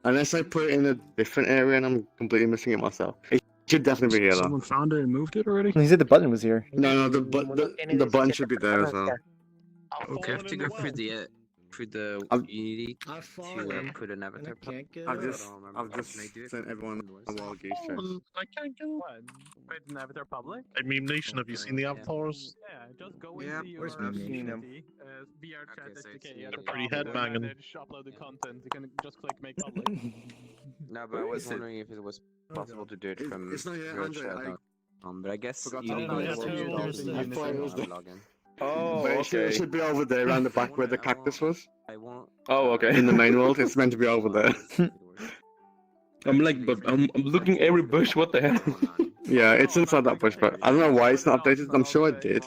Unless I put it in a different area and I'm completely missing it myself. It should definitely be here though. Someone found it and moved it already? He said the button was here. No, the button should be there as well. Okay, I have to go through the Unity to put an avatar. I've just sent everyone a wild goose chase. I can't go. Put an avatar public? Hey, Meme Nation, have you seen the avatars? Yeah, just go Yeah, into your where's VRChat? VRChat SDK at the Pretty top, headbanging. and then just upload the content. You can just click make public. No, but I was wondering if it was possible to do it from It's not yet, Andre, VRChat.com, but I guess forgot you to need upload to it. log in. Oh, But okay. it should be over there, around the back where the cactus was. Oh, okay. In the main world, it's meant to be over there. I'm like, but I'm looking every bush. What the hell? Yeah, it's inside that bush, but I don't know why it's not updated. I'm sure it did.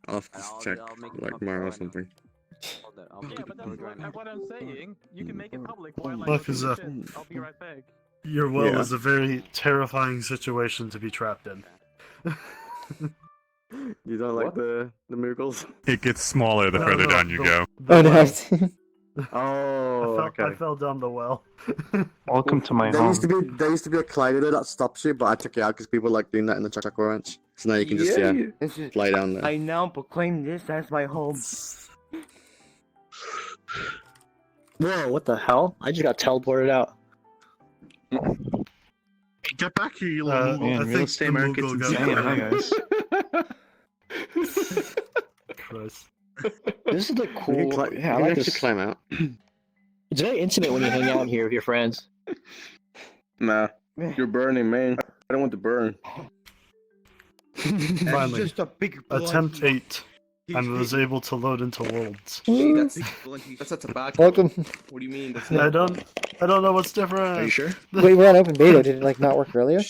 I'll have to check, like, tomorrow or something. Yeah, but that's what I'm saying. You can make it public. Why am I Look, looking at shit? I'll be right back. Your well Yeah. is a very terrifying situation to be trapped in. You don't like the Moogles? It gets smaller the further down you go. Oh, nice. Oh, I okay. fell down the well. Welcome to my There home. used to be a glider that stops you, but I took it out because people like doing that in the Choco Ranch. So now you can just lie down there. I now proclaim this as my home. Whoa, what the hell? I just got teleported out. Hey, get back here, you little Man, Moogle. real estate market's insane, huh, guys? Christ. This is the cool. You Yeah, I can like actually this. climb out. It's very intimate when you hang out here with your friends. Nah, you're burning, man. I don't want to burn. Finally, just a big attempt 8, and was able to load into worlds. Hey, that's a tobacco. Welcome. What do you mean? That's I don't know what's different. Are you sure? Wait, we're on open beta. Did it like not work earlier?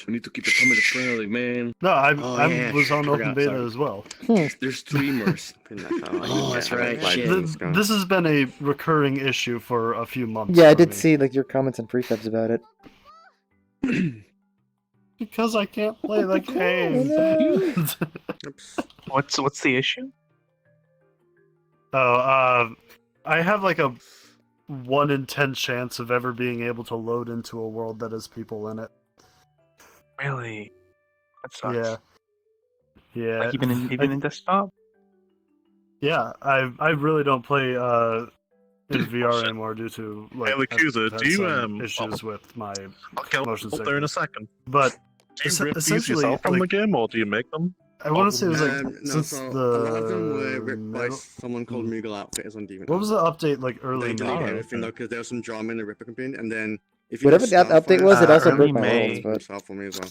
We need to keep it comedy friendly, man. No, I yeah, was on open forgot, beta sorry. as well. There's streamers. Oh, that's right. Shit. This has been a recurring issue for a few months. Yeah, I for did me. see like your comments and prefabs about it. Because I can't play the game. What's the issue? I have like a 1 in 10 chance of ever being able to load into a world that has people in it. Really? That sucks. Yeah. Like even in desktop? Yeah, I really don't play in VR anymore due to like Hey, Lakuza, I've had do you some issues with my Okay, motion I'll there in a sickness. second. But Do you rip these essentially, yourself from the like, game, or do you make them? I want to say it was like No, since so the a lot of them were ripped by middle- someone called Moogle Outfitters on Demon. What was the update like early They deleted May? everything though because there was some drama in the Ripper community, and then if you Whatever use that update Starfire- was, it also early broke my May. worlds. But himself for me as well.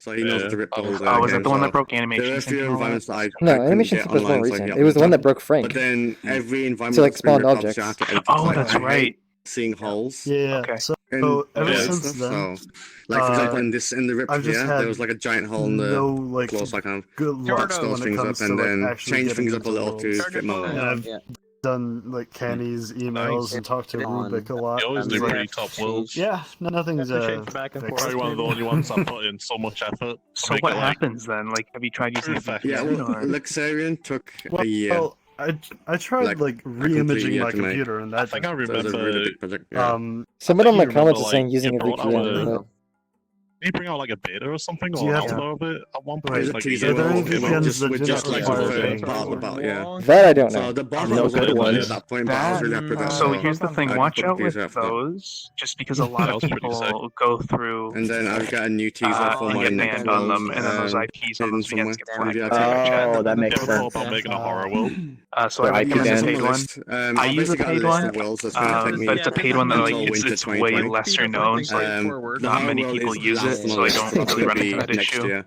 So he knows Yeah. how to rip the whole was game. that the one that broke There animation were a sync few and all that? environments that I no, couldn't animation get sync was more online, so he recent. helped It was me the one to- that broke Frank. But then every environment So, like, that's been spawned ripped off, objects. you have to edit it. Oh, So, that's I hate right. Seeing holes. Yeah. Okay. So in ever walls and since stuff, then, so, like for example, in the rip I've just here, had there was like a giant hole in the no like floor, so I kind of good luck patched when those it things comes up and to then like actually changed getting things up a into little to worlds. fit my And world. I've done like Canny's emails and talked to Rubik a lot. You always and do like, pretty top worlds. yeah, nothing's back and fixed. Probably one of the only ones I put in so much effort. to So make what it, like, happens then? Like, have you tried using a perfect. Yeah, VPN well, or? Luxarian took Well, a year. I tried like re-imaging year my to make. computer, and I that think I So it was a remember. really big project. Yeah. someone I on my think you comments remember, is saying like, using you a brought out VPN. a- But Did you bring out like a beta or something, Do or you an have alpha to- of it at one It point? was a Like, teaser Are there any role, it VPNs was that do just not like the require first paying? part of the battle, yeah. that I don't So know. the boss No was good really good ones. at that point, but I was really happy with that. So here's the thing: I watch put out the with teaser after that. those, just because a lot That of was pretty people sick. go through And then I've got a new teaser for and my get next banned on world, them, and then those IPs on hidden those somewhere. VPNs get Maybe flagged. I'll take a Oh, that makes ever thought sense. about making a horror world? So I Where IP recommend the bans paid one. list. I I've use a basically got paid a list one, of worlds that's going to take me but it's a paid one that like until it's winter way 2020. lesser known, so The not horror many world people is use last it, on so I the don't list. It's really run gonna into be that next issue. year.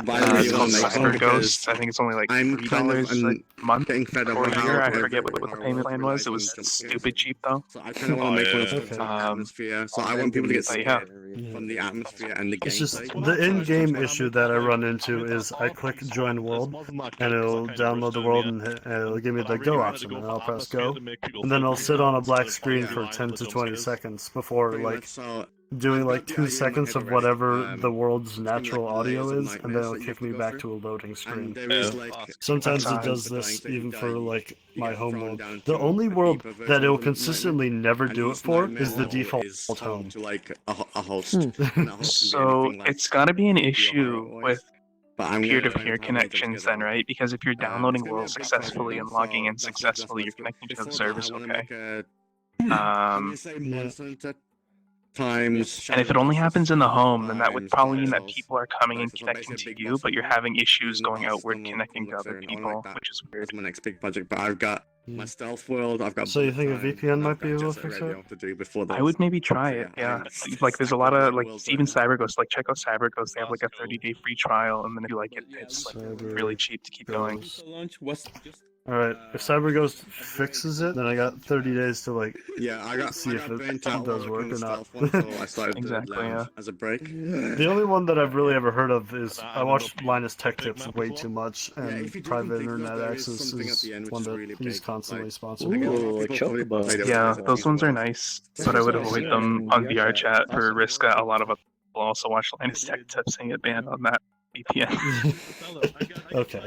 But I really It's want called to make Sister one Ghost. because I think it's only like I'm kind of $3 a month getting fed up or with a year. how I every forget what the horror payment world plan was. It relies was on jump scares. stupid cheap though. So I kind of want to make one that's Okay. from the atmosphere. So I want people to get scared from the atmosphere and the It's just gameplay. the in-game issue that I run into is I click join world, and it'll download the world and it'll give me the go option, and I'll press go, and then I'll sit on a black screen for 10 to 20 seconds before Pretty like much, so doing I've like got the 2 idea in my seconds head of already. whatever the world's It's gonna be natural like audio layers of is, and then nightmares it'll that you kick have to me go back through. to a loading screen. And there is like Sometimes it times does where this if you even die, for like you my get home thrown world. down The to only a world deeper version that it'll of the nightmare. consistently never And do it each for nightmare is the level default is home. home to like a host. Hmm. And that host can be So anything like it's got to be an your issue horror with voice. But I'm gonna try peer-to-peer and have connections then, right? Because if you're It's downloading gonna be a worlds big successfully project, and logging so in that's successfully, my you're scope. connecting to the Before that, service, I want to okay. make a when you say Monster Hunter times And if it Shadow only Versus happens in the home, then that would times probably mean Dark that Souls, people are coming and so connecting basically a to big you, boss but you're fight having issues using the going boss outward from connecting to other Luxarian. I wanna people, make that which is weird. as my next big project. But I've got my stealth world. I've got. So you think a VPN might be able to fix it? To do before I would maybe try it. Yeah, like there's a lot of like even CyberGhost. Like check out CyberGhost. They have like a 30-day free trial, and then if you like it, it's like really cheap to keep going. Alright, if CyberGhost fixes it, then I got 30 days to like see if it does work or not. I started Exactly, yeah. as a break. The only one that I've really ever heard of is I watched Linus Tech Tips way too much, and Private Internet Access is one that he's constantly sponsoring. Ooh, Chocobo. Yeah, those ones are nice, but I would avoid them on VRChat for risk. A lot of people also watch Linus Tech Tips and get banned on that VPN. Okay.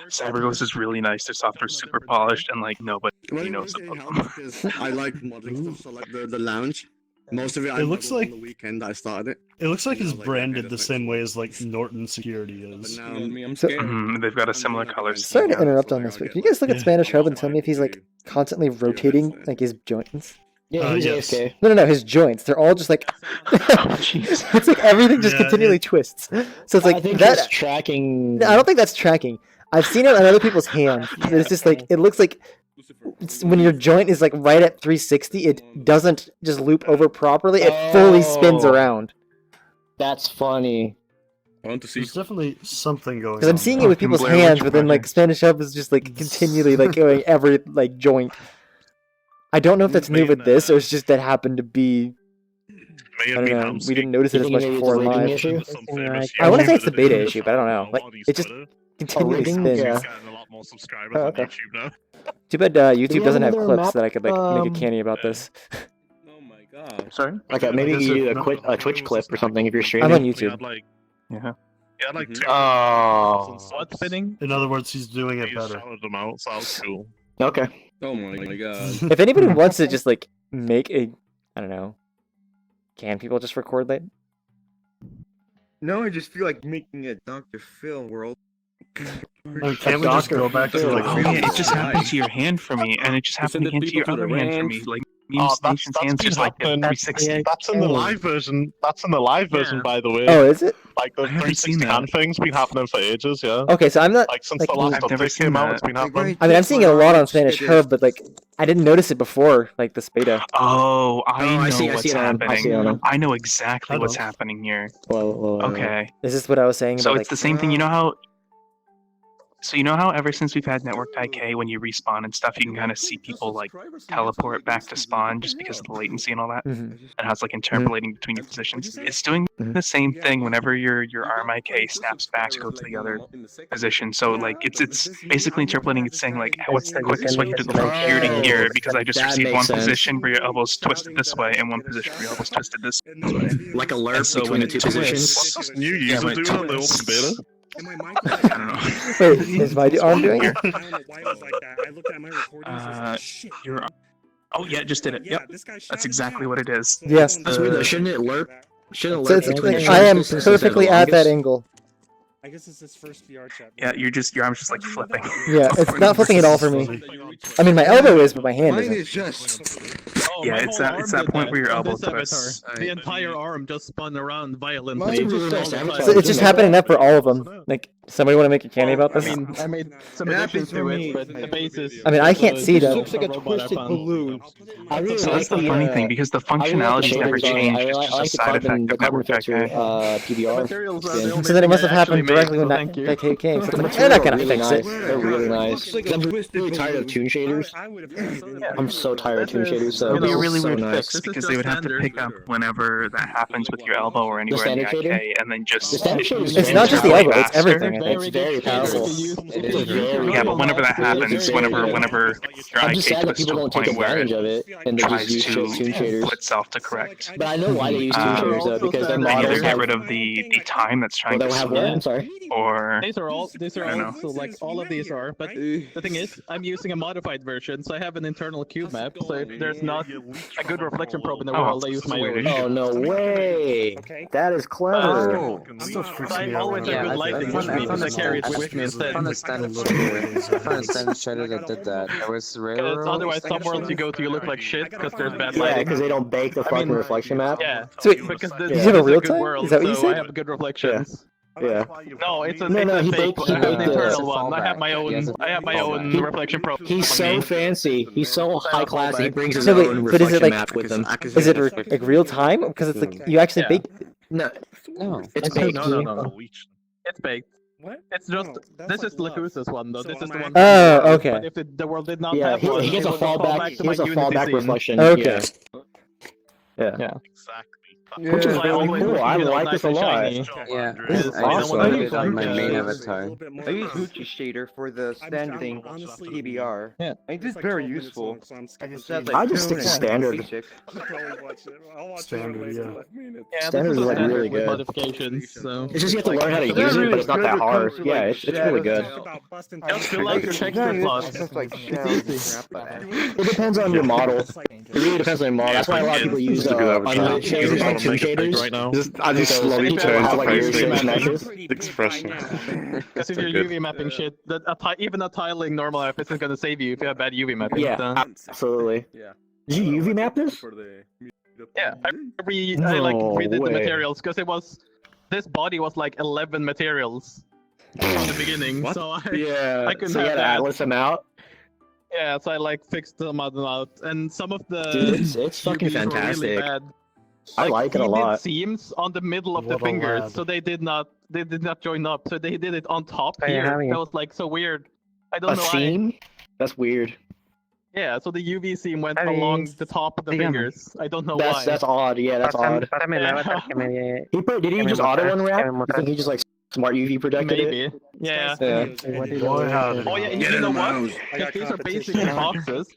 CyberGhost is really nice. Their software's super polished, and like nobody knows about them. I like modding stuff, so like the lounge. Most of it, It looks like on the weekend I started it. It looks like it's branded the same way as like Norton Security is. They've got a similar color scheme. Sorry to interrupt on this, but can you guys look at Spanish Hub and tell me if he's like constantly rotating like his joints? Yeah, he's AFK. No, his joints. They're all just like it's like everything just continually twists. So it's like I think that it's tracking. No, I don't think that's tracking. I've seen it on other people's hands. It's just like it looks like when your joint is like right at 360, it doesn't just loop over properly. It fully spins around. That's funny. I want to see. There's definitely something going on. Because I'm seeing it with people's hands, but then like Spanish Hub is just like continually like going every like joint. I don't know if that's new with this or it's just that happened to be. I don't know. We didn't notice it as much before in live. I want to say it's the beta issue, but I don't know. Like it just continually spins. Gotten a lot more subscribers on YouTube now. Too bad YouTube doesn't have clips that I could like make a canny about this. Sorry? Okay, maybe you do a Twitch clip or something if you're streaming. I'm on YouTube. Yeah. Yeah, like two. What's spinning? In other words, he's doing it better. Shouted them out, so that was cool. Okay. Oh my god. If anybody wants to just like make a, I don't know, can people just record that? No, I just feel like making a Dr. Phil world. Can't we just go back to like? Oh yeah, it just happened to your hand for me, and it just happened again to your other hand for me. Like that's hands just like happened. 360. That's in the live version. That's in the live version, by the way. Oh, is it? Like the 360 hand thing's been happening for ages, yeah. Okay, so I'm not like since like, the last I've never update seen came out. that. It's been happening. I mean, I'm seeing it a lot on Spanish Hub, but like I didn't notice it before, like this beta. Oh, I know I see what's it on- I see it happening. on- I know exactly what's happening here. Okay. Is this what I was saying? So about, it's the same thing. You know how? So you know how ever since we've had networked IK, when you respawn and stuff, you can kind of see people like teleport back to spawn just because of the latency and all that, and how it's like interpolating between your positions. It's doing the same thing whenever your arm IK snaps back to go to the other position. So like it's basically interpolating. It's saying like what's the quickest way to go from here to here because I just That received makes one sense. position where your elbow's twisted this way and one position where your elbow's twisted this way. Like a lerp And so between when the two it twists- positions. What's this new Yeah, user when it doing on the twists- open beta? I don't know. Wait, is my arm doing it? Your oh yeah, it just did it. Yep, that's exactly what it is. Yes. That's weird though. Shouldn't it lerp? Shouldn't it So lerp it's between like, the I am shoulders since it's perfectly the at that longest? angle. I guess it's his first VR chat. Yeah, your arm's just like flipping. Yeah, it's not flipping at all for me. I mean, my elbow is, but my hand Mine isn't. is just. Yeah, it's that point where your elbow twists. The entire arm just spun around violently. Mine's just Nice, so- avatar. So it's just happening that for all of them. Like, somebody want to make a canny about this? I made some It additions happens for to me. it, but the basis. I mean, I can't see that. It looks like a twisted balloon. I really So like that's the funny thing because the functionality's never changed. It's just a side effect of network filter IK. PBR. Materials are the skin. only So then it thing must I have happened actually directly made, when so thank you. that came. So The it's like, they're not gonna really fix nice. it. They're really nice. 'Cause I'm really tired of tune shaders. I'm so tired of tune shaders. So It'll be a this really is so weird nice. fix because they would have to pick up whenever that happens with your elbow or anywhere in the standard shader? IK, and then just The standard shader is It's not just the way elbow, it's faster. everything, I think. It's very powerful. It is very. Yeah, but whenever that happens, whenever your I'm just IK sad that twists people to a don't take point where advantage of it and they tries just use to tune shaders. put self to correct. But I know why they use tune shaders though, because their They models either get have. rid of the time that's Well, trying they to have what? I'm spin, sorry. or These are all. I don't know. So like all of these are. But the thing is, I'm using a modified version, so I have an internal cube map. So if there's not a good reflection probe in the Oh, world, I use my own. Oh no way! That is clever. Still freaks I me out. always have good lighting with me, because I carry it with me instead. I found a standard shader that did that. It was rare. Because otherwise, some worlds you go to, you look like shit because there's bad Yeah, lighting. because they don't bake the fucking reflection map. Yeah. So wait, Because you have a this is real good time? world, Is that what you so I said? have good reflections. Yeah. No, it's a, No, it's no, a he fake. baked- he I have an baked internal the- one. I have my own. I have my own reflection probe. He's on so me. fancy. He's so high class. He brings his No, own wait, but is it reflection like map with him. is it like real time? Because it's like you actually Yeah. bake. No, No. it's baked. No. It's baked. What? It's just No, that's this like is love. Lakusa's one though. So This is the I'm one. actually- Oh, from the world, okay. But if the world did not Yeah, have one, he has a it would fall fallback. back to He my has a Unity fallback scene. reflection. Okay. Yeah. Yeah. Yeah, Which is I really always cool. look, I you know, like nice this a and lot. shiny. Yeah, This is I just awesome. loaded it on like, my main uh, avatar. I use Gucci shader for the standard thing DBR. Yeah. It is very useful. I just said I just stick to standard. basic. Standard, yeah. Yeah, Standard this is is like standard really with good. modifications. So It's just you have to learn how to They're use it, really but it's not good that when it hard. comes to, Yeah, like, it's really good. just fill out your texture slots. It's like It's easy. It depends on your model. It really depends on your model. That's why a lot of people use unlimited shaders and two shaders. I just slowly People turn have to like face weird the meshes. expression. Because if you're UV mapping shit, even a tiling normal app isn't gonna save you if you have bad UV mapping. Yeah, so. absolutely. Yeah. Did you UV map this? Yeah, I No redid the way. materials because it was this body was like 11 materials from the beginning, so I Yeah. couldn't So you have had to that. atlas them out. Yeah, so I like fixed them out, and some of the Dude, it's fucking UVs were really fantastic. bad. I like it a he lot. did seams on the middle of What the a fingers, lad. so they did not join up. So they did it on top Oh, yeah, here. having That it. was like so weird. I don't A know seam? That's weird. why. Yeah, so the UV seam went Having- along the top of the Dígame. fingers. I don't know That's why. odd. Yeah, that's odd. Pásame el avatar que me... Did he que me just auto muestra, unwrap? que me You think he just like smart UV projected Maybe. it? Yeah. Yeah. Boy, howdy. Oh yeah, Get you in know the what? mouse. Because these are basically boxes.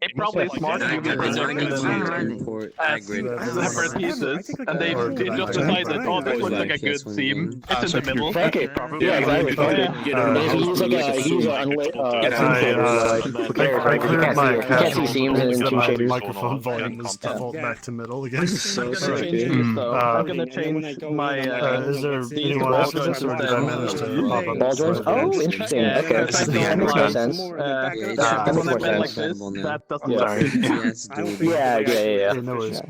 It probably is smart UV projected them as separate pieces, and they just decided, oh, this looks like a good seam. It's in the middle. Frank it. Yeah, exactly. Frank it. He's like a unlit who cares, right? You can't see seams in two My shaders. microphone volume is default back to middle again. I'm gonna change this though. I'm gonna change my. Is there anyone after this, or did I manage to pop up? Ball joints? Oh, interesting. Yeah, Okay. That makes more sense. That makes more sense. That doesn't Yeah. look good. Yeah. No worries.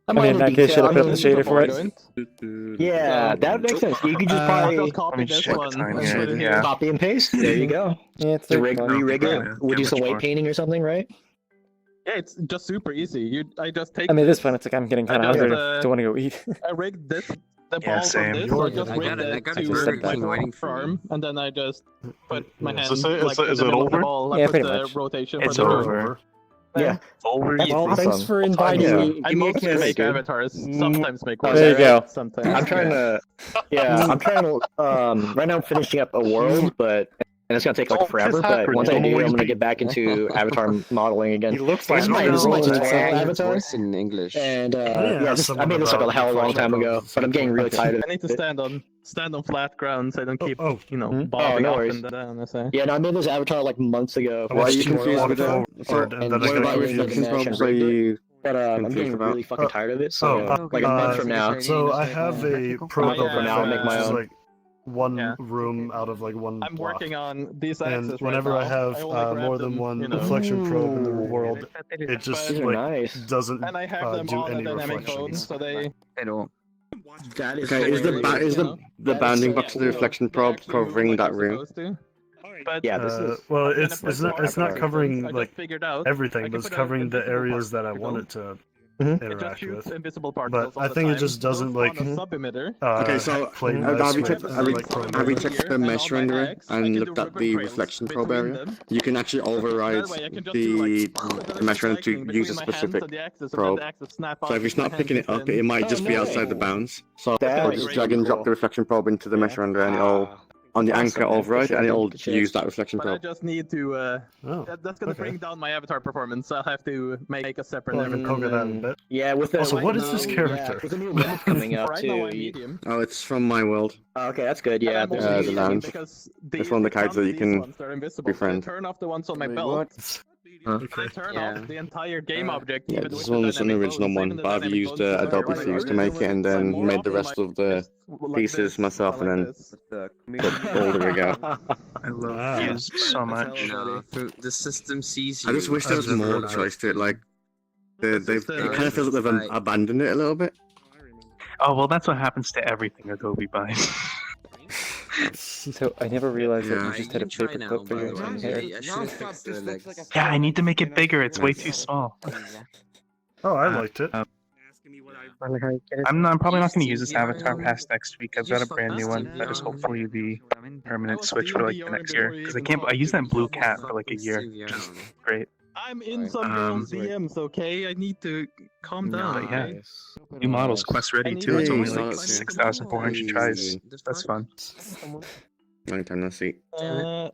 I mean, in that case, should I put up the shader for it? Yeah, that makes sense. You could just I'll probably copy this one and put it here. Yeah. copy and paste. There you go. Yeah, it's To like fun. re-rig it. We'll do some weight painting or something, right? Yeah, it's just super easy. I just take. I mean, at this point, it's like I'm getting kind I of just, hungry. I don't want to go eat. I rigged this. The Yeah, ball same. from this, so I just I rigged got it, I it got to it. Just my waiting for arm, and then I just put my hand Is it- like is in it the middle of the over? ball. Yeah, I put pretty the much. rotation It's for the over. Yeah. Over. Well, thanks for inviting Yeah. me. I mostly make avatars. Sometimes make ones. There you go. Sometimes. I'm trying to. Yeah, I'm trying to. Right now, I'm finishing up a world, and it's gonna take like forever. But once I do, I'm gonna get back into avatar modeling again. He looks This is my tutorial avatar. Voice in English. And Yeah, I made this like a hell of a long time ago, but I'm getting really tired of I need to it. stand on flat ground so I don't keep Oh, bobbing no up worries. and down. I say. Yeah, no, I made this avatar like months ago. I Why are watched you you confused walk with that? forward, and And then I what got about your confused. reflection Problems are you But I'm confused getting about? really fucking tired of it. So like a month from now. So I have a probe Yeah, over yeah, now, I'll make my which is own. like one Yeah. room out of like one I'm block. working on these And axes whenever right I now. have only grab more than them, one you know. reflection probe in the world, it just These are like nice. doesn't And I have them do on a any dynamic mode, reflections. so they. That is Okay, is the hilarious. the bounding box of the reflection probe covering that room? But Yeah, this is. Well, I'm gonna it's put not more covering I just like figured out everything, I but can it's put covering the invisible areas that I particle. want it to It just interact shoots with. invisible particles But all I the think it time, just doesn't both like on a sub-emitter. Okay, so play have nice you with checked, it, have you, like, probe have you area. checked the And mesh on my renderer X, I and can looked do at the ribbon trails reflection probe between area? them. You can actually override That way I can just do, the mesh renderer to use a specific probe. So if it's not picking it up, it might just be outside the bounds. So That just is drag and drop cool. the reflection probe into the mesh renderer and it'll on the anchor override and it'll use that reflection But I probe. just need to. Oh, That's gonna okay. bring down my avatar performance. I'll have to make a separate Well, I can poke at that in a bit. Yeah, with the Also, what is this yeah, character? with the new limit coming up Right now too. I'm medium. Oh, it's from my world. Oh, okay, that's good. Yeah, And I'm there's only the medium lounge. because It's one of the cards that you these can ones are invisible. befriend. So I turn off the ones on my Wait, belt. what? I turn off the entire game object. Yeah, even this with one the was an dynamic original modes, one, even the but I've dynamic used modes are Adobe very Fuse to hard. make it and then More made the often rest of the like pieces this, myself or and like then this. put all the rig out. I love Wow. Fuse so much. No, the system sees you. I just wish there was I've never more heard of choice to it. Like, it kind of feels like they've abandoned it a little bit. Oh well, that's what happens to everything Adobe buys. So I never realized that you just had a paper clip for your hair. Yeah, I need to make it bigger. It's way too small. Oh, I liked it. I'm probably not going to use this avatar past next week. I've got a brand new one. That is hopefully the permanent switch for like the next year. Because I used that blue cat for like a year, which is great. I'm in some girls' DMs, okay? I need to calm down. But yeah, new models, quest ready too. It's only like 6,400 tries. That's fun. Long time no see.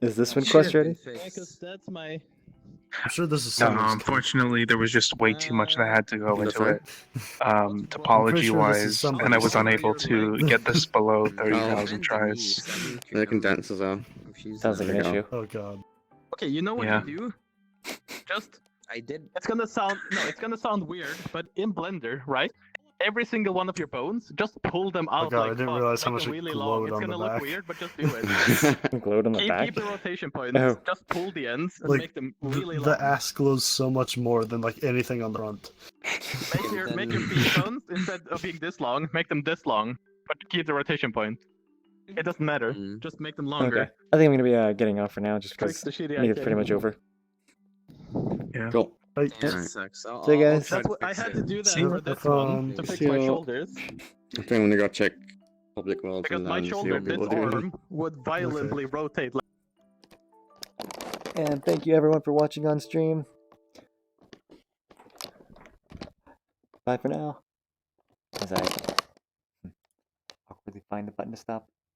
Is this one quest ready? Because that's my. I'm sure this is No, something. unfortunately, there was just way too much that had to go into it, pretty topology sure this is wise, something. and I was unable to get this below 30,000 tries. They can dance as well. Sounds like an issue. Oh god. Okay, you know what Yeah. you do? Just. I did. It's gonna sound weird, but in Blender, right? Every single one of your bones, just pull them out god, I like didn't fuck, realize how make much them it really glowed long. It's on the gonna look back. weird, but just do it. Glowed on the back? Keep the rotation points. Oh. Just pull the ends and Like, make them really the long. ass glows so much more than like anything on the front. Make your feet bones instead of being this long, make them this long, but keep the rotation point. It doesn't matter. Just make them longer. Okay. I think I'm gonna be getting off for now, just because the shitty I think it's icon. pretty much over. Yeah. Cool. Yeah. Sucks. See you guys. That's what I had to do that See you. for this Have one fun. to fix See my you. shoulders I think I'm gonna go check public worlds because and my see shoulder, what this people do. arm, would violently rotate. And thank you everyone for watching on stream. Bye for now. As I awkwardly find the button to stop.